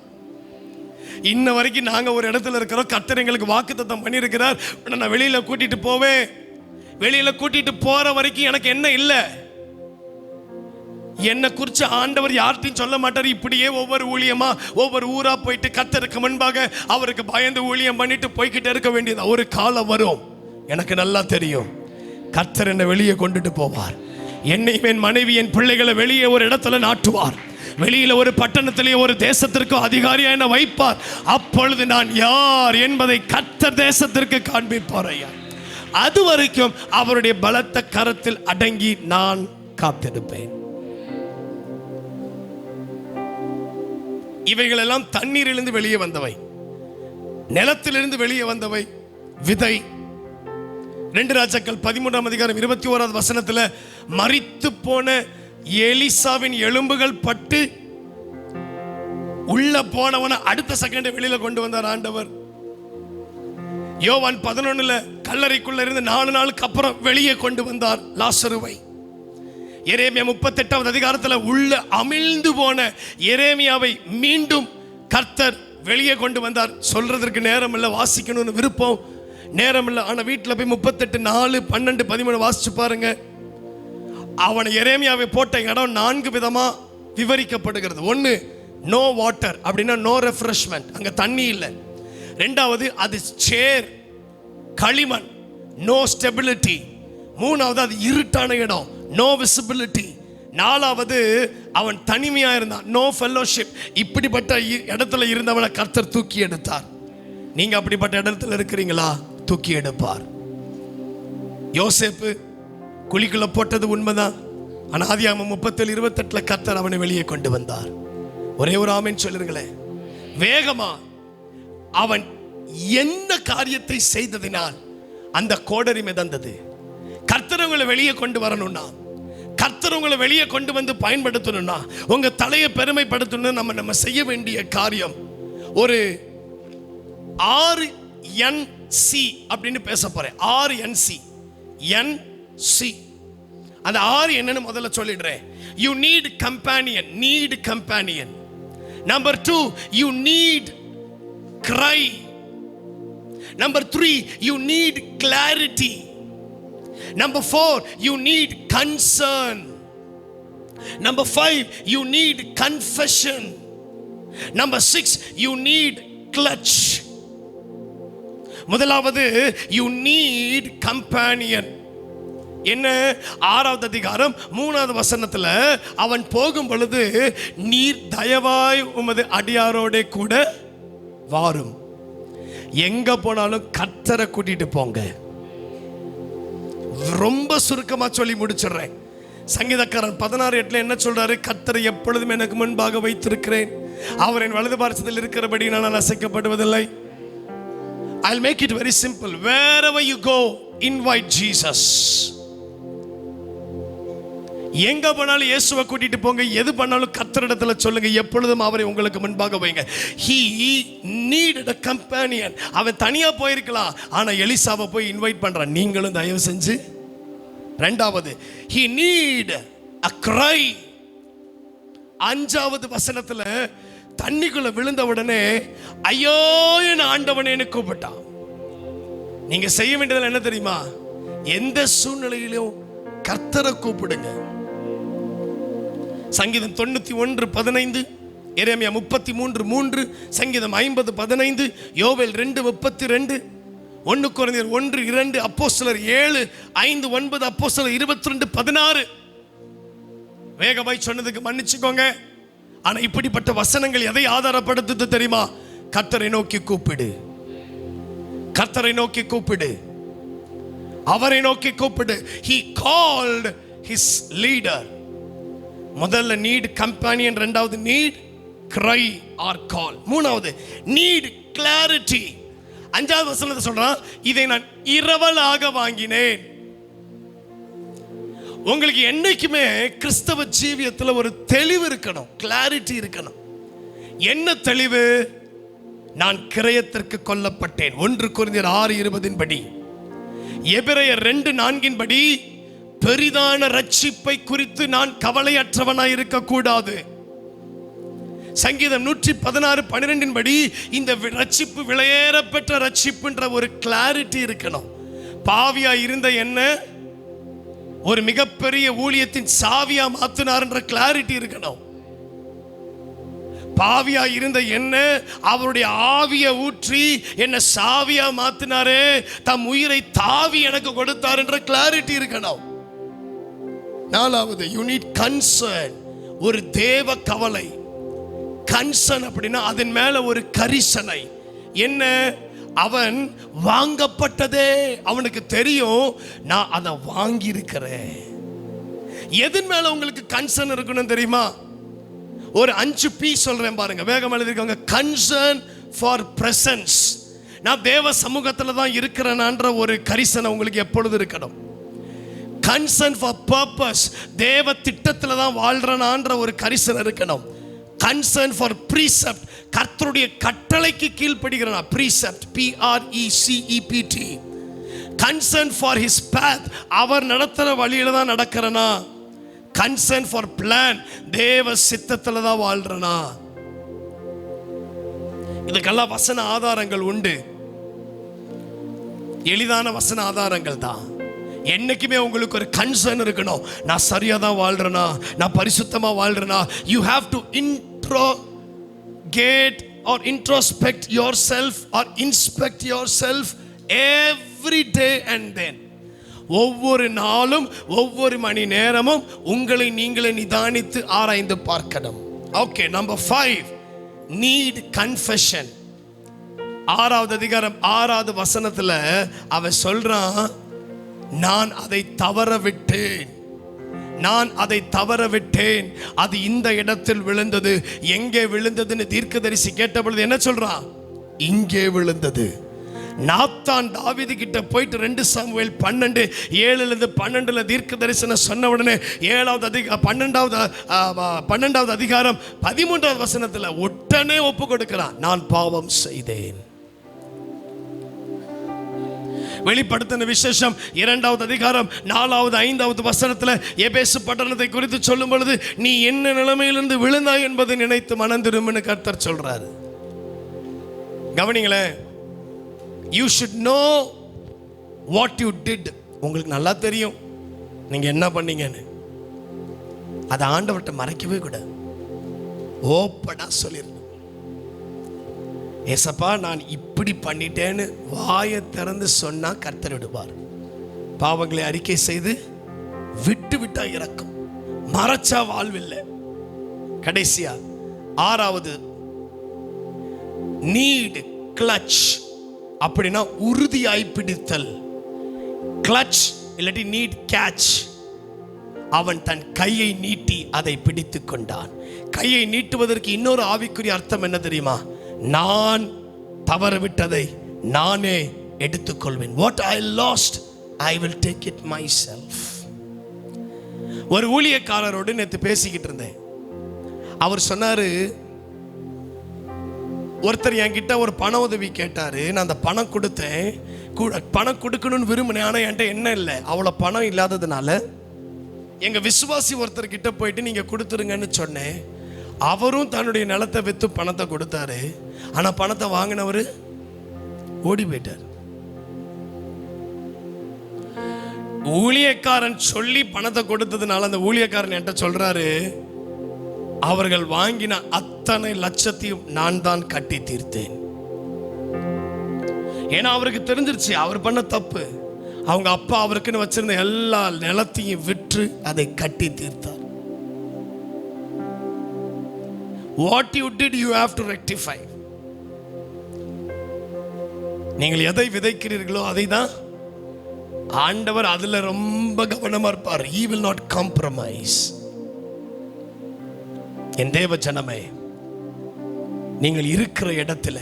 இன்ன வரைக்கும் நாங்க ஒரு இடத்துல இருக்கிறோம், கர்த்தர் எங்களுக்கு வாக்குத்தத்தம் பண்ணியிருக்கிறார், நான் வெளியில கூட்டிட்டு போவேன். வெளியில கூட்டிட்டு போற வரைக்கும் எனக்கு என்ன இல்லை, என்னை குறிச்சு ஆண்டவர் யார்ட்டையும் சொல்ல மாட்டார். இப்படியே ஒவ்வொரு ஊழியமா ஒவ்வொரு ஊரா போயிட்டு கர்த்தருக்கு முன்பாக அவருக்கு பயந்து ஊழியம் பண்ணிட்டு போய்கிட்டு இருக்க வேண்டியது. ஒரு காலம் வரும், எனக்கு நல்லா தெரியும், கர்த்தர் என்னை வெளியே கொண்டுட்டு போவார். என்னையும் என் மனைவி என் பிள்ளைகளை வெளியே ஒரு இடத்துல நாட்டுவார். வெளியில ஒரு பட்டணத்திலே ஒரு தேசத்திற்கு அதிகாரியா என்ன வைப்பார். அப்பொழுது நான் யார் என்பதை கர்த்தர் தேசத்திற்கு காண்பிப்பார். ஐயா, அது வரைக்கும் அவருடைய பலத்த கரத்தில் அடங்கி நான் காத்திருப்பேன். இவைகள் எல்லாம் தண்ணீரிலிருந்து வெளியே வந்தவை, நிலத்திலிருந்து வெளியே வந்தவை. விதை 2 ராஜாக்கள் 13ஆம் அதிகாரம் 21வது வசனத்துல மரித்து போன எலிசாவின் எலும்புகள் பட்டு உள்ள போனவன அடுத்த செகண்ட் வெளியில கொண்டு வந்தார் ஆண்டவர். யோவான் 11ல கல்லறைக்குள்ள இருந்து 4 நாளுக்கு அப்புறம் வெளியே கொண்டு வந்தார் லாசருவை. எரேமியா 38வது அதிகாரத்துல உள்ள அமிழ்ந்து போன எரேமியாவை மீண்டும் கர்த்தர் வெளியே கொண்டு வந்தார். சொல்றதற்கு நேரம் இல்லை, வாசிக்கணும்னு விருப்பம், நேரம் இல்லை. ஆனா வீட்டில் போய் 38, 4, 12, 13 வாசிச்சு பாருங்க. அவனை எரேமியாவை போட்ட இடம் 4 விதமா விவரிக்கப்படுகிறது. 1, நோ வாட்டர், அப்படின்னா நோ ரெஃப்ரெஷ்மெண்ட், அங்க தண்ணி இல்லை. 2வது அது சேர், களிமண், நோ ஸ்டெபிலிட்டி. 3வது அது இருட்டான இடம், நோ விசிபிலிட்டி. 4வது அவன் தனிமையா இருந்தான், நோ ஃபெல்லோஷிப். இப்படிப்பட்ட இடத்துல இருந்தவனை கர்த்தர் தூக்கி எடுத்தார். நீங்க அப்படிப்பட்ட இடத்துல இருக்கிறீங்களா? தூக்கி எடுப்பார். யோசேப்பு குழிக்குள்ள போட்டது உண்மைதான். ஆனா ஆதியாகமம் 37:28 கர்த்தர் அவனை வெளியே கொண்டு வந்தார். ஒரே ஒரு ஆமென் சொல்லுங்களேன். வேகமா அவன் என்ன காரியத்தை செய்ததினால் அந்த கோடரி மிதந்தது. கர்த்தர் உங்களை வெளியே கொண்டு வரணும்னா, கர்த்தர் உங்களை வெளியே கொண்டு வந்து பயன்படுத்தணும்னா, உங்க தலையை பெருமைப்படுத்தணும், நம்ம செய்ய வேண்டிய காரியம் ஒரு RNC அப்படின்னு பேச போறேன். RNC அந்த ஆறு என்னன்னு முதல்ல சொல்லிடுறேன். You need companion. Number 2, you need cry. Number 3, you need clarity. Number 4, you need concern. Number 5, you need confession. Number 6, you need clutch. முதலாவது you need companion. என்ன? 6வது அதிகாரம் 3வது வசனத்துல அவன் போகும் பொழுது, நீர் தயவாய் உமது அடியாரோட கூட வாரும். எங்க போனாலும் கர்த்தரை கூட்டிட்டு போங்க. ரொம்ப சுருக்கமா சொல்லி முடிச்சிடுறேன். சங்கீதக்காரன் 16:8 என்ன சொல்றாரு? கர்த்தரை எப்பொழுதும் எனக்கு முன்பாக வைத்திருக்கிறேன், அவர் என் வலது பார்சத்தில் இருக்கிறபடி நான் அசைக்கப்படுவதில்லை. I'll make it very simple. Wherever you go, invite Jesus. எங்க போனாலும் இயேசுவை கூட்டிட்டு போங்க. எது பண்ணாலும் கர்த்தரிடத்துல சொல்லுங்க. எப்பொழுதும் அவரை உங்களுக்கு முன்பாக வைங்க. He needed a companion. அவன் தனியா போயிருக்கலாம், ஆனா எலிசாவை போய் இன்வைட் பண்றான். நீங்களும் தயவு செஞ்சு. இரண்டாவது, he need a cry. 5வது வசனத்துல தண்ணிக்குள்ள விழுந்த உடனே ஐயோ என் ஆண்டவனேன்னு கூப்பிட்டான். நீங்க செய்ய வேண்டியது என்ன தெரியுமா? எந்த சூழ்நிலையிலும் கர்த்தரை கூப்பிடுங்க. சங்கீதம் 91:15, எரேமியா 33:3, சங்கீதம் 50:15, யோவேல் 2:32, 1 கொரிந்தியர் 1:2, அப்போஸ்தலர் 7:5-9, அப்போஸ்தலர் 22:16. வேகமாய் சொன்னதுக்கு மன்னிச்சுக்கோங்க. ஆனா இப்படிப்பட்ட வசனங்கள் எதை ஆதாரப்படுத்துது தெரியுமா? கர்த்தரை நோக்கி கூப்பிடு, கர்த்தரை நோக்கி கூப்பிடு, அவரை நோக்கி கூப்பிடு. He called his leader. முதல்ல need companion, இரண்டாவது need cry or call, மூணாவது need clarity. 5வது வசனத்தை சொல்றான், இதை நான் இரவலாக வாங்கினேன். உங்களுக்கு என்னைக்குமே கிறிஸ்தவ ஜீவியத்தில் ஒரு தெளிவு இருக்கணும், கிளாரிட்டி இருக்கணும். என்ன தெளிவு? நான் கிரயத்திற்கு கொல்லப்பட்டேன். 1 கொரிந்தியர் 6:20 படி, எபிரேயர் 2:4 படி, பெரிதான ரட்சிப்பை குறித்து நான் கவலையற்றவனாய் இருக்கக்கூடாது. சங்கீதம் 116:12 படி, இந்த ரட்சிப்பு விலையேறப்பெற்ற ரட்சிப்புன்ற ஒரு கிளாரிட்டி இருக்கணும். பாவியா இருந்த என்ன ஒரு மிகப்பெரிய ஊழியத்தின் சாவியா மாத்தினார் என்ற கிளாரிட்டி இருக்கணும். பாவியா இருந்த என்ன அவருடைய ஆவிய ஊற்றி என்ன சாவியா மாத்தினாரே, தம் உயிரை தாவி எனக்கு கொடுத்தார் என்ற கிளாரிட்டி இருக்கணும். 4வது, you need concern. ஒரு தேவ கவலை. கன்சர்ன் அப்படின்னா அதன் மேல ஒரு கரிசனை. என்ன? அவன் வாங்கப்பட்டதே அவனுக்கு தெரியும், நான் அதை வாங்கி இருக்கிறேன். எதன் மேல உங்களுக்கு கன்சர்ன் இருக்கணும் தெரியுமா? ஒரு 5P சொல்றேன் பாருங்க, வேகம் எழுதிருக்காங்க. Concern for presence. நான் தேவ சமூகத்துல தான் இருக்கிறேன்ற ஒரு கரிசனை உங்களுக்கு எப்பொழுது இருக்கணும். கன்சர்ன் ஃபார் பர்பஸ், தேவ திட்டத்துல தான் வாழ்றேனான்ற ஒரு கரிசனை இருக்கணும். கன்சர்ன் ஃபார் பிரீசெப்ட், கர்த்தருடைய கட்டளைக்கு கீழ்ப்படுகிறனா, பிரீசெப்ட், PRECEPT. கன்சர்ன் ஃபார் ஹிஸ் பாத், அவர் நடத்துற வழியில தான் நடக்கிறனா. கன்சர்ன் ஃபார் பிளான், தேவ சித்தத்துல தான் வாழ்றனா. இதுக்கெல்லாம் வசன ஆதாரங்கள் உண்டு, எளிதான வசன ஆதாரங்கள் தான். என்னைக்குமே உங்களுக்கு ஒரு கன்சர்ன் இருக்கணும். நான் சரியா தான் வாழ்றேனா, நான் பரிசுத்தமா வாழ்றேனா. You have to introgate or introspect yourself or inspect yourself every day and then. ஒவ்வொரு நாளும் ஒவ்வொரு மணி நேரமும் உங்களை நீங்களே நிதானித்து ஆராய்ந்து பார்க்கணும். Okay, number 5, need confession. 6வது அதிகாரம் 6வது வசனத்துல அவன் சொல்றான், நான் அதை தவற விட்டேன், நான் அதை தவற விட்டேன், அது இந்த இடத்தில் விழுந்தது. எங்கே விழுந்ததுன்னு தீர்க்கதரிசி கேட்டபொழுது என்ன சொல்றான்? இங்கே விழுந்தது. நாத்தான் தாவீது கிட்ட போயிட்டு 2 சாமுவேல் 12:7-12 தீர்க்க தரிசனம் சொன்ன உடனே 12வது அதிகாரம் 13வது வசனத்துல உடனே ஒப்பு கொடுக்கிறான், நான் பாவம் செய்தேன். வெளிப்படுத்தின விசேஷம் 2வது அதிகாரம் 4வது 5வது வசனத்துல எபேசு பட்டணத்தை குறித்து சொல்லும் பொழுது, நீ என்ன நிலைமையிலிருந்து விழுந்தாய் என்பதை நினைத்து மனம் திரும்புன்னு கர்த்தர் சொல்றாரு. கவனிங்களேன், you should know what you did. உங்களுக்கு நல்லா தெரியும் நீங்க என்ன பண்ணீங்கன்னு. அதை ஆண்டவர்கிட்ட மறைக்கவே கூடாது, ஓப்பனா சொல்லிடணும். ஏசப்பா நான் இப்படி பண்ணிட்டேன்னு வாயை திறந்து சொன்னா கர்த்தர் விடுவார். பாவங்களை அறிக்கை செய்து விட்டு விட்டா இறக்கும், மறைச்சா வாழ்வில்லை. கடைசியா 6வது நீட் கிளட்ச், அப்படின்னா உறுதியாய் பிடித்தல். கிளட்ச் இல்லாட்டி நீட் கேட்ச். அவன் தன் கையை நீட்டி அதை பிடித்து கொண்டான். கையை நீட்டுவதற்கு இன்னொரு ஆவிக்குரிய அர்த்தம் என்ன தெரியுமா? நான் தவறவிட்டதை நானே எடுத்துக்கொள்வேன். What I lost, I will take it myself. ஒரு ஊழியக்காரரோடு நேற்று பேசிக்கிட்டு இருந்தேன். அவர் சொன்னாரு, ஒருத்தர் என்கிட்ட ஒரு பண உதவி கேட்டாரு, நான் அந்த பணம் கொடுத்தேன். பணம் கொடுக்கணும்னு விரும்பினேன், ஆனால் என்கிட்ட என்ன இல்லை, அவ்வளோ பணம் இல்லாததுனால எங்க விசுவாசி ஒருத்தர் கிட்ட போயிட்டு நீங்க கொடுத்துருங்கன்னு சொன்னேன். அவரும் தன்னுடைய நிலத்தை வித்து பணத்தை கொடுத்தாரு. ஆனா பணத்தை வாங்கினவர் ஓடி போயிட்டார். ஊழியக்காரன் சொல்லி பணத்தை கொடுத்ததுனால அந்த ஊழியக்காரன் என்கிட்ட சொல்றாரு, அவர்கள் வாங்கின அத்தனை லட்சத்தையும் நான் தான் கட்டி தீர்த்தேன். ஏன்னா அவருக்கு தெரிஞ்சிருச்சு அவர் பண்ண தப்பு. அவங்க அப்பா அவருக்குன்னு வச்சிருந்த எல்லா நிலத்தையும் விற்று அதை கட்டி தீர்த்தார். What you did, you have to rectify. நீங்கள் எதை விதைக்கிறீர்களோ அதை தான் ஆண்டவர் அதுல ரொம்ப கவனமா இருப்பார். He will not compromise. என் தேவ ஜனமே, நீங்கள் இருக்கிற இடத்துல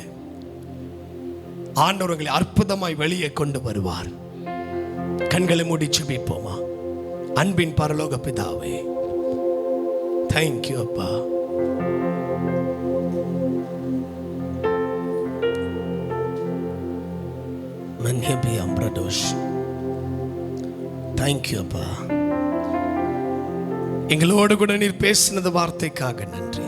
ஆண்டவர் உங்களை அற்புதமாய் வெளியே கொண்டு வருவார். கண்களை மூடி ஜெபிப்போமா? அன்பின் பரலோக பிதாவே, தேங்க்யூ அப்பா. மன்ஹபி அம்ரதோஷ், தேங்க்யூ அப்பா. எங்களோடு கூட நீர் பேசினது வார்த்தைக்காக நன்றி.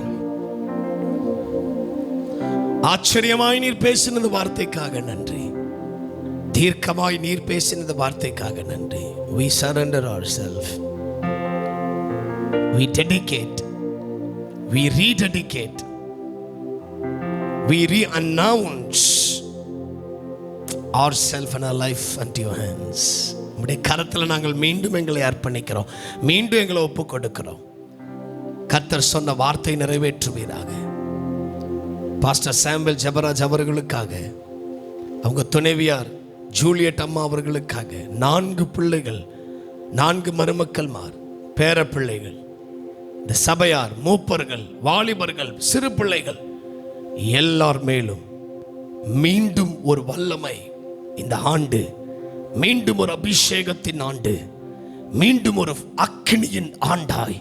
ஆச்சரியமாய் நீர் பேசினது வார்த்தைக்காக நன்றி. தீர்க்கமாய் நீர் பேசினது வார்த்தைக்காக நன்றி. We surrender ourselves. We dedicate. We rededicate. We re-announce ourselves and our life unto your hands. உம்முடைய கரத்தில் நாங்கள் மீண்டும் எங்களை அர்ப்பணிக்கிறோம், மீண்டும் எங்களை ஒப்பு கொடுக்கிறோம். கர்த்தர் சொன்ன வார்த்தை நிறைவேற்றுவீராக. பாஸ்டர் சாமுவேல் ஜெபராஜ் அவர்களுக்காக, அவங்க துணைவியார் ஜூலியட் அம்மா அவர்களுக்காக, 4 பிள்ளைகள், 4 மருமக்கள்மார், பேர பிள்ளைகள், இந்த சபையார், மூப்பர்கள், வாலிபர்கள், சிறு பிள்ளைகள் எல்லார் மேலும் மீண்டும் ஒரு வல்லமை இந்த ஆண்டு, மீண்டும் ஒரு அபிஷேகத்தின் ஆண்டு, மீண்டும் ஒரு அக்கினியின் ஆண்டாய்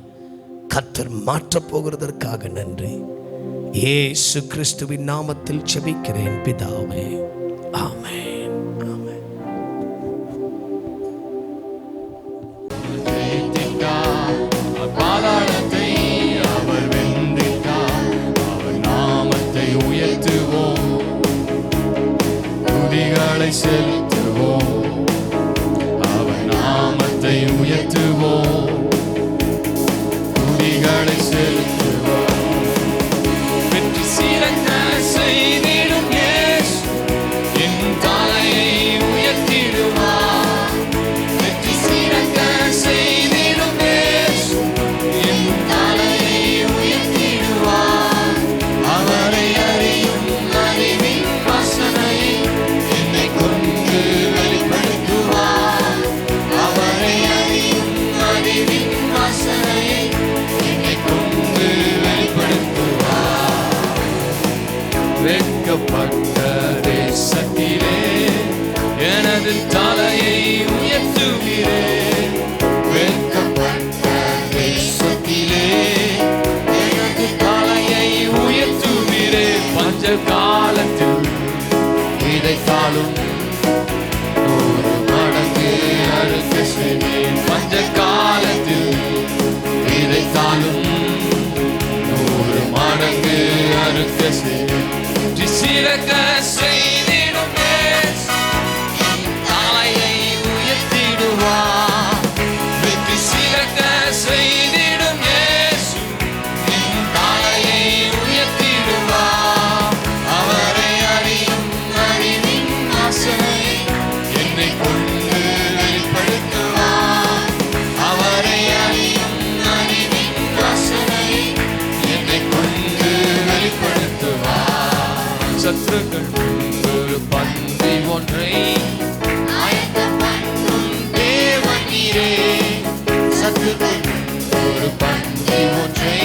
கர்த்தர் மாற்றப் போகிறதற்காக நன்றி. இயேசு கிறிஸ்துவின் நாமத்தில் ஜெபிக்கிறேன் பிதாவே, ஆமென். பாதாளத்தை அவர் வென்றிட்டார், அவர் நாமத்தை உயர்த்துவோம், துதிகளை செலுத்துவோம், அவர் நாமத்தை உயர்த்துவோம், துதிகளை செலுத்துவோம். வெற்றி சிறக்க செய்திடும் இயேசு என் தலையை உயர்த்திடுவார். வெற்றி சிறக்க செய்திடும் இயேசு என் தலையை உயர்த்திடுவார். அவரை அறியும் அறிவின் வாசனையை என்னை கொண்டு வெளிப்படுத்துவார். அவரை அறியும் அறிவின் வாசனையை என்னை கொண்டு வெளிப்படுத்துவார். வெட்கப்பட்ட தேசத்திலே வெற்றி சிறக்க செய்திடும் இயேசு என் தலையை உயர்த்திடுவார். வெற்றி சிறக்க செய்திடும் இயேசு என் தலையை உயர்த்திடுவார். அவரை அறியும் அறிவின் வாசனை என்னை கொண்டு வெளிப்படுத்துவார். அவரை அறியும் அறிவின் வாசனை என்னை கொண்டு வெளிப்படுத்துவார். சத்துருக்கள் ஒரு பந்தி ஒன்றை ஆயத்தம் பண்ணும் தேவன் நீரே. சத்துருக்கள் ஒரு பந்தி ஒன்றை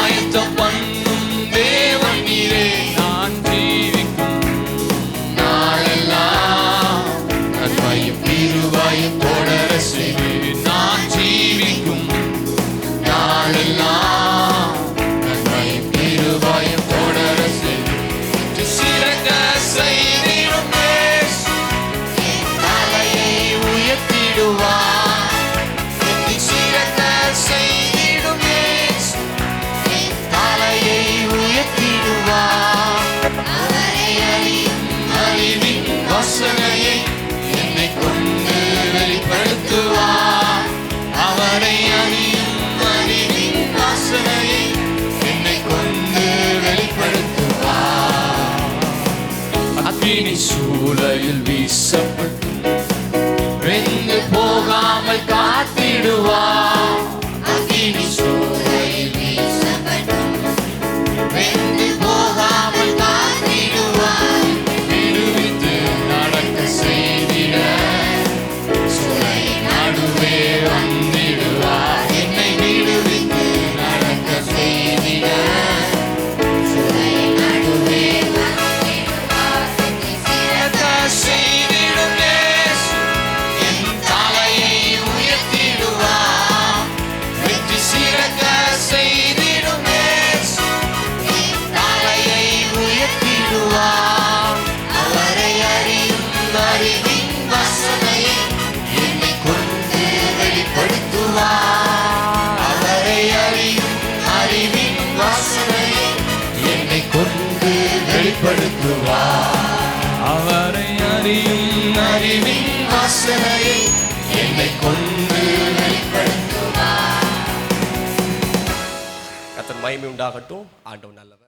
ஆயத்தம் பண்ணும் தேவன் நீரே. நான் ஜீவிக்கும் நாளெல்லாம் நன்மையும் கிருபையும் தொடர செய்வேன். நான் ஜீவிக்கும் நாளெல்லாம் நன்மையும் கிருபையும் தொடர செய்வேன். வெற்றி சிறக்க செய்திடும் இயேசு என் தலையை உயர்த்திடுவார். வெற்றி சிறக்க செய்திடும் இயேசு என் தலையை உயர்த்திடுவார். அவரை அறியும் அறிவின் வாசனையை என்னை கொண்டு வெளிப்படுத்துவார். அவரை அறியும் அறிவின் வாசனையை என்னை கொண்டு வெளிப்படுத்துவார். அக்கினி சூளையில் வீசப்பட்டு வெந்து போகாமல் காத்திடுவார். அக்கினி சூளையில் வீசப்பட்டு வெந்து போகாமல் காத்திடுவார். விடுவித்து நடக்க செய்திட சூளை நடுவே வந்திடுவார். என்னை விடுவித்து நடக்க செய்திட சூளை நடுவே வந்திடுவார். சிறக்க செய்திடும் இயேசு என் தலையை உயர்த்திடுவார். வெற்றி சிறக்க செய்திடும் இயேசு என் தலையை உயர்த்திடுவார். அவரை அறியும் அறிவின் வாசனையை என்னை கொண்டு வெளிப்படுத்துவார். அவரை அறியும் அறிவின் வாசனையை என்னை கொண்டு வெளிப்படுத்துவார். அவரை அறியும் அறிவின் வாசனையை என்னை கொண்டு வெளிப்படுத்துவார். கர்த்தர் மகிமை உண்டாகட்டும். ஆண்டவர் நல்லவர்.